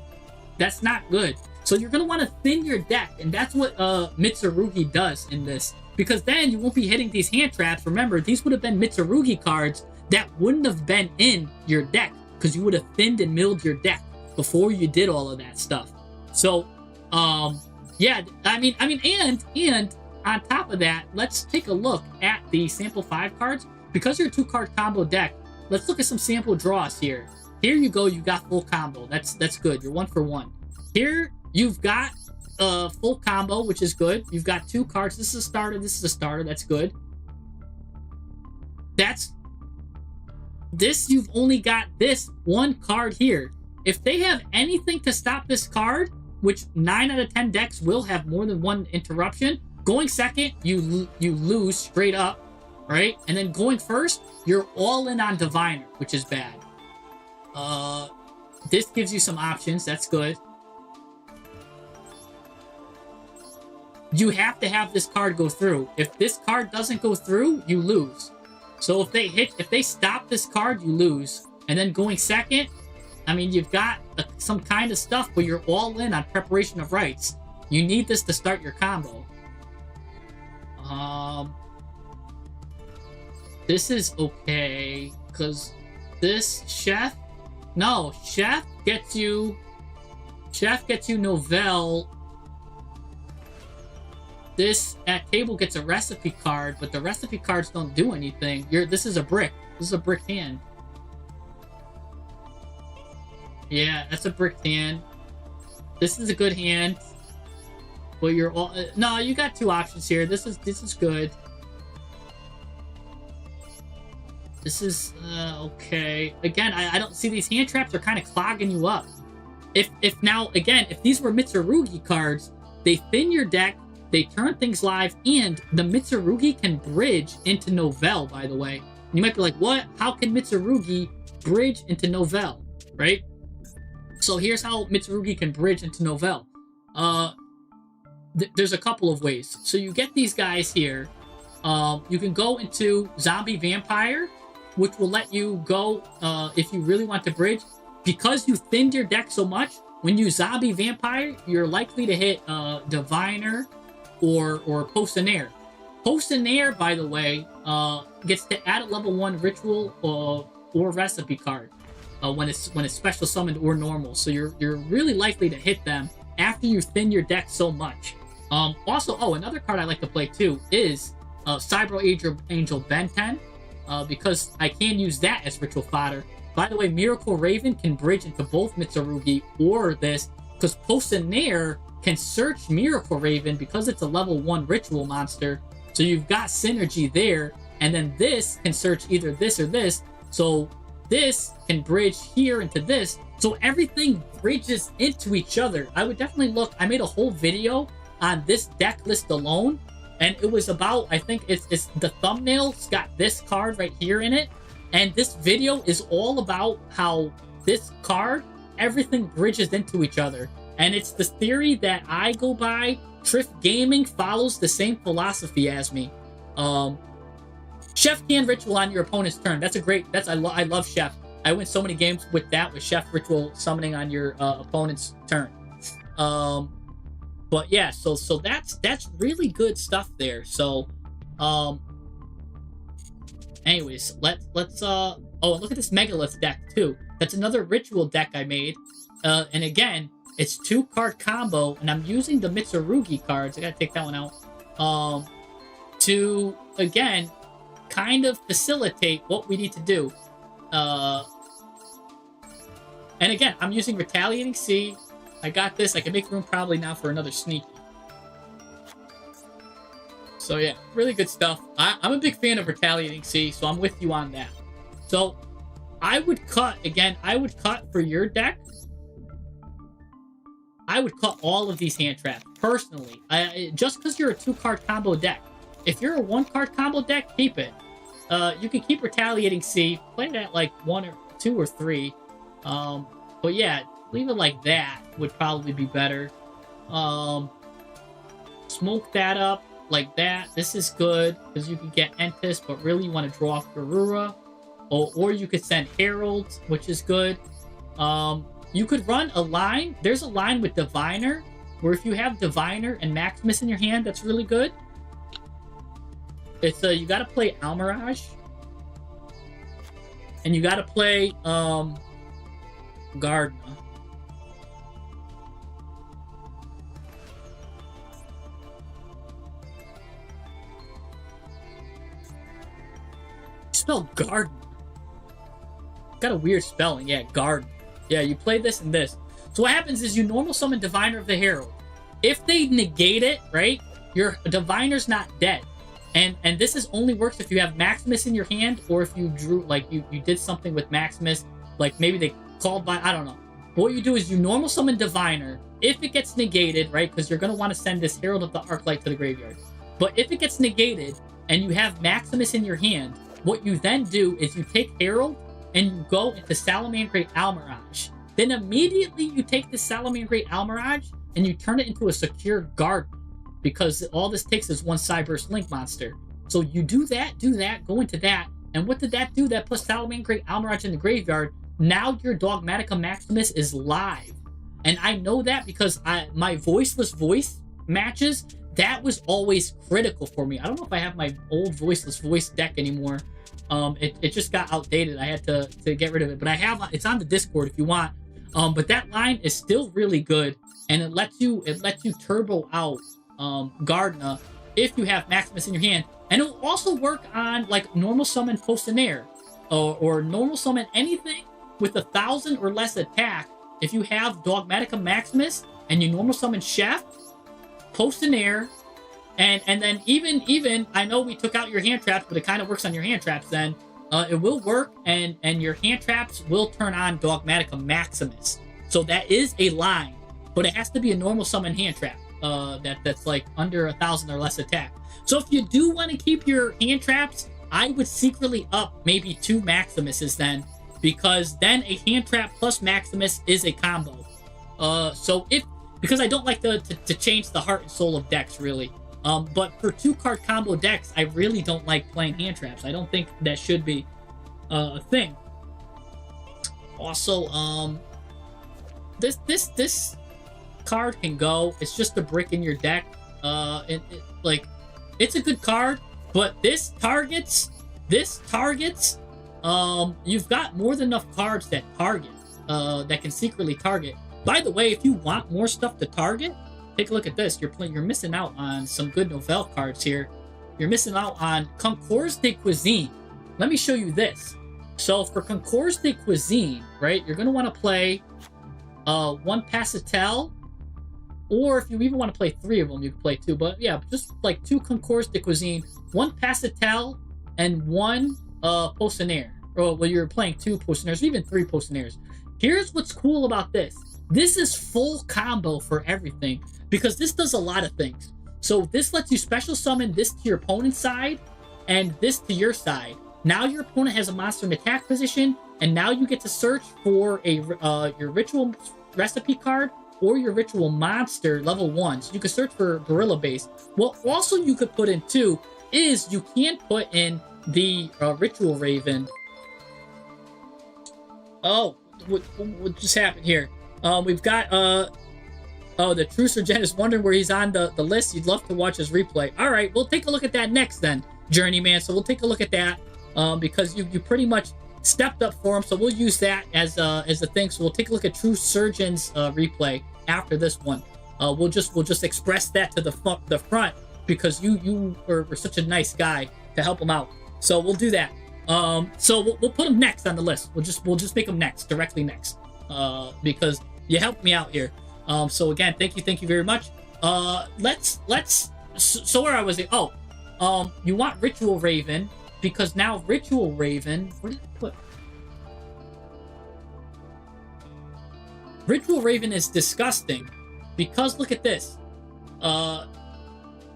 That's not good. So you're gonna want to thin your deck, and that's what Mitsurugi does in this. Because then you won't be hitting these hand traps. Remember, these would have been Mitsurugi cards that wouldn't have been in your deck because you would have thinned and milled your deck before you did all of that stuff. So, yeah, I mean, and on top of that, let's take a look at the sample 5 cards. Because you're a 2-card combo deck, let's look at some sample draws here. Here you go, you got full combo. That's good. You're 1 for 1. Here you've got full combo, which is good. You've got 2 cards. This is a starter. This is a starter. That's good. This you've only got this 1 card here. If they have anything to stop this card, which 9 out of 10 decks will have more than 1 interruption, going second, you lose straight up, right? And then going first, you're all in on Diviner, which is bad. This gives you some options. That's good. You have to have this card go through. If this card doesn't go through, you lose. So if they stop this card, you lose. And then going second, I mean, you've got some kind of stuff where you're all in on Preparation of Rites. You need this to start your combo. This is okay, because this Chef gets you Nouvelle. This at table gets a recipe card, but the recipe cards don't do anything. This is a brick. This is a brick hand. Yeah, that's a brick hand. This is a good hand. But you're all no, you got 2 options here. This is good. This is okay. Again, I don't see these hand traps are kind of clogging you up. If these were Mitsurugi cards, they thin your deck. They turn things live, and the Mitsurugi can bridge into Nouvelle, by the way. You might be like, what? How can Mitsurugi bridge into Novell, right? So here's how Mitsurugi can bridge into Novell. There's a couple of ways. So you get these guys here. You can go into Zombie Vampire, which will let you go if you really want to bridge. Because you thinned your deck so much, when you Zombie Vampire, you're likely to hit Diviner or Potionnaire. Potionnaire, by the way, gets to add a level 1 ritual or recipe card when it's special summoned or normal. So you're really likely to hit them after you thin your deck so much. Also, another card I like to play too is Cyber Angel Ben 10, because I can use that as ritual fodder. By the way, Miracle Raven can bridge into both Mitsurugi or this, because Potionnaire can search Miracle Raven because it's a level 1 ritual monster. So you've got synergy there, and then this can search either this or this. So this can bridge here into this. So everything bridges into each other. I would definitely look. I made a whole video on this deck list alone, and it was about, I think it's the thumbnail's got this card right here in it. And this video is all about how this card, everything bridges into each other. And it's the theory that I go by. Triff Gaming follows the same philosophy as me. Chef can ritual on your opponent's turn. I love Chef. I win so many games with that, with Chef ritual summoning on your opponent's turn. But yeah, so that's really good stuff there. So anyways, let's look at this Megalith deck too. That's another ritual deck I made. And again, it's 2-card combo, and I'm using the Mitsurugi cards. I gotta take that one out. To again kind of facilitate what we need to do. And again, I'm using Retaliating Sea. I got this. I can make room probably now for another Sneaky. So yeah, really good stuff. I'm a big fan of Retaliating Sea, so I'm with you on that. So I would cut for your deck. I would cut all of these hand traps personally. Just because you're a 2-card combo deck. If you're a 1-card combo deck, keep it. You can keep Retaliating Sea, play that like 1 or 2 or 3. But yeah, leave it like that would probably be better. Smoke that up like that. This is good because you can get Entis, but really you want to draw off Garura. Or you could send Herald, which is good. You could run a line. There's a line with Diviner, where if you have Diviner and Maximus in your hand, that's really good. It's you gotta play Almirage. And you gotta play Gardna. Spell Garden. Got a weird spelling. Yeah, Garden. Yeah, you play this and this. So what happens is you normal summon Diviner of the Herald. If they negate it, right, your Diviner's not dead. And this only works if you have Maximus in your hand, or if you drew, like, you did something with Maximus, like maybe they called by, I don't know. But what you do is you normal summon Diviner. If it gets negated, right, because you're going to want to send this Herald of the Arclight to the graveyard. But if it gets negated and you have Maximus in your hand, what you then do is you take Herald and you go into Salamangreat Almirage. Then immediately you take the Salamangreat Almirage and you turn it into a secure garden, because all this takes is 1 Cyburst Link monster. So you do that, go into that, and what did that do? That puts Salamangreat Almirage in the graveyard. Now your Dogmatica Maximus is live. And I know that because my Voiceless Voice matches, that was always critical for me. I don't know if I have my old Voiceless Voice deck anymore. It just got outdated. I had to get rid of it. But I have, it's on the Discord if you want. But that line is still really good, and it lets you turbo out Gardna if you have Maximus in your hand. And it'll also work on like normal summon Potionnaire or normal summon anything with 1,000 or less attack. If you have Dogmatica Maximus and you normal summon Chef, Potionnaire, and then even I know we took out your hand traps, but it kind of works on your hand traps then. It will work, and your hand traps will turn on Dogmatica Maximus. So that is a line, but it has to be a normal summon hand trap that's like under 1,000 or less attack. So if you do want to keep your hand traps, I would secretly up maybe 2 Maximuses then because then a hand trap plus Maximus is a combo. So if, because I don't like to change the heart and soul of decks really. But for 2-card combo decks, I really don't like playing hand traps. I don't think that should be a thing. Also, this card can go. It's just a brick in your deck. Like, it's a good card, but this targets. You've got more than enough cards that target. That can secretly target. By the way, if you want more stuff to target, take a look at this. You're missing out on some good Novell cards here. You're missing out on Concours de Cuisine. Let me show you this. So for Concours de Cuisine, right, you're going to want to play 1 Passetel, or if you even want to play 3 of them, you can play 2. But yeah, just like 2 Concours de Cuisine, 1 Passetel, and 1 Poissonniere. Or well, you're playing 2 Poissonnières, or even 3 Poissonnières. Here's what's cool about this. This is full combo for everything, because this does a lot of things. So this lets you special summon this to your opponent's side, and this to your side. Now your opponent has a monster in attack position, and now you get to search for a your ritual recipe card or your ritual monster level 1. So you can search for Gorilla Base. What also you could put in too is you can put in the Ritual Raven. Oh, what just happened here? We've got oh, the True Surgeon is wondering where he's on the list. You'd love to watch his replay. All right, we'll take a look at that next then, Journeyman. So we'll take a look at that because you pretty much stepped up for him. So we'll use that as a thing. So we'll take a look at True Surgeon's replay after this one. We'll just express that to the front because you were such a nice guy to help him out. So we'll do that. So we'll put him next on the list. We'll just make him next, directly next, because you helped me out here. So again, thank you very much. So where I was at, you want Ritual Raven, because now Ritual Raven, where did I put? Ritual Raven is disgusting, because look at this.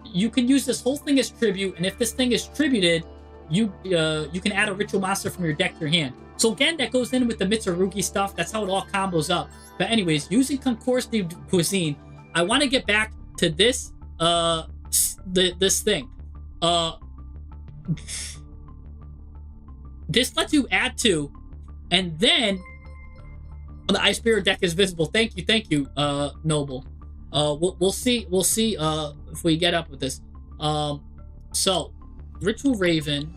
You can use this whole thing as tribute, and if this thing is tributed, you can add a ritual monster from your deck to your hand. So again, that goes in with the Mitsurugi stuff. That's how it all combos up. But anyways, using Concours de Cuisine, I want to get back to this this thing. This lets you add 2, and then the Ice Spirit deck is visible. Thank you, Noble. We'll see if we get up with this. So Ritual Raven.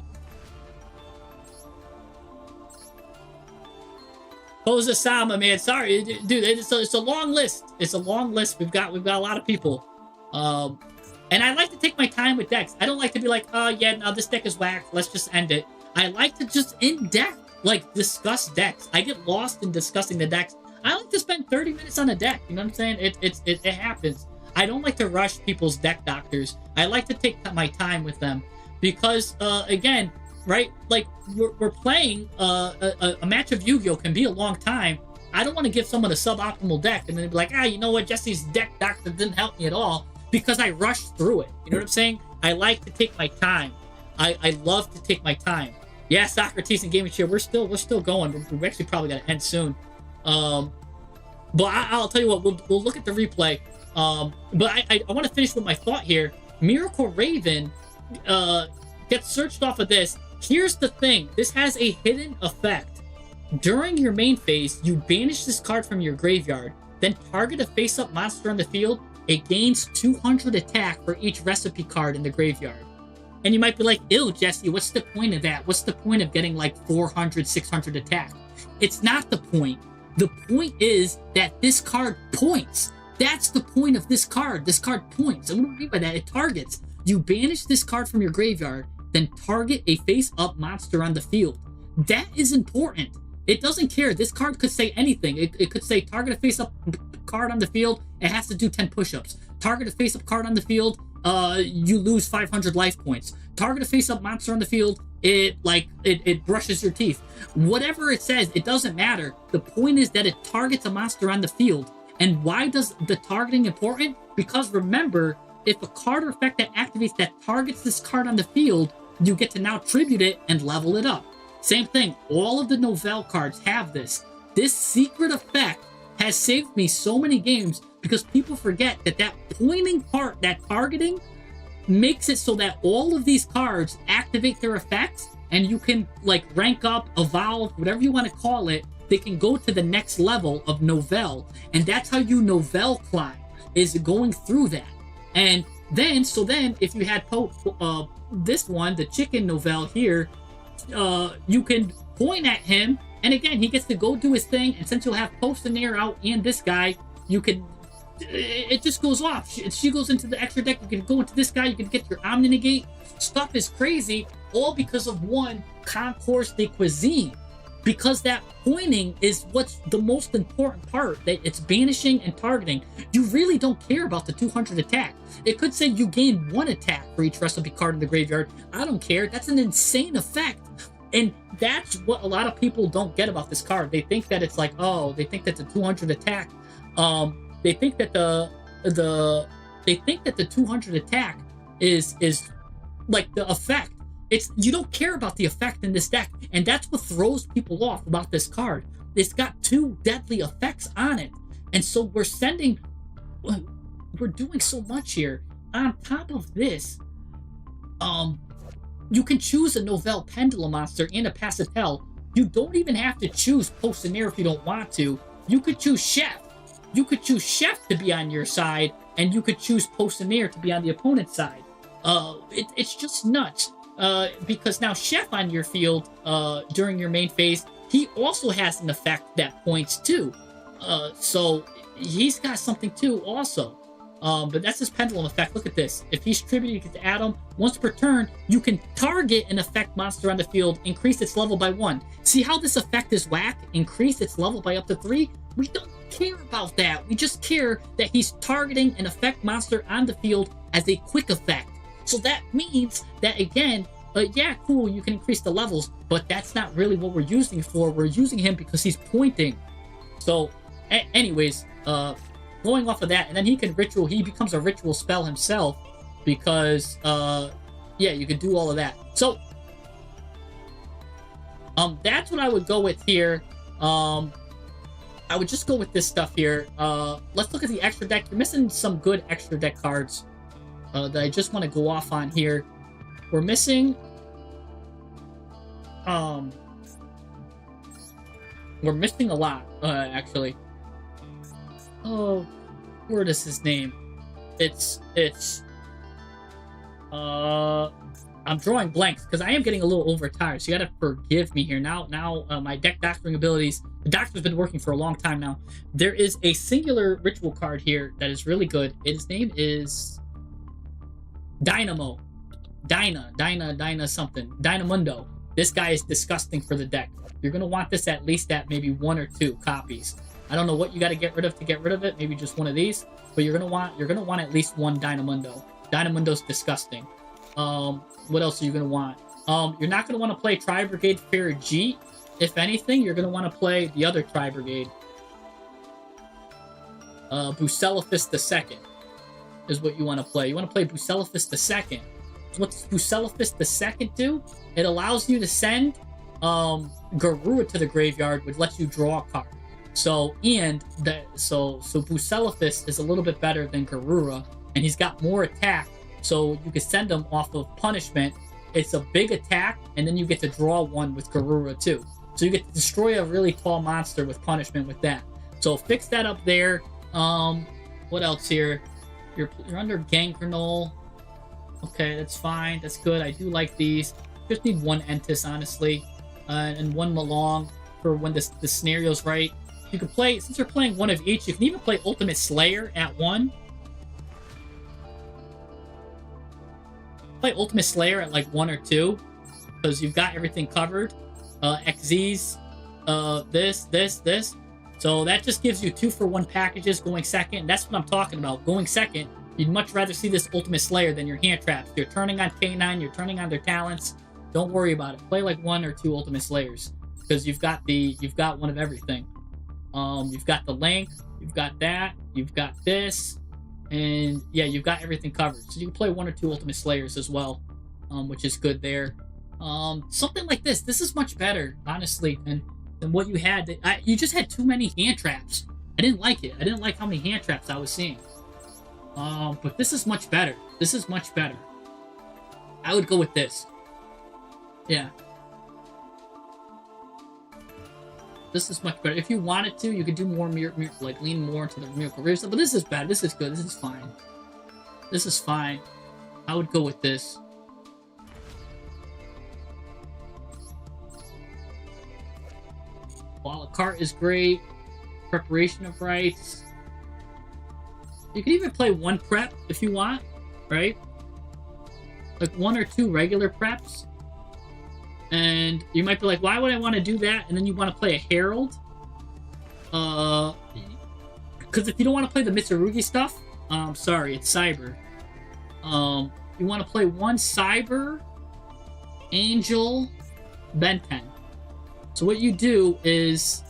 Pose Sama, man. Sorry, dude. It's a long list. It's a long list. We've got a lot of people. And I like to take my time with decks. I don't like to be like, oh yeah, no, this deck is whack. Let's just end it. I like to just in depth like discuss decks. I get lost in discussing the decks. I like to spend 30 minutes on a deck. You know what I'm saying? It happens. I don't like to rush people's deck doctors. I like to take my time with them because again, right? Like we're playing a match of Yu-Gi-Oh can be a long time. I don't want to give someone a suboptimal deck and then be like, you know what? Jesse's deck doctor didn't help me at all because I rushed through it. You know what I'm saying? I like to take my time. I love to take my time. Yeah, Socrates and Gaming Chair, we're still going. We're actually probably gonna end soon. But I'll tell you what, we'll look at the replay. But I want to finish with my thought here. Miracle Raven gets searched off of this. Here's the thing. This has a hidden effect. During your main phase, you banish this card from your graveyard, then target a face-up monster on the field. It gains 200 attack for each recipe card in the graveyard. And you might be like, ew, Jesse, what's the point of that? What's the point of getting like 400, 600 attack? It's not the point. The point is that this card points. That's the point of this card. This card points. And what do I mean by that? It targets. You banish this card from your graveyard, then target a face-up monster on the field. That is important. It doesn't care. This card could say anything. It could say target a face-up card on the field. It has to do 10 push-ups. Target a face-up card on the field. You lose 500 life points. Target a face-up monster on the field. It brushes your teeth. Whatever it says, it doesn't matter. The point is that it targets a monster on the field. And why does the targeting important? Because remember, if a card or effect that activates that targets this card on the field, you get to now tribute it and level it up. Same thing. All of the Novell cards have this. This secret effect has saved me so many games because people forget that that pointing part, that targeting, makes it so that all of these cards activate their effects, and you can like rank up, evolve, whatever you want to call it. They can go to the next level of Novell, and that's how you Novell climb, is going through that. And then, so then, if you had this one, the chicken Novell here, you can point at him, and again, he gets to go do his thing. And since you'll have Post and Air out and this guy, you can. It just goes off. She goes into the extra deck. You can go into this guy. You can get your Omni Negate. Stuff is crazy, all because of one Concourse de Cuisine. Because that pointing is what's the most important part. That it's banishing and targeting. You really don't care about the 200 attack. It could say you gain 1 attack for each recipe card in the graveyard. I don't care. That's an insane effect. And that's what a lot of people don't get about this card. They think that it's like, oh, they think that the 200 attack, they think that the 200 attack is like the effect. It's, you don't care about the effect in this deck, and that's what throws people off about this card. It's got 2 deadly effects on it, and so we're doing so much here. On top of this, you can choose a Novell Pendulum monster and a Passitel. You don't even have to choose Post and Air if you don't want to. You could choose Chef. You could choose Chef to be on your side, and you could choose Post and Air to be on the opponent's side. It's just nuts. Because now Chef on your field during your main phase, he also has an effect that points too. So he's got something too also. But that's his Pendulum effect. Look at this. If he's tributed to Adam, once per turn, you can target an effect monster on the field, increase its level by 1. See how this effect is whack? Increase its level by up to 3? We don't care about that. We just care that he's targeting an effect monster on the field as a quick effect. So that means that, again, yeah, cool, you can increase the levels, but that's not really what we're using for. We're using him because he's pointing. So, anyways, going off of that, and then he becomes a ritual spell himself because, yeah, you can do all of that. So, that's what I would go with here. I would just go with this stuff here. Let's look at the extra deck. You're missing some good extra deck cards that I just want to go off on here. We're missing a lot, actually. Oh, where is his name? I'm drawing blanks because I am getting a little overtired, so you gotta forgive me here. Now, my deck doctoring abilities, the doctor's been working for a long time now. There is a singular ritual card here that is really good. His name is Dynamo. Dyna something. Dynamundo. This guy is disgusting for the deck. You're going to want this at least at maybe 1 or 2 copies. I don't know what you got to get rid of it. Maybe just one of these. But you're going to want at least 1 Dynamundo. Dynamundo's disgusting. What else are you going to want? You're not going to want to play Tri-Brigade Farragut. If anything, you're going to want to play the other Tri-Brigade. Bucelophus II is what you want to play. You want to play Bucelophus II. What does Bucelophus II do? It allows you to send Garura to the graveyard, which lets you draw a card. So Bucelophus is a little bit better than Garura, and he's got more attack. So you can send him off of punishment. It's a big attack, and then you get to draw one with Garura too. So you get to destroy a really tall monster with punishment with that. So fix that up there. What else here? You're under Gangrenol. Okay, that's fine. That's good. I do like these. Just need 1 Entis, honestly. And 1 Malong for when the scenario's right. You can play, since you're playing 1 of each, you can even play Ultimate Slayer at 1. Play Ultimate Slayer at like 1 or 2. Because you've got everything covered. XZs. This. So that just gives you 2-for-1 packages going second. That's what I'm talking about. Going second. You'd much rather see this Ultimate Slayer than your hand traps. You're turning on K9, you're turning on their talents. Don't worry about it. Play like 1 or 2 Ultimate Slayers. Because you've got one of everything. You've got the Link, you've got that, you've got this, and yeah, you've got everything covered. So you can play 1 or 2 Ultimate Slayers as well, which is good there. Something like this. This is much better, honestly, than what you had. You just had too many hand traps. I didn't like it. I didn't like how many hand traps I was seeing. But this is much better. This is much better. I would go with this. Yeah. This is much better. If you wanted to, you could do more like lean more into the Miracle Rave stuff. But this is bad. This is good. This is fine. This is fine. I would go with this. A la carte is great. Preparation of rites. You can even play one prep if you want, right? Like 1 or 2 regular preps. And you might be like, why would I want to do that? And then you want to play a Herald. Because if you don't want to play the Mitsurugi stuff, sorry, it's Cyber. You want to play 1 Cyber, Angel, Benten. So what you do is,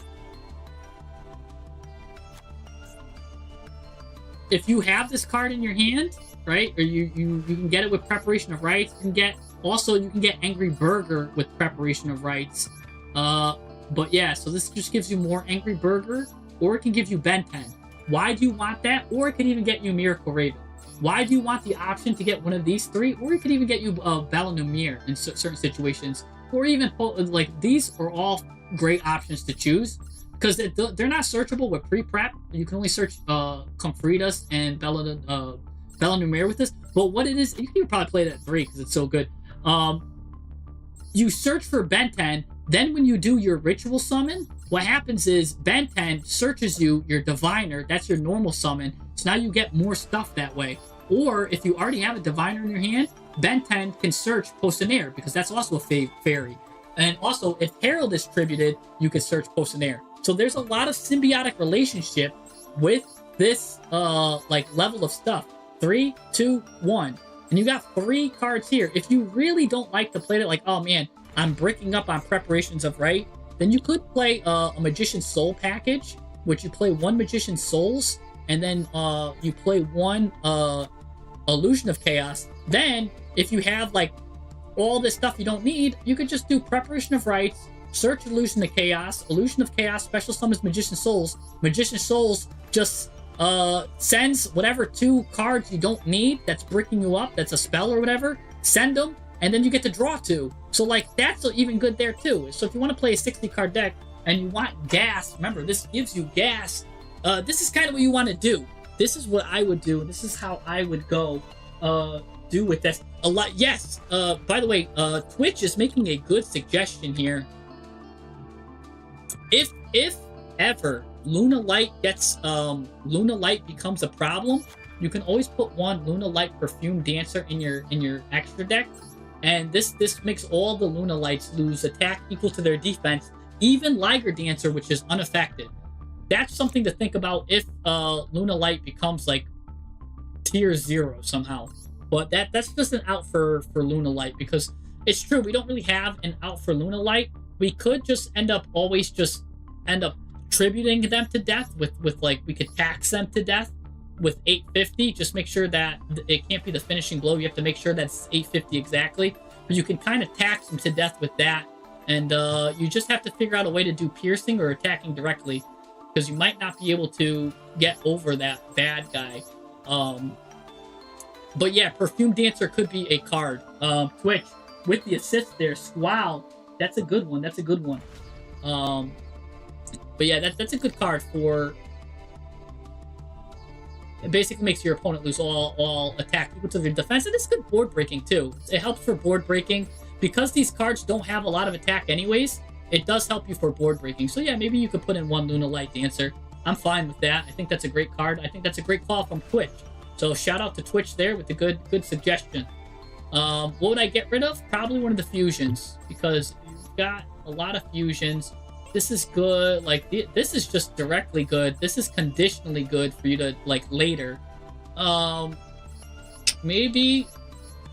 if you have this card in your hand, right, or you can get it with Preparation of Rites, you can get Angry Burger with Preparation of Rites. But yeah, so this just gives you more Angry Burger, or it can give you Benten. Why do you want that? Or it could even get you Miracle Raven. Why do you want the option to get one of these 3? Or it could even get you Bella Lumiere in certain situations. Or even, like, these are all great options to choose. Because they're not searchable with pre-prep. You can only search Comfritas and Bella Lumiere with this. But what it is, you can probably play it at 3 because it's so good. You search for Benten, then when you do your ritual summon, what happens is Benten searches your diviner, that's your normal summon, so now you get more stuff that way. Or if you already have a diviner in your hand, Benten can search Potionnaire, because that's also a fairy. And also, if Herald is tributed, you can search Potionnaire. So there's a lot of symbiotic relationship with this like level of stuff. 3, 2, 1. And you got 3 cards here. If you really don't like to play it, like, oh man, I'm breaking up on Preparations of Right, then you could play a Magician's Soul package, which you play 1 Magician's Souls, and then you play 1 Illusion of Chaos. Then, if you have like all this stuff you don't need, you could just do Preparation of Rites, search Illusion of Chaos, special summons Magician's Souls. Magician's Souls just sends whatever 2 cards you don't need that's breaking you up, that's a spell or whatever, send them, and then you get to draw 2. So like, that's even good there too. So if you want to play a 60 card deck and you want gas, remember, this gives you gas. This is kind of what you want to do. This is what I would do. This is how I would go do with this. A lot. Yes. By the way, Twitch is making a good suggestion here. If ever Luna Light becomes a problem, you can always put 1 Luna Light Perfume Dancer in your extra deck, and this makes all the Luna Lights lose attack equal to their defense, even Liger Dancer, which is unaffected. That's something to think about if Luna Light becomes like tier 0 somehow. But that's just an out for Luna Light, because it's true, we don't really have an out for Luna Light. We could just end up tributing them to death with like, we could tax them to death with 850. Just make sure that it can't be the finishing blow. You have to make sure that's 850 exactly. But you can kind of tax them to death with that. And you just have to figure out a way to do piercing or attacking directly, because you might not be able to get over that bad guy. But yeah, Perfume Dancer could be a card. Twitch, with the assist there, wow, that's a good one. That's a good one. But yeah, that's a good card for... It basically makes your opponent lose all attack equal to their defense, and it's good board breaking too. It helps for board breaking. Because these cards don't have a lot of attack anyways, it does help you for board breaking. So yeah, maybe you could put in 1 Luna Light Dancer. I'm fine with that. I think that's a great card. I think that's a great call from Twitch. So shout out to Twitch there with the good suggestion. What would I get rid of? Probably one of the fusions, because you've got a lot of fusions. This is good. Like, this is just directly good. This is conditionally good for you to, like, later. Maybe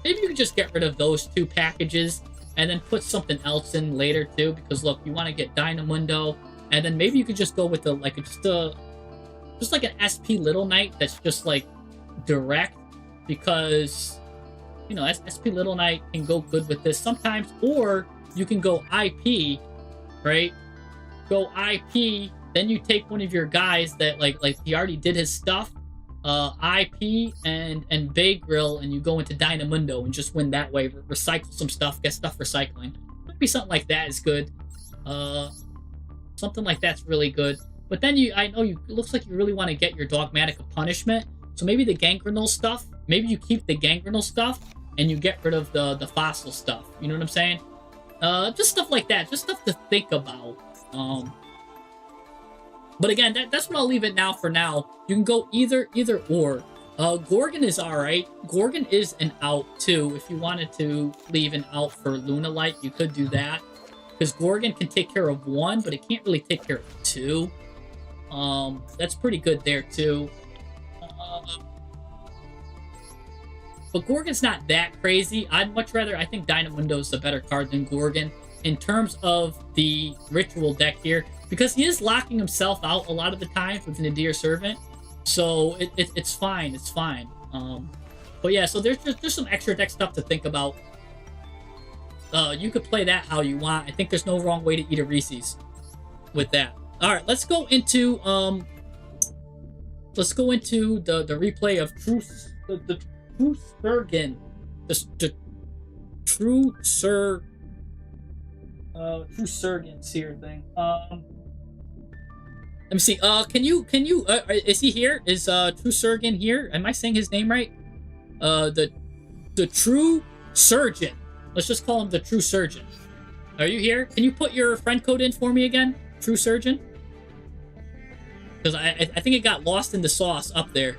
you could just get rid of those 2 packages and then put something else in later too, because look, you want to get Dynamundo, and then maybe you could just go with the just like an SP Little Knight that's just like direct, because you know, SP Little Knight can go good with this sometimes, or you can go IP, right? Go IP, then you take one of your guys that like he already did his stuff, IP and Bay Grill, and you go into Dynamundo and just win that way. Recycle some stuff, get stuff recycling. Maybe something like that is good. Something like that's really good. But then I know it looks like you really want to get your Dogmatic of Punishment. So maybe the Gangrenal stuff, maybe you keep the Gangrenal stuff and you get rid of the fossil stuff. You know what I'm saying? Just stuff like that. Just stuff to think about. But again, that's what I'll leave it now for now. You can go either or. Gorgon is alright. Gorgon is an out too. If you wanted to leave an out for Lunalight, you could do that. Because Gorgon can take care of one, but it can't really take care of two. That's pretty good there too. But Gorgon's not that crazy. I'd much rather, I think Dynamundo is the better card than Gorgon in terms of the ritual deck here, because he is locking himself out a lot of the times with Nadir Servant. So it's fine. It's fine. But yeah, so there's just some extra deck stuff to think about. You could play that how you want. I think there's no wrong way to eat a Reese's with that. All right, let's go into the replay of the True Surgeon, the True Surgeon seer thing. Let me see. Can you is he here? Is True Surgeon here? Am I saying his name right? The True Surgeon. Let's just call him the True Surgeon. Are you here? Can you put your friend code in for me again? True Surgeon? Because I think it got lost in the sauce up there.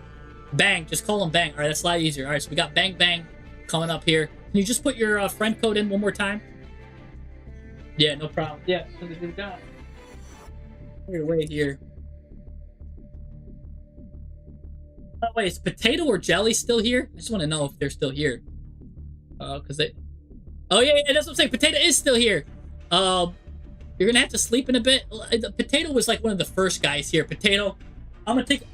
Bang. Just call him Bang. All right, that's a lot easier. All right, so we got Bang Bang coming up here. Can you just put your friend code in one more time? Yeah, no problem. Yeah, we got... Wait here. Oh, wait, is Potato or Jelly still here? I just want to know if they're still here. Because they... Oh, yeah, that's what I'm saying. Potato is still here. You're going to have to sleep in a bit. Potato was like one of the first guys here. Potato, I'm going to take...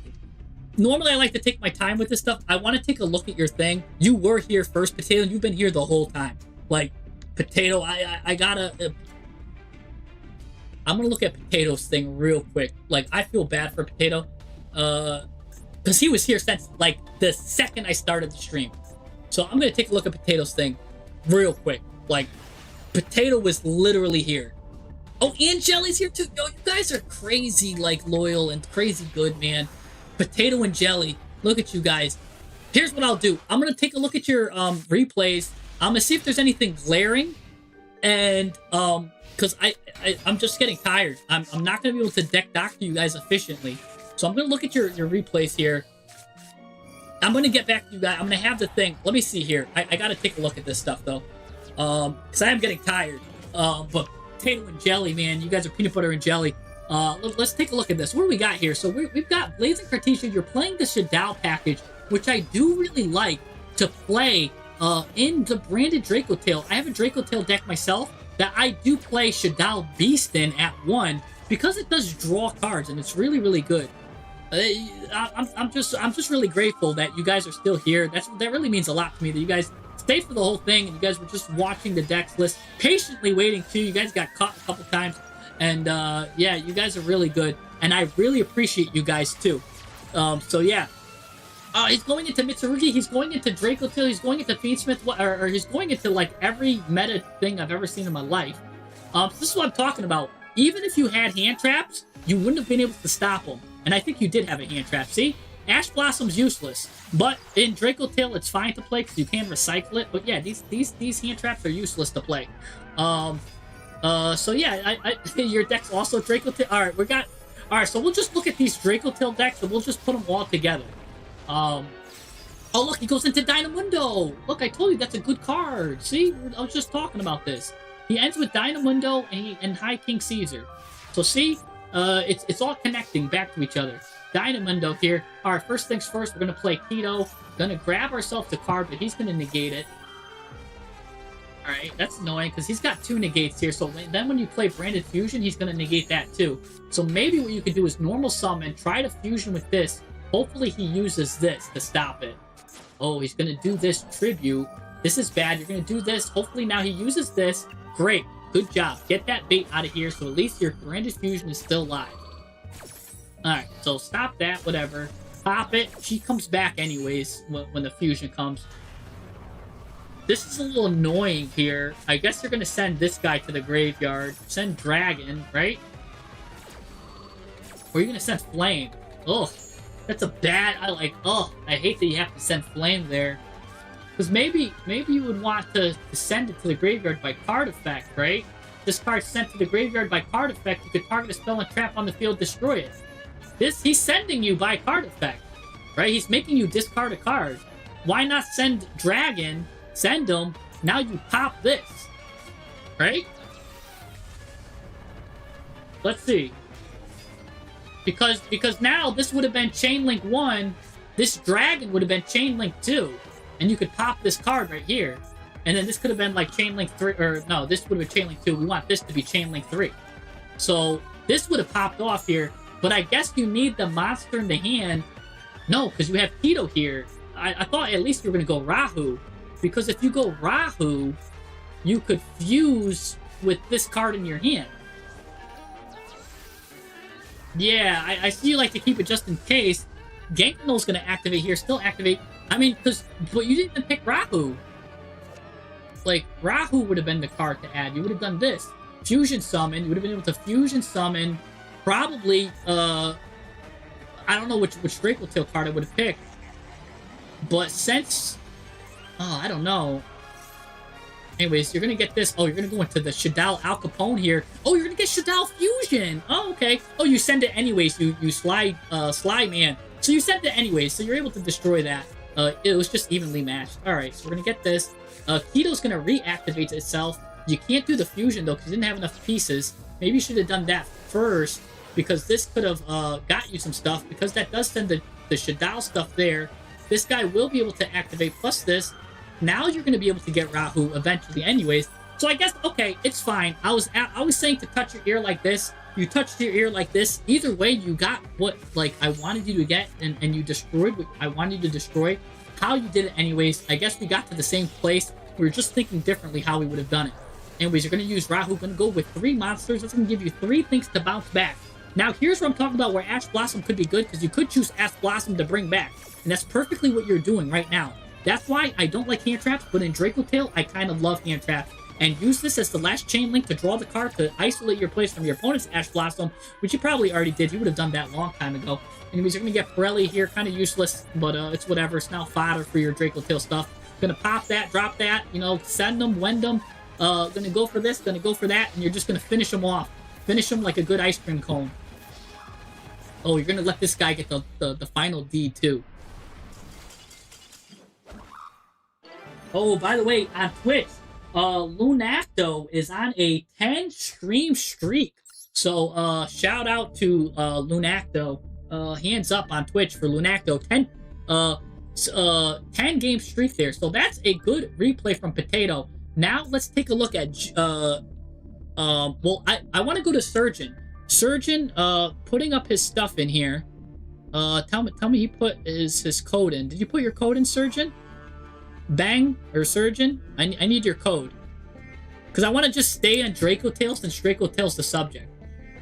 Normally, I like to take my time with this stuff. I want to take a look at your thing. You were here first, Potato. You've been here the whole time. Like, Potato, I gotta... I'm gonna look at Potato's thing real quick. Like, I feel bad for Potato. Because he was here since, like, the second I started the stream. So I'm gonna take a look at Potato's thing real quick. Like, Potato was literally here. Oh, and Jelly's here too. Yo, you guys are crazy, like, loyal and crazy good, man. Potato and Jelly. Look at you guys. Here's what I'll do. I'm gonna take a look at your replays. I'm gonna see if there's anything glaring. And, because I'm just getting tired. I'm not going to be able to deck doctor you guys efficiently. So I'm going to look at your replays here. I'm going to get back to you guys. I'm going to have the thing. Let me see here. I got to take a look at this stuff, though. Because I am getting tired. But Potato and Jelly, man. You guys are peanut butter and jelly. Let's take a look at this. What do we got here? So we've got Blazing Cartesia. You're playing the Shadow package, which I do really like to play in the branded Draco Tail. I have a Draco Tail deck myself that I do play Shadow Beast in at 1 because it does draw cards and it's really, really good. I'm just really grateful that you guys are still here. That really means a lot to me that you guys stayed for the whole thing and you guys were just watching the decks list, patiently waiting too. You guys got caught a couple times, and yeah, you guys are really good, and I really appreciate you guys too. So yeah. He's going into Mitsurugi, he's going into Draco Tail, he's going into Feedsmith, or he's going into, like, every meta thing I've ever seen in my life. So this is what I'm talking about. Even if you had hand traps, you wouldn't have been able to stop them. And I think you did have a hand trap. See? Ash Blossom's useless. But in Draco Tail, it's fine to play because you can recycle it. But yeah, these hand traps are useless to play. So yeah, your deck's also Draco Tail. Alright, so we'll just look at these Draco Tail decks and we'll just put them all together. Oh, look, he goes into Dynamundo. Look, I told you that's a good card. See, I was just talking about this. He ends with Dynamundo and High King Caesar. So see, it's all connecting back to each other. Dynamundo here. All right, first things first, we're going to play Keto. Going to grab ourselves the card, but he's going to negate it. All right, that's annoying because he's got 2 negates here. So then when you play Branded Fusion, he's going to negate that too. So maybe what you could do is normal summon, try to fusion with this. Hopefully he uses this to stop it. Oh, he's going to do this tribute. This is bad. You're going to do this. Hopefully now he uses this. Great. Good job. Get that bait out of here so at least your branded fusion is still live. Alright, so stop that, whatever. Pop it. She comes back anyways when the fusion comes. This is a little annoying here. I guess they're going to send this guy to the graveyard. Send Dragon, right? Or are you going to send Flame? Ugh. That's a bad... I hate that you have to send Flame there. Because maybe you would want to send it to the graveyard by card effect, right? This card sent to the graveyard by card effect. You could target a spell and trap on the field, destroy it. He's sending you by card effect, right? He's making you discard a card. Why not send Dragon? Send him. Now you pop this, right? Let's see. Because now this would have been Chain Link 1. This Dragon would have been Chain Link 2. And you could pop this card right here. And then this could have been like Chain Link 3. Or no, this would have been Chain Link 2. We want this to be Chain Link 3. So this would have popped off here. But I guess you need the monster in the hand. No, because you have Keto here. I thought at least you were going to go Rahu. Because if you go Rahu, you could fuse with this card in your hand. Yeah, I see you like to keep it just in case. Gangnol's going to activate here, still activate. I mean, but you didn't even pick Rahu. Like, Rahu would have been the card to add. You would have done this. Fusion Summon. You would have been able to Fusion Summon. Probably, I don't know which Dracotail card I would have picked. But since... Oh, I don't know. Anyways, you're going to get this. Oh, you're going to go into the Shaddoll Al Capone here. Oh, you're going to get Shaddoll Fusion. Oh, okay. Oh, you send it anyways. You slide man. So you sent it anyways. So you're able to destroy that. It was just evenly matched. All right, so we're going to get this. Keto's going to reactivate itself. You can't do the fusion, though, because you didn't have enough pieces. Maybe you should have done that first, because this could have got you some stuff, because that does send the Shaddoll stuff there. This guy will be able to activate, plus this. Now you're going to be able to get Rahu eventually anyways. So I guess, okay, it's fine. I was saying to touch your ear like this. You touched your ear like this. Either way, you got what, like, I wanted you to get, and you destroyed what I wanted you to destroy. How you did it anyways, I guess we got to the same place. We were just thinking differently how we would have done it. Anyways, you're going to use Rahu. Going to go with 3 monsters. That's going to give you 3 things to bounce back. Now, here's what I'm talking about where Ash Blossom could be good, because you could choose Ash Blossom to bring back. And that's perfectly what you're doing right now. That's why I don't like hand traps, but in Dracotail, I kind of love hand traps. And use this as the last chain link to draw the card to isolate your place from your opponent's Ash Blossom, which you probably already did. You would have done that a long time ago. Anyways, you're going to get Pirelli here, kind of useless, but it's whatever. It's now fodder for your Dracotail stuff. Going to pop that, drop that, you know, send them, wend them. Going to go for this, going to go for that, and you're just going to finish them off. Finish them like a good ice cream cone. Oh, you're going to let this guy get the final D, too. Oh, by the way, on Twitch, Lunacto is on a 10 stream streak. So, shout out to Lunacto. Hands up on Twitch for Lunacto. 10 game streak there. So that's a good replay from Potato. Now let's take a look at well, I want to go to Surgeon. Surgeon putting up his stuff in here. Tell me he put his code in. Did you put your code in, Surgeon? Bang or Surgeon? I need your code. Because I want to just stay on Dracotail since Dracotail's the subject.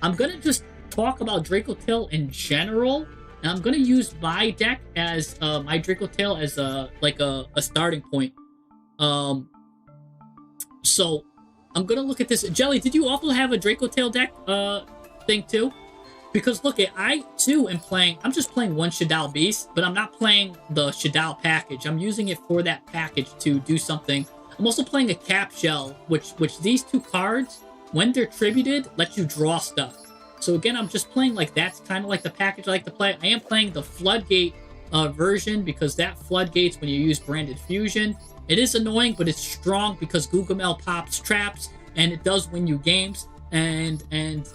I'm going to just talk about Dracotail in general. And I'm going to use my deck as my Dracotail as a starting point. So I'm going to look at this. Jelly, did you also have a Dracotail deck thing too? Because look, I too am playing. I'm just playing one Shaddoll Beast, but I'm not playing the Shaddoll package. I'm using it for that package to do something. I'm also playing a Cap Shell, which these 2 cards, when they're tributed, let you draw stuff. So again, I'm just playing like that's kind of like the package I like to play. I am playing the Floodgate version because that floodgates when you use Branded Fusion. It is annoying, but it's strong because Gugamel pops traps and it does win you games. And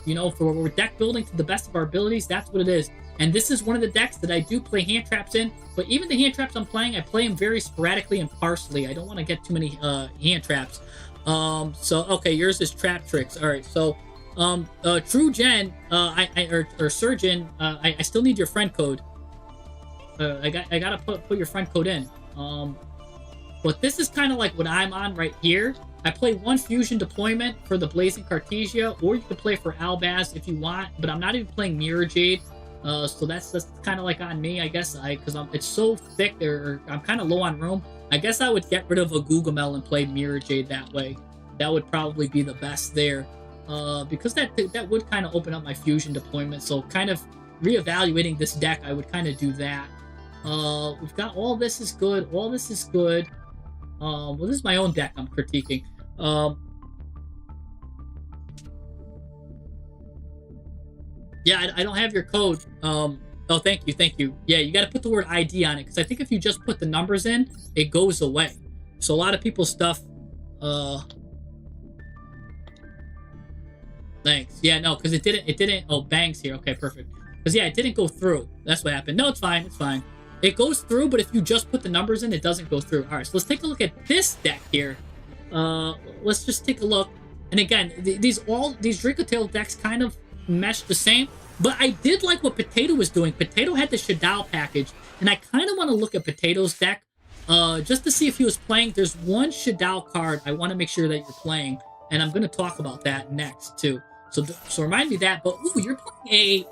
you know, for deck building to the best of our abilities, that's what it is. And this is one of the decks that I do play hand traps in. But even the hand traps I'm playing, I play them very sporadically and sparsely. I don't want to get too many hand traps. So okay, yours is Trap Tricks. All right, so True Gen, or Surgeon, I still need your friend code. I gotta put your friend code in. But this is kind of like what I'm on right here. I play one fusion deployment for the Blazing Cartesia, or you can play for Albaz if you want, but I'm not even playing Mirror Jade. So that's kind of like on me, I guess, because it's so thick there, I'm kind of low on room. I guess I would get rid of a Googamel and play Mirror Jade that way. That would probably be the best there, because that would kind of open up my fusion deployment. So kind of reevaluating this deck, I would kind of do that. We've got all this is good. All this is good. Well, this is my own deck I'm critiquing. Yeah, I don't have your code. Oh, thank you. Yeah, you got to put the word ID on it, because I think if you just put the numbers in, it goes away. So a lot of people's stuff. Thanks. Yeah, no, because it didn't. Oh, Bang's here. Okay, perfect. Because yeah, it didn't go through. That's what happened. No, it's fine. It's fine. It goes through, but if you just put the numbers in, it doesn't go through. All right, so let's take a look at this deck here. Let's just take a look. And again, these Drinkatail decks kind of mesh the same, but I did like what Potato was doing. Potato had the Shaddoll package, and I kind of want to look at Potato's deck just to see if he was playing. There's one Shaddoll card I want to make sure that you're playing, and I'm going to talk about that next too. So remind me that. But ooh, you're playing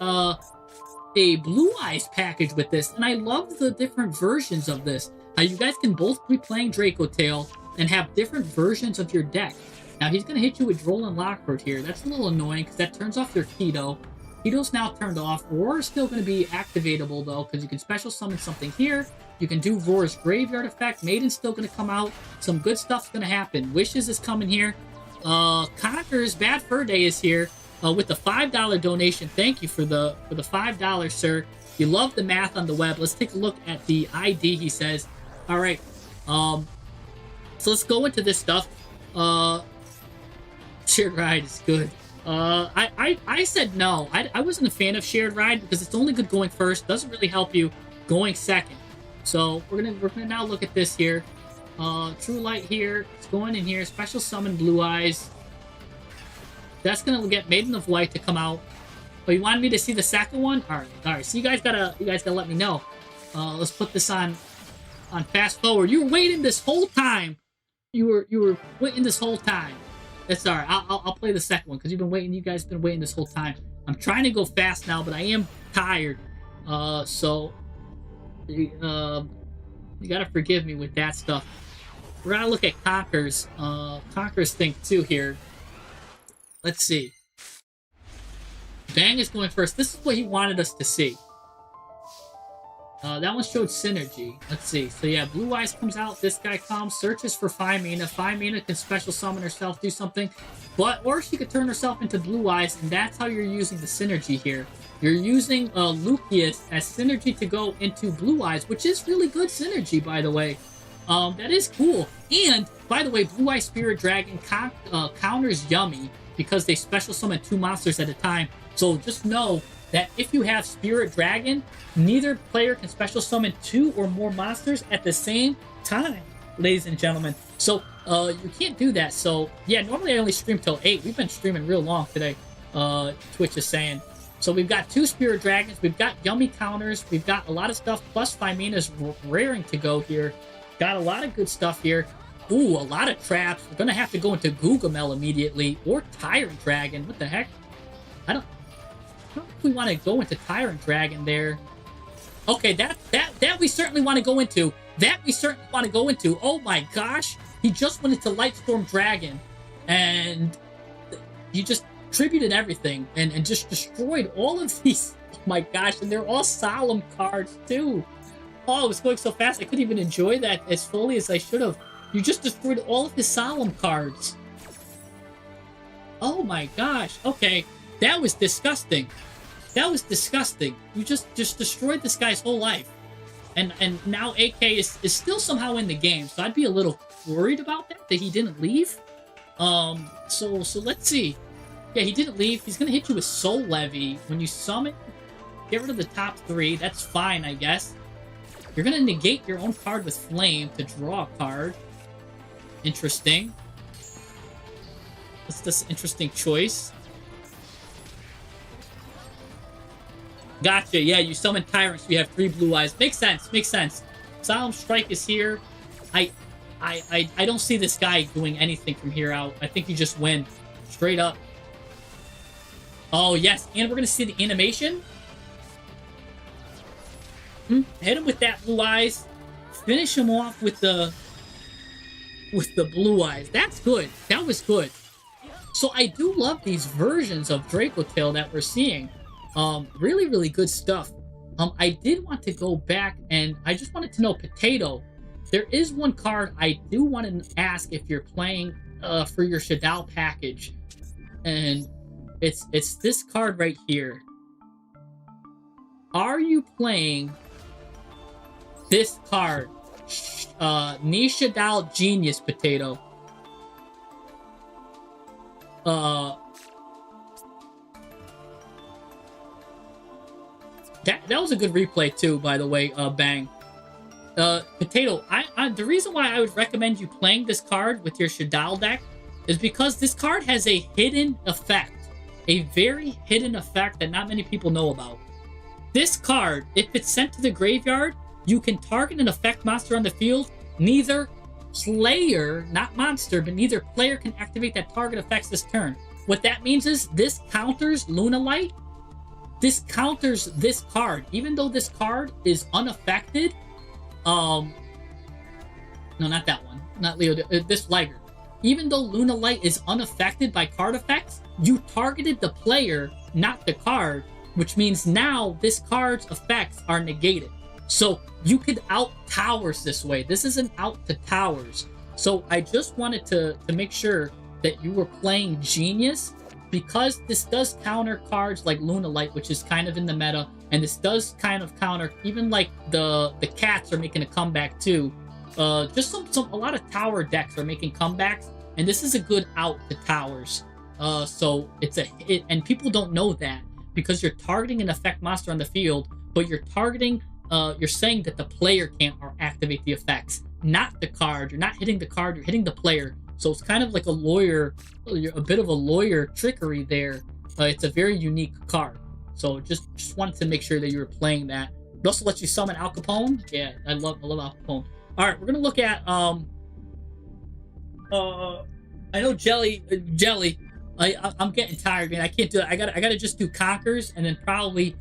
a Blue Eyes package with this, and I love the different versions of this. You guys can both be playing Dracotail and have different versions of your deck. Now he's going to hit you with Droll Lockhart here. That's a little annoying because that turns off your Keto. Keto's now turned off. Roar's still going to be activatable though, because you can special summon something here. You can do Roar's Graveyard effect. Maiden's still going to come out. Some good stuff's going to happen. Wishes is coming here. Conquer's Bad Fur Day is here with the $5 donation. Thank you for the $5, sir. You love the math on the web. Let's take a look at the ID, he says. All right. So let's go into this stuff. Shared Ride is good. I said no. I wasn't a fan of Shared Ride because it's only good going first. Doesn't really help you going second. So we're gonna now look at this here. True Light here. It's going in here. Special Summon Blue Eyes. That's gonna get Maiden of Light to come out. Oh, you wanted me to see the second one? All right. So you guys gotta let me know. Let's put this on fast forward. You were waiting this whole time. You were waiting this whole time. That's all right. I'll play the second one because you've been waiting. You guys have been waiting this whole time. I'm trying to go fast now, but I am tired. So you gotta forgive me with that stuff. We're gonna look at Conquer's thing too here. Let's see. Bang is going first. This is what he wanted us to see. That one showed Synergy. Let's see. So yeah, Blue Eyes comes out. This guy comes, searches for 5 mana. 5 mana can special summon herself, do something. Or she could turn herself into Blue Eyes, and that's how you're using the Synergy here. You're using Lucius as Synergy to go into Blue Eyes, which is really good Synergy, by the way. That is cool. And, by the way, Blue Eye Spirit Dragon counters Yummy because they special summon 2 monsters at a time. So just know that if you have Spirit Dragon, neither player can special summon 2 or more monsters at the same time, ladies and gentlemen. So you can't do that. So yeah, normally I only stream till 8. We've been streaming real long today, Twitch is saying. So we've got 2 Spirit Dragons, we've got Yummy counters, we've got a lot of stuff, plus 5 mana's raring to go here. Got a lot of good stuff here. Ooh, a lot of traps. We're gonna have to go into Googamel immediately, or Tyrant Dragon. What the heck? I don't think we want to go into Tyrant Dragon there. Okay, that we certainly want to go into. That we certainly want to go into. Oh my gosh. He just went into Lightstorm Dragon. And he just tributed everything. And just destroyed all of these. Oh my gosh. And they're all solemn cards too. Oh, it was going so fast. I couldn't even enjoy that as fully as I should have. You just destroyed all of his solemn cards. Oh my gosh. Okay. That was disgusting. That was disgusting. You just destroyed this guy's whole life. And now AK is still somehow in the game, so I'd be a little worried about that he didn't leave. So let's see. Yeah, he didn't leave. He's gonna hit you with Soul Levy. When you summon, get rid of the top 3. That's fine, I guess. You're gonna negate your own card with Flame to draw a card. Interesting. That's this interesting choice. Gotcha. Yeah, you summon Tyrants. We have 3 Blue Eyes. Makes sense. Makes sense. Solemn Strike is here. I don't see this guy doing anything from here out. I think you just win. Straight up. Oh, yes. And we're going to see the animation. Hit him with that blue eyes. Finish him off with the blue eyes. That's good. That was good. So I do love these versions of Draco Tail that we're seeing. Really, really good stuff. I did want to go back and I just wanted to know, Potato, there is one card I do want to ask if you're playing for your Shadal package. And it's this card right here. Are you playing this card? Nishadal Genius, Potato. That was a good replay too, by the way, Bang. Potato, the reason why I would recommend you playing this card with your Shadal deck is because this card has a hidden effect. A very hidden effect that not many people know about. This card, if it's sent to the graveyard, you can target an effect monster on the field. Neither player, not monster, but neither player can activate that target effects this turn. What that means is this counters Lunalight. This counters this card. Even though this card is unaffected. No, not that one. Not Leo. This Liger. Even though Lunalight is unaffected by card effects, you targeted the player, not the card, which means now this card's effects are negated. So you could out towers this way. This isn't out to towers. So I just wanted to make sure that you were playing Genius, because this does counter cards like Lunalight, which is kind of in the meta, and this does kind of counter even like the cats are making a comeback too. Just a lot of tower decks are making comebacks, and this is a good out to towers. So and people don't know that because you're targeting an effect monster on the field, but you're targeting. You're saying that the player can't activate the effects, not the card. You're not hitting the card, you're hitting the player. So it's kind of like a bit of a lawyer trickery there. It's a very unique card. So just wanted to make sure that you were playing that. It also lets you summon Al Capone. Yeah, I love Al Capone. All right, we're gonna look at I know Jelly. I'm getting tired, man. I can't do it. I gotta just do Conquers, and then probably.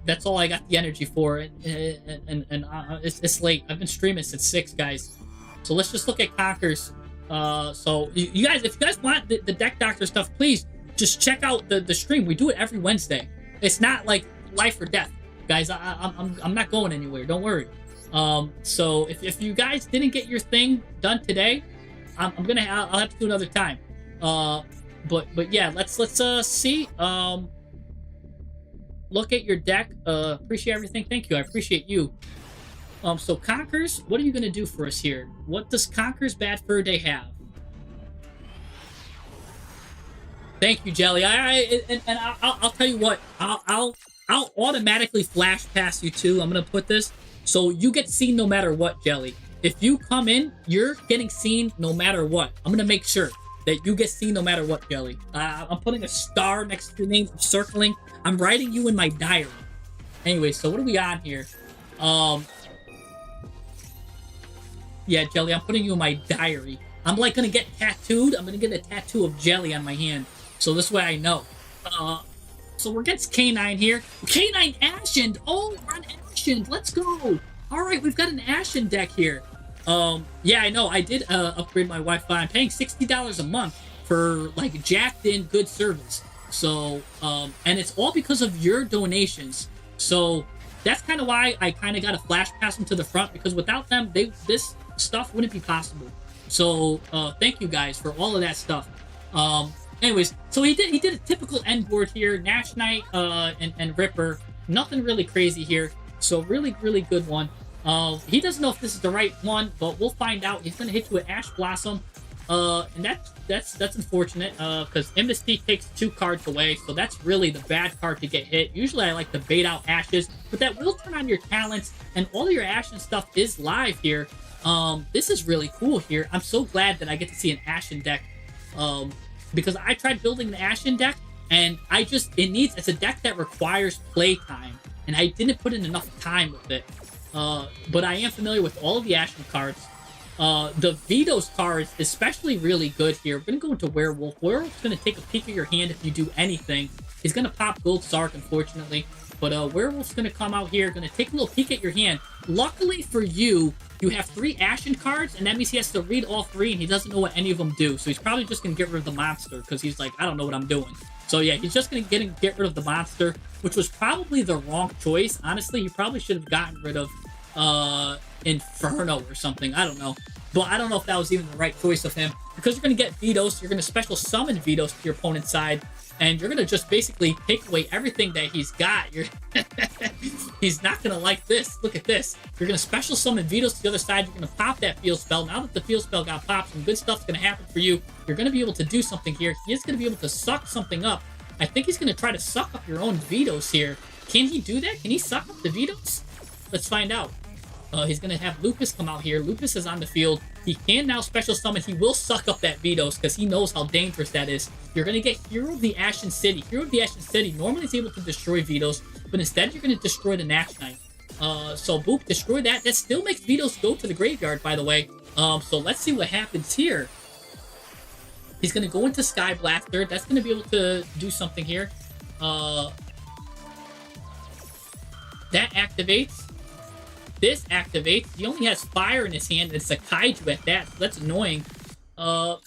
That's all I got the energy for, and it's late. I've been streaming since 6, guys. So let's just look at Conquers. So you guys, if you guys want the deck doctor stuff, please just check out the stream. We do it every Wednesday. It's not like life or death, guys. I'm not going anywhere. Don't worry. So if you guys didn't get your thing done today, I'll have to do another time. But yeah, let's see. Look at your deck. Appreciate everything. Thank you. I appreciate you. So Conquers, what are you gonna do for us here? What does Conquers Bad Fur Day have? Thank you, Jelly. I'll tell you what. I'll automatically flash past you too. I'm gonna put this so you get seen no matter what, Jelly. If you come in, you're getting seen no matter what. I'm gonna make sure that you get seen no matter what, Jelly. I'm putting a star next to your name. I'm circling. I'm writing you in my diary. Anyway, so what are we on here? Yeah, Jelly, I'm putting you in my diary. I'm like gonna get tattooed. I'm gonna get a tattoo of Jelly on my hand. So this way I know. So we're against K9 here. K9 Ashen. Oh, we're on Ashen. Let's go. All right, we've got an Ashen deck here. Yeah, I know. I did upgrade my Wi-Fi. I'm paying $60 a month for like jacked in good service. So, and it's all because of your donations. So that's kind of why I kind of got to flash pass them to the front, because without them, this stuff wouldn't be possible. So, thank you guys for all of that stuff. Anyways, so he did a typical end board here, Nash Knight, and Ripper. Nothing really crazy here. So really, really good one. He doesn't know if this is the right one, but we'll find out. He's gonna hit you with Ash Blossom. And that's unfortunate, because Mystique takes 2 cards away, so that's really the bad card to get hit. Usually I like to bait out Ashes, but that will turn on your talents, and all of your Ashen stuff is live here. This is really cool here. I'm so glad that I get to see an Ashen deck, because I tried building the Ashen deck, and it's a deck that requires playtime, and I didn't put in enough time with it. But I am familiar with all of the Ashen cards. The Veto's card is especially really good here. We're going to go into Werewolf. Werewolf's going to take a peek at your hand if you do anything. He's going to pop Gold Sark, unfortunately. But Werewolf's going to come out here, going to take a little peek at your hand. Luckily for you, you have 3 Ashen cards, and that means he has to read all 3, and he doesn't know what any of them do. So he's probably just going to get rid of the monster, because he's like, I don't know what I'm doing. So yeah, he's just going to get rid of the monster, which was probably the wrong choice. Honestly, he probably should have gotten rid of Inferno or something. I don't know. But I don't know if that was even the right choice of him. Because you're going to get Veto's, you're going to special summon Veto's to your opponent's side, and you're going to just basically take away everything that he's got. He's not going to like this. Look at this. You're going to special summon Veto's to the other side. You're going to pop that field spell. Now that the field spell got popped, some good stuff's going to happen for you. You're going to be able to do something here. He is going to be able to suck something up. I think he's going to try to suck up your own Veto's here. Can he do that? Can he suck up the Veto's? Let's find out. He's going to have Lucas come out here. Lucas is on the field. He can now special summon. He will suck up that Veto's because he knows how dangerous that is. You're going to get Hero of the Ashen City. Hero of the Ashen City normally is able to destroy Veto's, but instead you're going to destroy the Natch Knight. So boop, destroy that. That still makes Veto's go to the graveyard, by the way. So let's see what happens here. He's going to go into Sky Blaster. That's going to be able to do something here. That activates. This activates. He only has fire in his hand, and it's a Kaiju at that. So that's annoying. The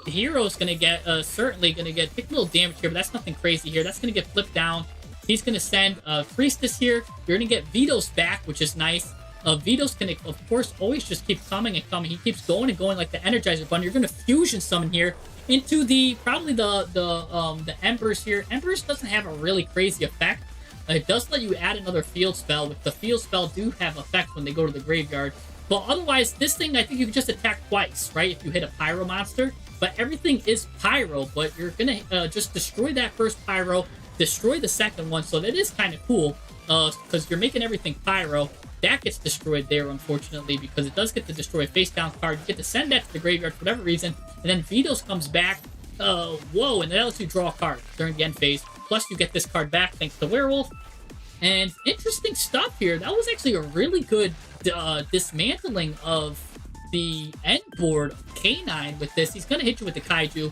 Hero's gonna get certainly gonna get take a little damage here, but that's nothing crazy here. That's gonna get flipped down. He's gonna send Priestess here. You're gonna get Veto's back, which is nice. Veto's gonna, of course, always just keep coming and coming. He keeps going and going like the Energizer Bunny. You're gonna fusion summon here into the probably the Embers here. Embers doesn't have a really crazy effect. It does let you add another field spell, which the field spell do have effect when they go to the graveyard. But otherwise, this thing, I think you can just attack twice, right? If you hit a Pyro monster. But everything is Pyro, but you're going to just destroy that first Pyro, destroy the second one. So that is kind of cool, because you're making everything Pyro. That gets destroyed there, unfortunately, because it does get to destroy a face-down card. You get to send that to the graveyard for whatever reason. And then Veto's comes back. Whoa, and that lets you draw a card during the end phase. Plus, you get this card back thanks to Werewolf. And interesting stuff here. That was actually a really good dismantling of the end board of K9 with this. He's going to hit you with the Kaiju.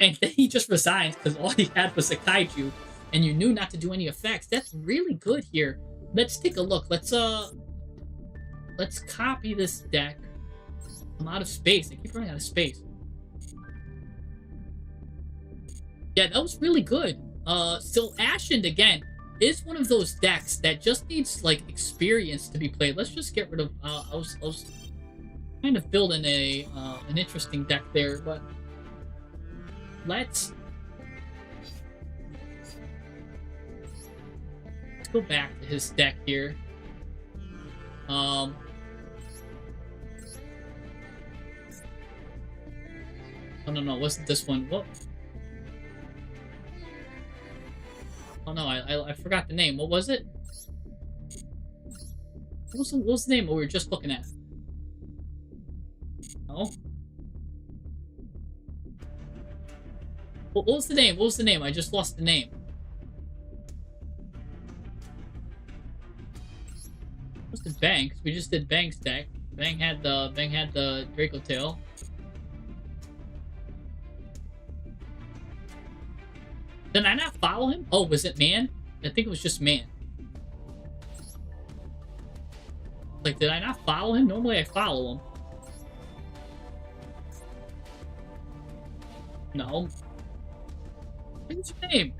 And then he just resigns because all he had was a Kaiju. And you knew not to do any effects. That's really good here. Let's take a look. Let's copy this deck. I'm out of space. I keep running out of space. Yeah, that was really good. So Ashen, again, is one of those decks that just needs, like, experience to be played. Let's just get rid of... I was kind of building an interesting deck there, but... Let's go back to his deck here. Oh, no, it wasn't this one. What? Oh no, I forgot the name. What was it? What was the name we were just looking at? No? What was the name? What was the name? I just lost the name. What's the Banks? We just did Banks deck. Bang had the Draco Tail. Did I not follow him? Oh, was it Man? I think it was just Man. Like, did I not follow him? Normally I follow him. No. What's your name?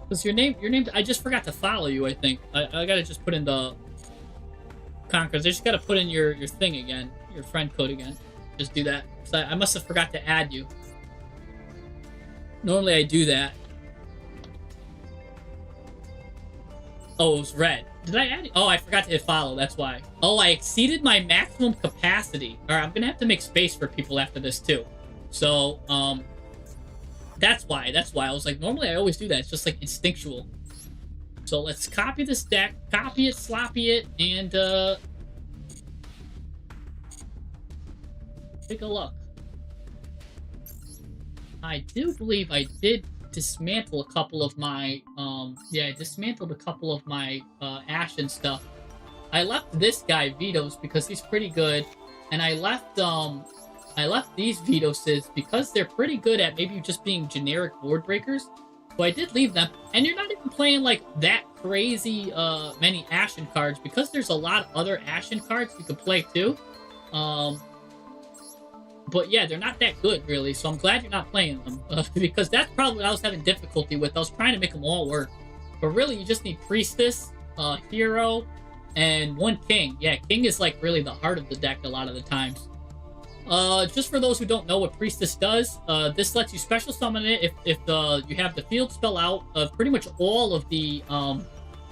What's your name? Your name? I just forgot to follow you, I think. I gotta just put in the Conquerors. I just gotta put in your thing again. Your friend code again. Just do that. So I must have forgot to add you. Normally I do that. Oh, it was red. Did I add you? Oh, I forgot to hit follow. That's why. Oh, I exceeded my maximum capacity. All right, I'm gonna have to make space for people after this too. So, that's why. That's why. I was like, normally I always do that. It's just like instinctual. So let's copy this deck, copy it, sloppy it, and take a look. I do believe I did dismantle a couple of my, yeah, I dismantled a couple of my Ashen stuff. I left this guy Vetoes because he's pretty good, and I left these Vetoses because they're pretty good at maybe just being generic board breakers. So I did leave them, and you're not even playing like that crazy many Ashen cards because there's a lot of other Ashen cards you could play too. But yeah, they're not that good really, so I'm glad you're not playing them because that's probably what I was having difficulty with. I was trying to make them all work, but really you just need Priestess, Hero, and one King. Yeah, King is like really the heart of the deck a lot of the times. Just for those who don't know what Priestess does, this lets you special summon it if you have the field spell out. Pretty much all of the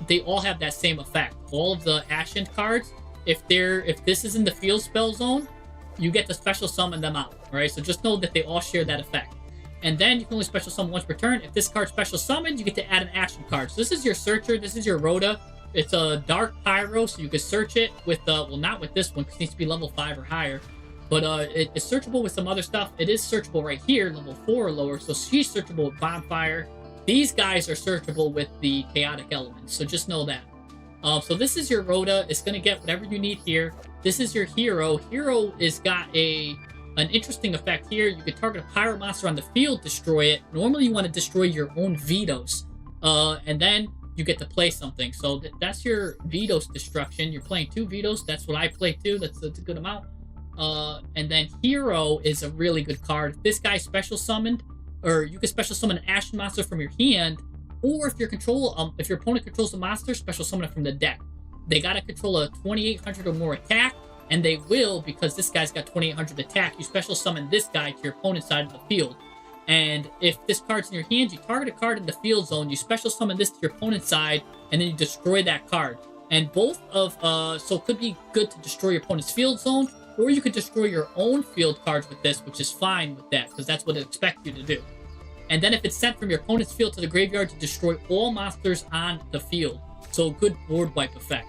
they all have that same effect. All of the Ashen cards, if this is in the field spell zone, you get to special summon them out. Right, so just know that they all share that effect. And then you can only special summon once per turn. If this card special summoned, you get to add an Ashen card. So this is your Searcher. This is your Rhoda. It's a Dark Pyro, so you can search it with well, not with this one because it needs to be level 5 or higher. But it's searchable with some other stuff. It is searchable right here, level 4 or lower. So she's searchable with Bonfire. These guys are searchable with the Chaotic Elements. So just know that. So this is your Rhoda. It's going to get whatever you need here. This is your Hero. Hero is got an interesting effect here. You can target a Pyro monster on the field, destroy it. Normally you want to destroy your own Vetoes. And then you get to play something. So that's your Vetoes destruction. You're playing 2 Vetoes. That's what I play too. That's a good amount. And then Hero is a really good card. If this guy special summoned, or you can special summon an Ashen monster from your hand, or if your opponent controls the monster, special summon it from the deck. They gotta control a 2800 or more attack, and they will because this guy's got 2800 attack. You special summon this guy to your opponent's side of the field. And if this card's in your hand, you target a card in the field zone, you special summon this to your opponent's side, and then you destroy that card. And both of, so it could be good to destroy your opponent's field zone, or you could destroy your own field cards with this, which is fine with that, because that's what it expects you to do. And then if it's sent from your opponent's field to the graveyard to destroy all monsters on the field. So good board wipe effect.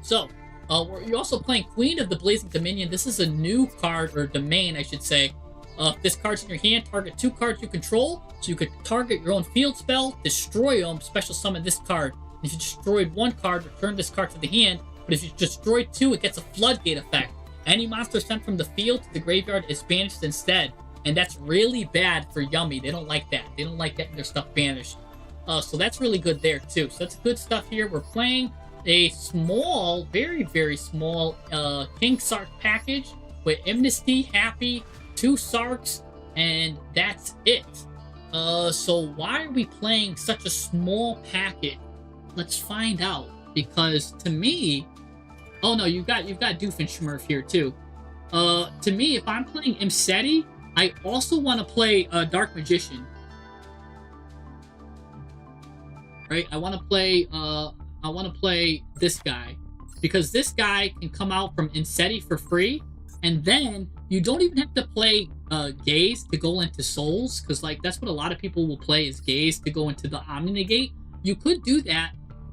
So, you're also playing Queen of the Blazing Dominion. This is a new card, or domain, I should say. If this card's in your hand, target 2 cards you control. So you could target your own field spell, destroy them, special summon this card. If you destroyed 1 card, return this card to the hand. But if you destroyed 2, it gets a floodgate effect. Any monster sent from the field to the graveyard is banished instead. And that's really bad for Yummy. They don't like that. They don't like getting their stuff banished. So that's really good there too. So that's good stuff here. We're playing a small, very, very small King Sark package with Amnesty, Happy, 2 Sarks, and that's it. So why are we playing such a small packet? Let's find out. Because to me... Oh no, you've got Doofenshmirtz here too. To me, if I'm playing Imseti, I also want to play Dark Magician. Right? I want to play this guy because this guy can come out from Imseti for free, and then you don't even have to play Gaze to go into Souls, because like that's what a lot of people will play is Gaze to go into the Omni-Negate. You could do that.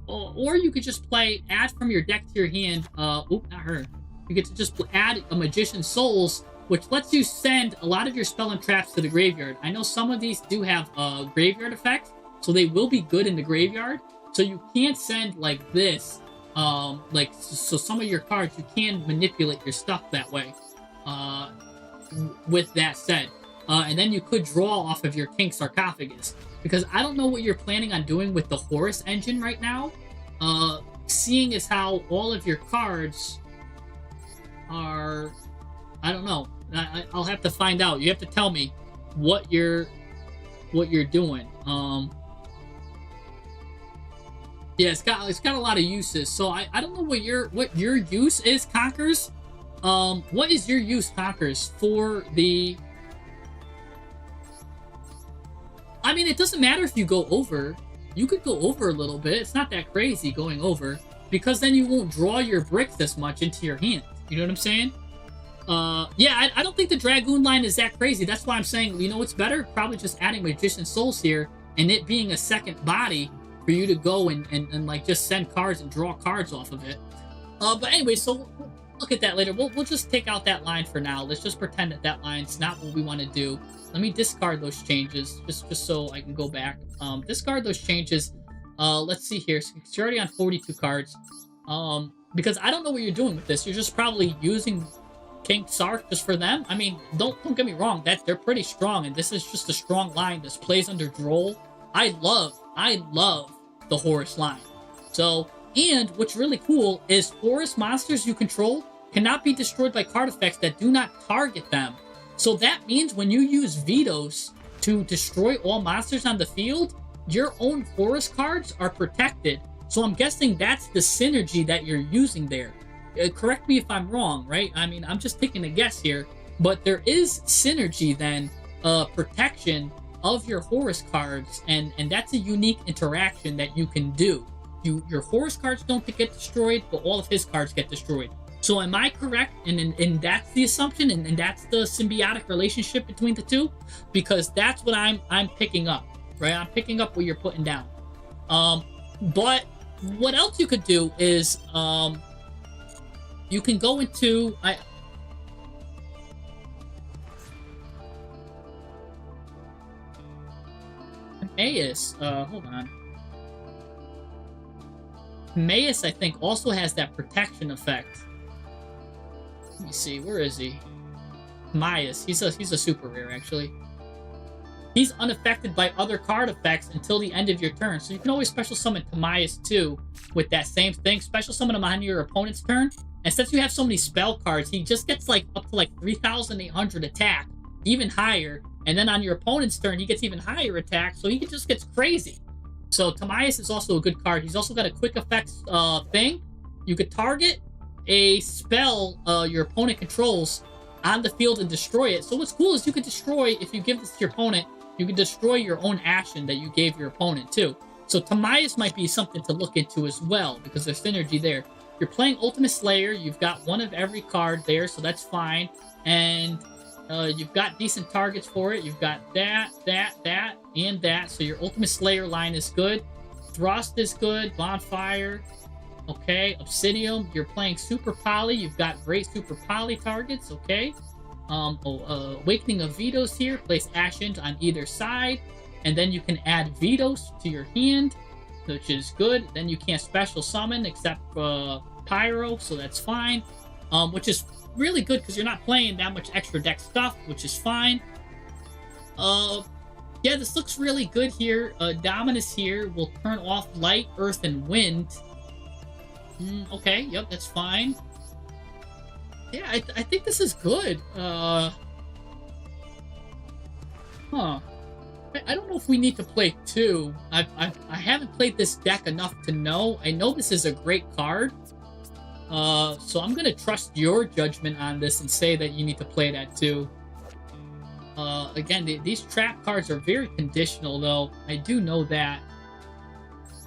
Or you could just add from your deck to your hand, not her. You get to just add a Magician's Souls, which lets you send a lot of your spell and traps to the graveyard. I know some of these do have graveyard effects, so they will be good in the graveyard. So you can't send like this, so some of your cards, you can manipulate your stuff that way. With that said. And then you could draw off of your King Sarcophagus. Because I don't know what you're planning on doing with the Horus engine right now. Seeing as how all of your cards are... I don't know. I'll have to find out. You have to tell me what you're doing. Yeah, it's got a lot of uses. So I don't know what your use is, Conkers. What is your use, Conkers, for the... I mean, it doesn't matter if you go over. You could go over a little bit. It's not that crazy going over, because then you won't draw your bricks as much into your hand. You know what I'm saying? Yeah, I don't think the Dragoon line is that crazy. That's why I'm saying, you know what's better? Probably just adding Magician's Souls here, and it being a second body for you to go and like just send cards and draw cards off of it. But anyway, so we'll look at that later. We'll just take out that line for now. Let's just pretend that line's not what we want to do. Let me discard those changes just so I can go back. Discard those changes. Let's see here. So you're already on 42 cards. because I don't know what you're doing with this. You're just probably using King Sark just for them. I mean, don't get me wrong, that they're pretty strong, and this is just a strong line. This plays under Droll. I love the Horus line. So, and what's really cool is Horus monsters you control cannot be destroyed by card effects that do not target them. So that means when you use vetoes to destroy all monsters on the field, your own Horus cards are protected. So I'm guessing that's the synergy that you're using there. Correct me if I'm wrong, right? I mean, I'm just taking a guess here, but there is synergy then, protection of your Horus cards, and that's a unique interaction that you can do. Your Horus cards don't get destroyed, but all of his cards get destroyed. So am I correct? And that's the assumption, and that's the symbiotic relationship between the two, because that's what I'm picking up, right? I'm picking up what you're putting down. But what else you could do is you can go into Emmaus. Hold on. Emmaus, I think, also has that protection effect. Let me see, where is he? Emmaus. He's a super rare, actually. He's unaffected by other card effects until the end of your turn. So you can always special summon Emmaus too with that same thing. Special summon him on your opponent's turn. And since you have so many spell cards, he just gets like up to like 3,800 attack, even higher. And then on your opponent's turn, he gets even higher attack, so he just gets crazy. So Emmaus is also a good card. He's also got a quick effects thing. You could target a spell your opponent controls on the field and destroy it. So what's cool is you could destroy, if you give this to your opponent, you can destroy your own Ashen that you gave your opponent too. So Emmaus might be something to look into as well, because there's synergy there. You're playing Ultimate Slayer. You've got one of every card there, so that's fine. And you've got decent targets for it. You've got that, and that. So your Ultimate Slayer line is good. Thrust is good. Bonfire. Okay. Obsidian. You're playing Super Poly. You've got great Super Poly targets. Okay. Awakening of Vetoes here. Place Ashen on either side. And then you can add Vetoes to your hand, which is good. Then you can't special summon except Pyro, so that's fine. Which is really good because you're not playing that much extra deck stuff, which is fine. Yeah, this looks really good here. Dominus here will turn off Light, Earth, and Wind. Okay, yep, that's fine. Yeah, I think this is good. I don't know if we need to play two. I haven't played this deck enough to know. I know this is a great card. So I'm gonna trust your judgment on this and say that you need to play that too. Again, these trap cards are very conditional, though. I do know that.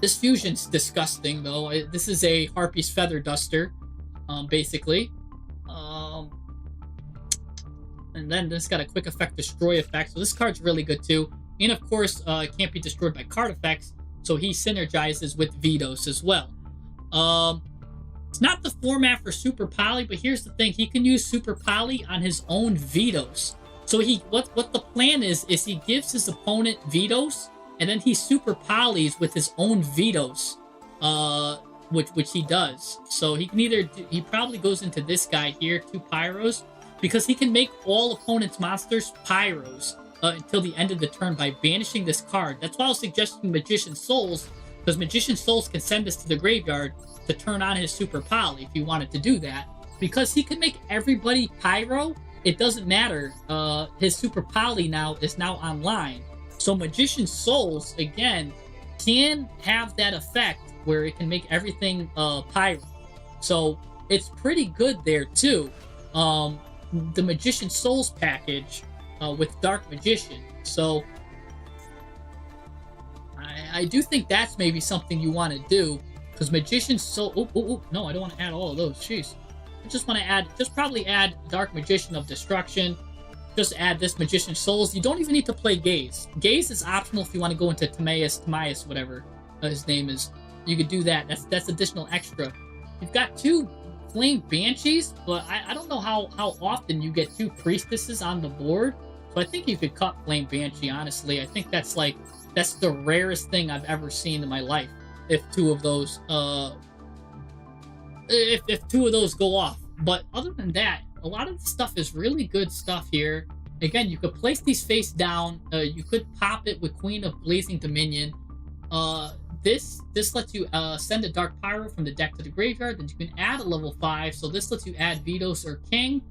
This fusion's disgusting, though. This is a Harpy's Feather Duster, basically. And then this got a quick effect destroy effect, so this card's really good too. And of course, it can't be destroyed by card effects, so he synergizes with Vetoes as well. It's not the format for Super Poly, but here's the thing: he can use Super Poly on his own Vetoes. So what the plan is he gives his opponent Vetoes, and then he Super Polys with his own Vetoes, which he does. So he can he probably goes into this guy here, 2 Pyros, because he can make all opponent's monsters Pyros until the end of the turn by banishing this card. That's why I was suggesting Magician Souls, because Magician Souls can send this to the graveyard to turn on his Super Poly if he wanted to do that. Because he can make everybody Pyro, it doesn't matter. His Super Poly now is now online. So Magician Souls, again, can have that effect where it can make everything Pyro. So it's pretty good there too. The Magician Souls package with Dark Magician. So I do think that's maybe something you want to do, because Magician Soul. No, I don't want to add all of those. Jeez, I just want to probably add Dark Magician of Destruction. Just add this Magician Souls. You don't even need to play Gaze. Gaze is optional if you want to go into Timaeus, whatever his name is. You could do that. That's additional extra. You've got 2 Flame Banshees, but I don't know how often you get 2 Priestesses on the board. So I think you could cut Flame Banshee, honestly. I think that's the rarest thing I've ever seen in my life. If 2 of those if two of those go off. But other than that, a lot of the stuff is really good stuff here. Again, you could place these face down. You could pop it with Queen of Blazing Dominion. This lets you send a Dark Pyro from the deck to the graveyard. Then you can add a level 5. So this lets you add Vetos or King.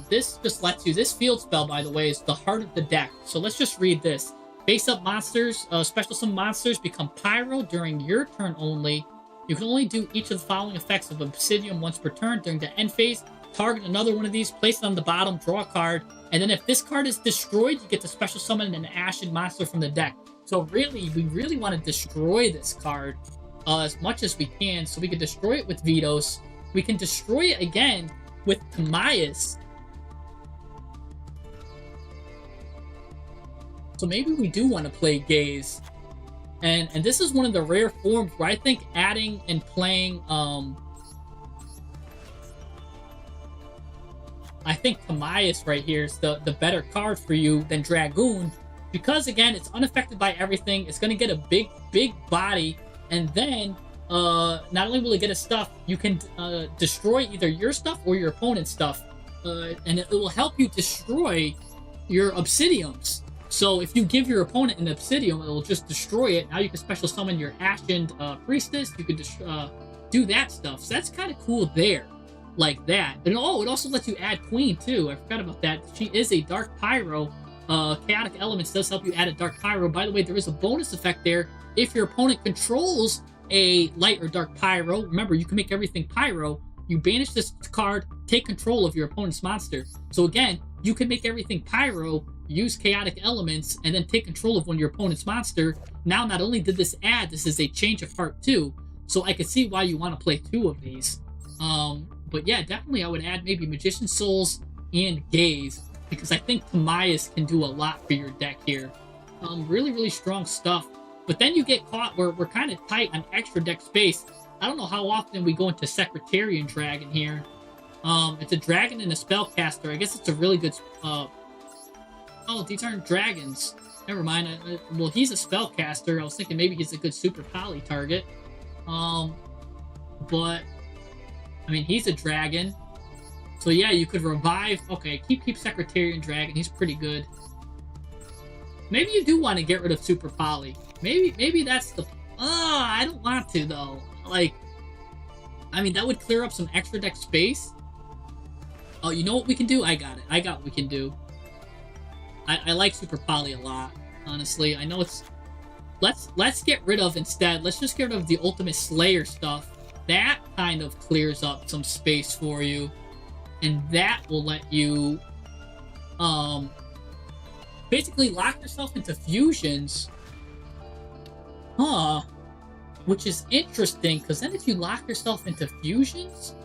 This just lets you. This field spell, by the way, is the heart of the deck. So let's just read this. Face up monsters, special summon monsters become Pyro during your turn only. You can only do each of the following effects of Obsidian once per turn during the end phase. Target another one of these, place it on the bottom, draw a card, and then if this card is destroyed, you get to special summon an Ashen monster from the deck. So really, we really want to destroy this card as much as we can, so we can destroy it with Vetoes. We can destroy it again with Timaeus. So maybe we do want to play Gaze. And this is one of the rare forms where I think adding and playing I think Timaeus right here is the better card for you than Dragoon, because again, it's unaffected by everything. It's going to get a big body, and then not only will it get a stuff, you can destroy either your stuff or your opponent's stuff, and it will help you destroy your Obsidians. So if you give your opponent an Obsidian, it will just destroy it. Now you can special summon your Ashen Priestess. You can do that stuff. So that's kind of cool there. Like that. And oh, it also lets you add Queen too. I forgot about that. She is a Dark Pyro. Chaotic Elements does help you add a Dark Pyro. By the way, there is a bonus effect there. If your opponent controls a Light or Dark Pyro, remember, you can make everything Pyro. You banish this card, take control of your opponent's monster. So again, you can make everything Pyro, use Chaotic Elements, and then take control of one of your opponent's monster. Now, not only did this add, this is a change of heart too. So I could see why you want to play two of these. But yeah, definitely I would add maybe Magician Souls and Gaze, because I think Timaeus can do a lot for your deck here. Really, really strong stuff. But then you get caught where we're kind of tight on extra deck space. I don't know how often we go into Secretarian Dragon here. It's a dragon and a spellcaster. I guess it's a really good... oh, these aren't dragons. Never mind. Well, he's a spellcaster. I was thinking maybe he's a good Super Poly target. But... I mean, he's a dragon. So yeah, you could revive... Okay, keep Secretarian Dragon. He's pretty good. Maybe you do want to get rid of Super Poly. Maybe that's the... I don't want to, though. Like... I mean, that would clear up some extra deck space. Oh, you know what we can do? I got it. I got what we can do. I like Super Poly a lot, honestly. I know it's... Let's get rid of instead. Let's just get rid of the Ultimate Slayer stuff. That kind of clears up some space for you, and that will let you basically lock yourself into fusions. Which is interesting, because then if you lock yourself into fusions,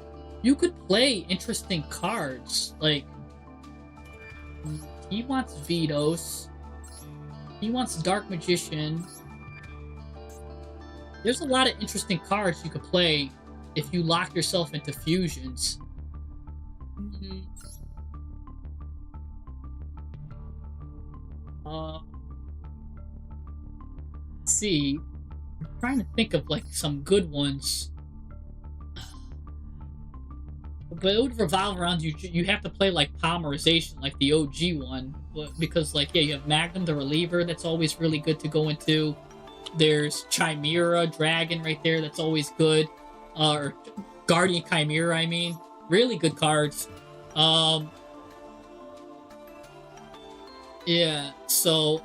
you could play interesting cards. Like, he wants Vetos, he wants Dark Magician. There's a lot of interesting cards you could play if you lock yourself into fusions. Let's see. I'm trying to think of like some good ones. But it would revolve around you. You have to play like Polymerization, like the OG one. Because like, yeah, you have Magnum the Reliever. That's always really good to go into. There's Chimera Dragon right there. That's always good. Or Guardian Chimera, I mean. Really good cards. Yeah, so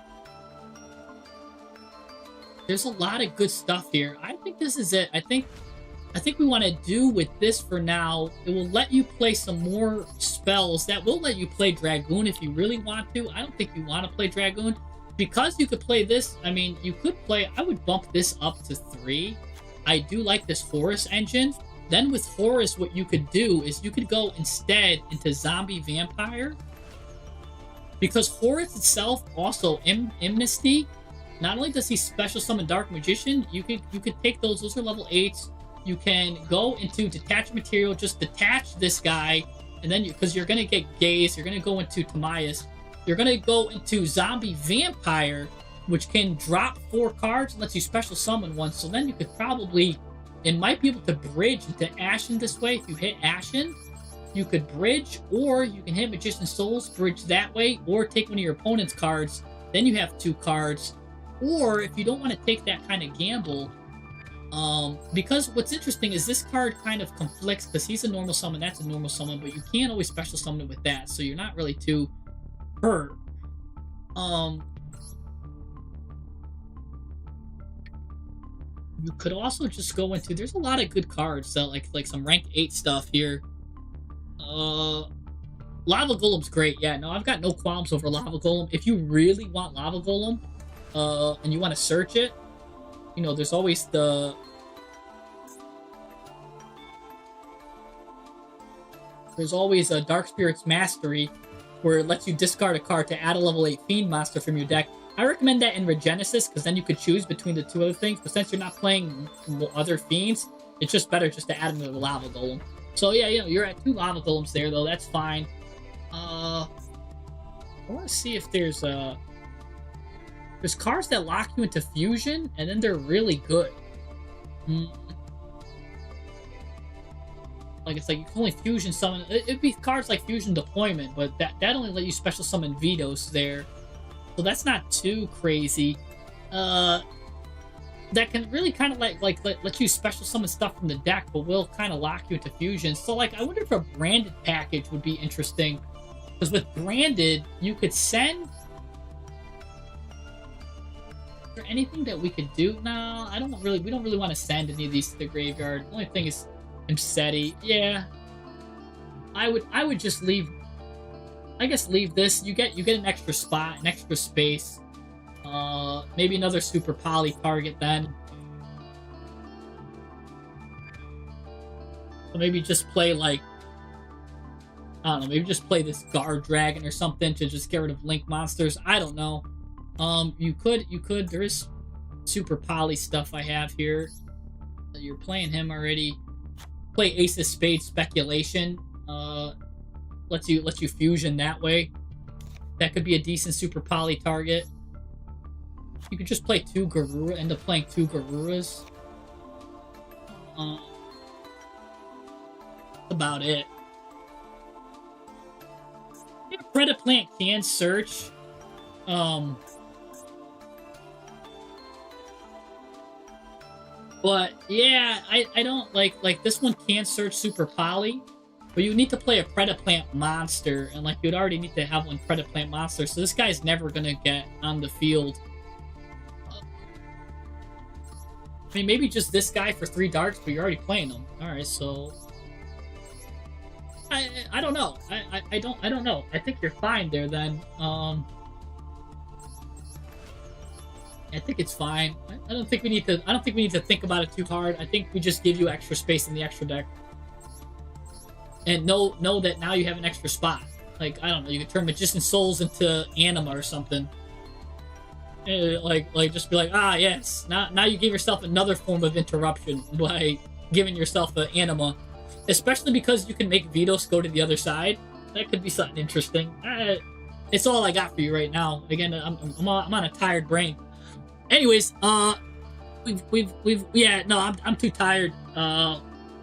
there's a lot of good stuff here. I think this is it. I think we want to do with this for now. It will let you play some more spells. That will let you play Dragoon if you really want to. I don't think you want to play Dragoon. Because you could play this, I mean, you could play... I would bump this up to 3. I do like this Horus engine. Then with Horus, what you could do is you could go instead into Zombie Vampire. Because Horus itself also Amnesty. Not only does he special summon Dark Magician, you could take those are level 8s. You can go into Detach Material, just detach this guy, and then because you're gonna get Gaze, you're gonna go into Timaeus. You're going to go into Zombie Vampire, which can drop 4 cards and lets you special summon one. So then you could probably, it might be able to bridge into Ashen this way. If you hit Ashen, you could bridge, or you can hit Magician's Souls, bridge that way, or take one of your opponent's cards. Then you have 2 cards. Or if you don't want to take that kind of gamble, because what's interesting is this card kind of conflicts, because he's a normal summon, that's a normal summon, but you can't always special summon it with that, so you're not really too hurt. You could also just go into, there's a lot of good cards, so like some rank 8 stuff here. Lava Golem's great. Yeah, no, I've got no qualms over Lava Golem. If you really want Lava Golem, and you want to search it, you know, there's always the... There's always a Dark Spirit's Mastery, where it lets you discard a card to add a level 8 Fiend monster from your deck. I recommend that in Regenesis, because then you could choose between the 2 other things, but since you're not playing other Fiends, it's just better just to add them to the Lava Golem. So yeah, you know, you're at 2 Lava Golems there, though, that's fine. I want to see if there's cards that lock you into Fusion, and then they're really good. Like, it's like you can only Fusion summon. It'd be cards like Fusion Deployment, but that only let you special summon Vetoes there. So that's not too crazy. That can really kind of let you special summon stuff from the deck, but will kind of lock you into Fusion. So, like, I wonder if a branded package would be interesting. Because with branded, you could send... Is there anything that we could do? No, we don't really want to send any of these to the graveyard. The only thing is Imseti. Yeah. I would just leave... I guess leave this. You get an extra spot, an extra space. Maybe another super poly target then. So maybe just play like, I don't know, maybe just play this Guard Dragon or something to just get rid of Link monsters. I don't know. You could, there is super poly stuff I have here. You're playing him already. Play Ace of Spades Speculation. Lets you fusion that way. That could be a decent super poly target. You could just play 2 Garura, end up playing 2 Garuras. About it. Yeah, Predaplant can search. But yeah, I don't like this one can search super poly. But you need to play a Predaplant monster, and like you'd already need to have one Predaplant monster, so this guy's never gonna get on the field. I mean, maybe just this guy for 3 darts, but you're already playing him. All right, so I don't know. I don't know. I think you're fine there then. I think it's fine. I don't think we need to think about it too hard. I think we just give you extra space in the extra deck. And know that now you have an extra spot. Like, I don't know, you could turn Magician Souls into Anima or something. Like just be like, ah, yes. Now you give yourself another form of interruption by giving yourself an Anima. Especially because you can make Vetoes go to the other side. That could be something interesting. It's all I got for you right now. Again, I'm on a tired brain. Anyways, yeah, no, I'm too tired.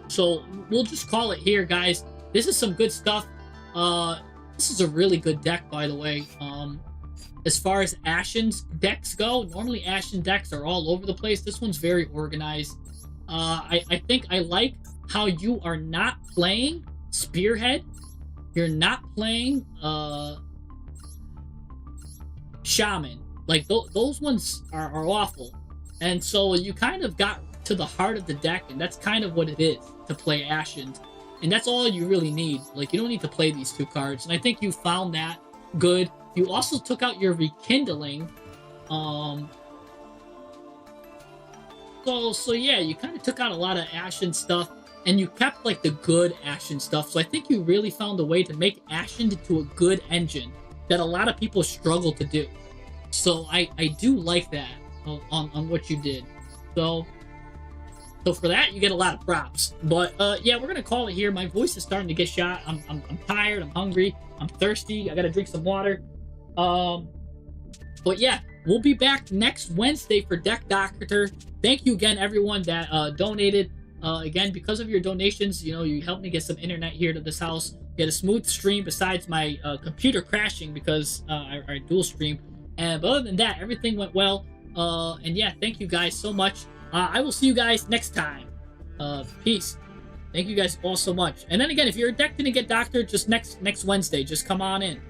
So we'll just call it here, guys. This is some good stuff. This is a really good deck, by the way. As far as Ashen's decks go, normally Ashen decks are all over the place. This one's very organized. I think I like how you are not playing Spearhead. You're not playing Shaman. Like, those ones are awful. And so you kind of got to the heart of the deck, and that's kind of what it is to play Ashen. And that's all you really need. Like, you don't need to play these 2 cards. And I think you found that good. You also took out your Rekindling. So yeah, you kind of took out a lot of Ashen stuff, and you kept, like, the good Ashen stuff. So I think you really found a way to make Ashen into a good engine that a lot of people struggle to do. So I do like that on what you did. So for that, you get a lot of props. But yeah, we're gonna call it here. My voice is starting to get shot. I'm tired. I'm hungry. I'm thirsty. I gotta drink some water. But yeah, we'll be back next Wednesday for Deck Doctor. Thank you again, everyone that donated. Again, because of your donations, you helped me get some internet here to this house, get a smooth stream besides my computer crashing because I dual stream. But other than that, everything went well. And yeah, thank you guys so much. I will see you guys next time. Peace. Thank you guys all so much. And then again, if your deck didn't get doctored, just next Wednesday, just come on in.